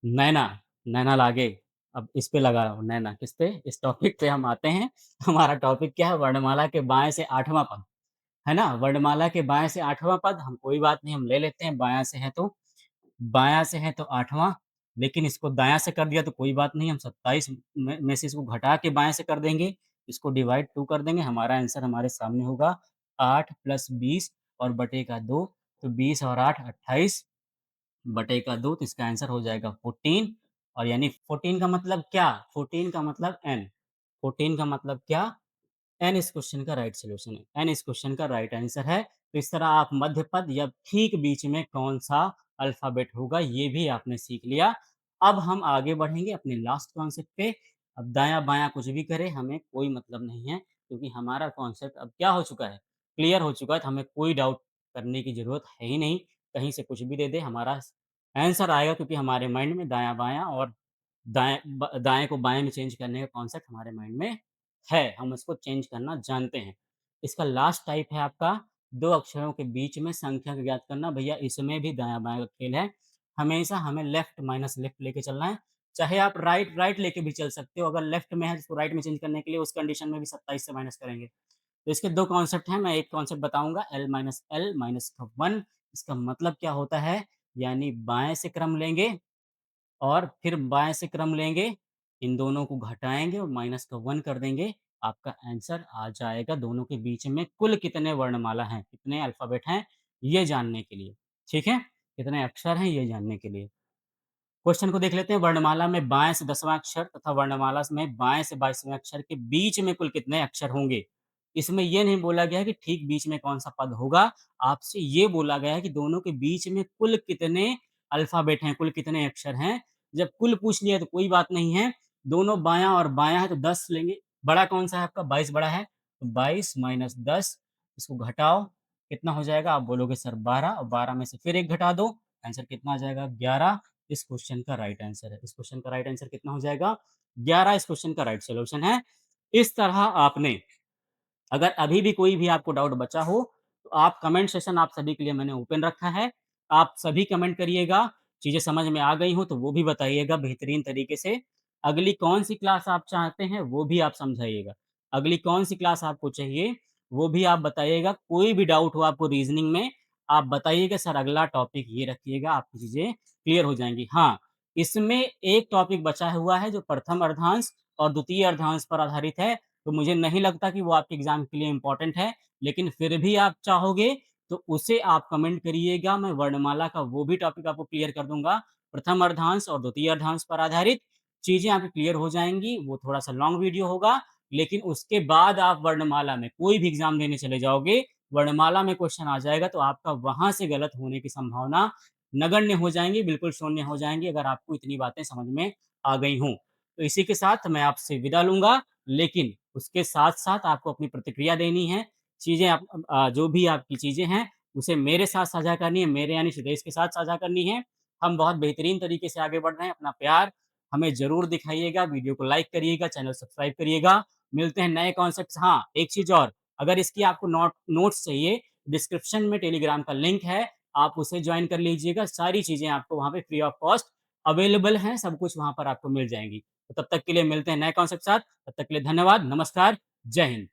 A: नैना, नैना लागे, अब इस पे लगा हूँ नैना, किस पे? इस टॉपिक पे हम आते हैं। हमारा टॉपिक क्या है? वर्णमाला के बाएँ से 8वाँ पद, है ना? वर्णमाला के बाएँ से 8वाँ पद, हम कोई बात नहीं हम ले लेते हैं, बायाँ से है तो 8वाँ, लेकिन इसको दायाँ से कर दिया तो कोई बात नहीं, हम 27 में से इसको घटा के बाएँ से कर देंगे, इसको डिवाइड 2 कर देंगे, हमारा आंसर हमारे सामने होगा 8 + 20 और बटे का 2, तो 20 और 8 28 बटे का 2 तो इसका आंसर हो जाएगा 14 और यानी 14 का मतलब क्या? 14 का मतलब n, 14 का मतलब क्या? एन इस क्वेश्चन का राइट सॉल्यूशन है। एन इस क्वेश्चन का राइट आंसर है। तो इस तरह आप मध्य पद या ठीक बीच में कौन-सा अल्फ़ाबेट होगा, ये भी आपने सीख लिया। अब हम आगे बढ़ेंगे अपने लास्ट कॉन्सेप्ट पे। अब दायाँ-बायाँ कुछ भी करें, हमें कोई मतलब नहीं है, क्योंकि हमारा कॉन्सेप्ट अब क्या हो चुका है, क्लियर हो चुका है, तो हमें कोई डाउट करने की ज़रूरत है ही नहीं। कहीं से कुछ भी दे दे, हमारा आंसर आएगा क्योंकि हमारे माइंड में दायाँ-बायाँ और दाएँ को बाएँ में चेंज करने का कॉन्सेप्ट हमारे माइंड में है, हम उसको चेंज करना जानते हैं। इसका लास्ट टाइप है आपका 2 अक्षरों के बीच में संख्या को ज्ञात करना। भैया इसमें भी दायाँ-बायाँ का खेल है। हमेशा हमें लेफ्ट माइनस लेफ्ट लेके चलना है। चाहे आप राइट राइट लेके भी चल सकते हो, अगर लेफ्ट में है तो उसको राइट में चेंज करने के लिए उस कंडीशन में भी 27 से माइनस करेंगे। तो इसके 2 कॉन्सेप्ट हैं, मैं एक कॉन्सेप्ट बताऊँगा L माइनस का 1 इसका मतलब क्या होता है? यानी बाएँ से क्रम लेंगे और फिर बाएँ से क्रम लेंगे, इन दोनों को घटाएँगे और माइनस का 1 कर देंगे, आपका आंसर आ जाएगा। दोनों के बीच में कुल कितने वर्णमाला हैं, कितने अल्फ़ाबेट हैं, ये जानने के लिए, ठीक है? कितने अक्षर हैं, ये जानने के लिए। क्वेश्चन को देख लेते हैं, वर्णमाला में बाएँ से 10वाँ अक्षर तथा वर्णमाला में बाएँ से 22वें अक्षर के बीच में कुल कितने अक्षर होंगे? इसमें ये नहीं बोला गया है कि ठीक बीच में कौन-सा पद होगा, आपसे ये बोला गया है कि दोनों के बीच में कुल कितने अल्फ़ाबेट हैं, कुल कितने अक्षर हैं। जब कुल पूछ लिया तो कोई बात नहीं है, दोनों बायाँ और बायाँ है तो 10 लेंगे। बड़ा कौन-सा है आपका? 22 बड़ा है, तो 22 माइनस 10 इसको घटाओ, कितना हो जाएगा? आप बोलोगे सर 12 और 12 में से फिर 1 घटा दो, आंसर कितना आ जाएगा? 11 इस क्वेश्चन का राइट आंसर है। इस क्वेश्चन का राइट आंसर कितना हो जाएगा? 11 इस क्वेश्चन का राइट सॉल्यूशन है। इस तरह आपने अगर अभी भी कोई भी आपको डाउट बचा हो, तो आप कमेंट सेशन आप सभी के लिए मैंने ओपन रखा है। आप सभी कमेंट करिएगा, चीज़ें समझ में आ गई हों तो वो भी बताइएगा बेहतरीन तरीके से। अगली कौन-सी क्लास आप चाहते हैं, वो भी आप समझाइएगा। अगली कौन-सी क्लास आपको चाहिए, वो भी आप बताइएगा। कोई भी डाउट हो आपको रीज़निंग में, आप बताइएगा सर अगला टॉपिक ये रखिएगा, आपकी चीज़ें क्लियर हो जाएँगी। हाँ, इसमें एक टॉपिक बचा हुआ है जो प्रथम अर्धांश और द्वितीय अर्धांश पर आधारित है। तो मुझे नहीं लगता कि वो आपके एग्ज़ाम के लिए इम्पोर्टेंट है, लेकिन फिर भी आप चाहोगे तो उसे आप कमेंट करिएगा, मैं वर्णमाला का वो भी टॉपिक आपको क्लियर कर दूँगा। प्रथम अर्धांश और द्वितीय अर्धांश पर आधारित चीज़ें आपकी क्लियर हो जाएँगी, वो थोड़ा-सा लॉन्ग वीडियो होगा, लेकिन उसके बाद आप वर्णमाला में कोई भी एग्ज़ाम देने चले जाओगे, वर्णमाला में क्वेश्चन आ जाएगा तो आपका वहाँ से गलत होने की संभावना नगण्य हो जाएँगी, बिल्कुल शून्य हो जाएँगी अगर आपको इतनी बातें समझ में आ गई हों। तो इसी के साथ मैं आपसे विदा लूँगा। लेकिन उसके साथ-साथ आपको अपनी प्रतिक्रिया देनी है। चीज़ें आप जो भी आपकी चीज़ें हैं, उसे मेरे साथ साझा करनी है, मेरे यानी सिद्धेश के साथ साझा करनी है। हम बहुत बेहतरीन तरीके से आगे बढ़ रहे हैं, अपना प्यार हमें ज़रूर दिखाइएगा, वीडियो को लाइक करिएगा, चैनल सब्सक्राइब करिएगा। मिलते हैं नए कॉन्सेप्ट्स हाँ, एक चीज़ और, अगर इसकी आपको नोट्स चाहिए, डिस्क्रिप्शन में टेलीग्राम का लिंक है, आप उसे जॉइन कर लीजिएगा। सारी चीज़ें आपको वहाँ पे फ्री ऑफ कॉस्ट अवेलेबल हैं, सब कुछ वहाँ पर आपको मिल जाएँगी। तो तब तक के लिए मिलते हैं नए कॉन्सेप्ट के साथ, तब तक के लिए धन्यवाद, नमस्कार, जय हिंद।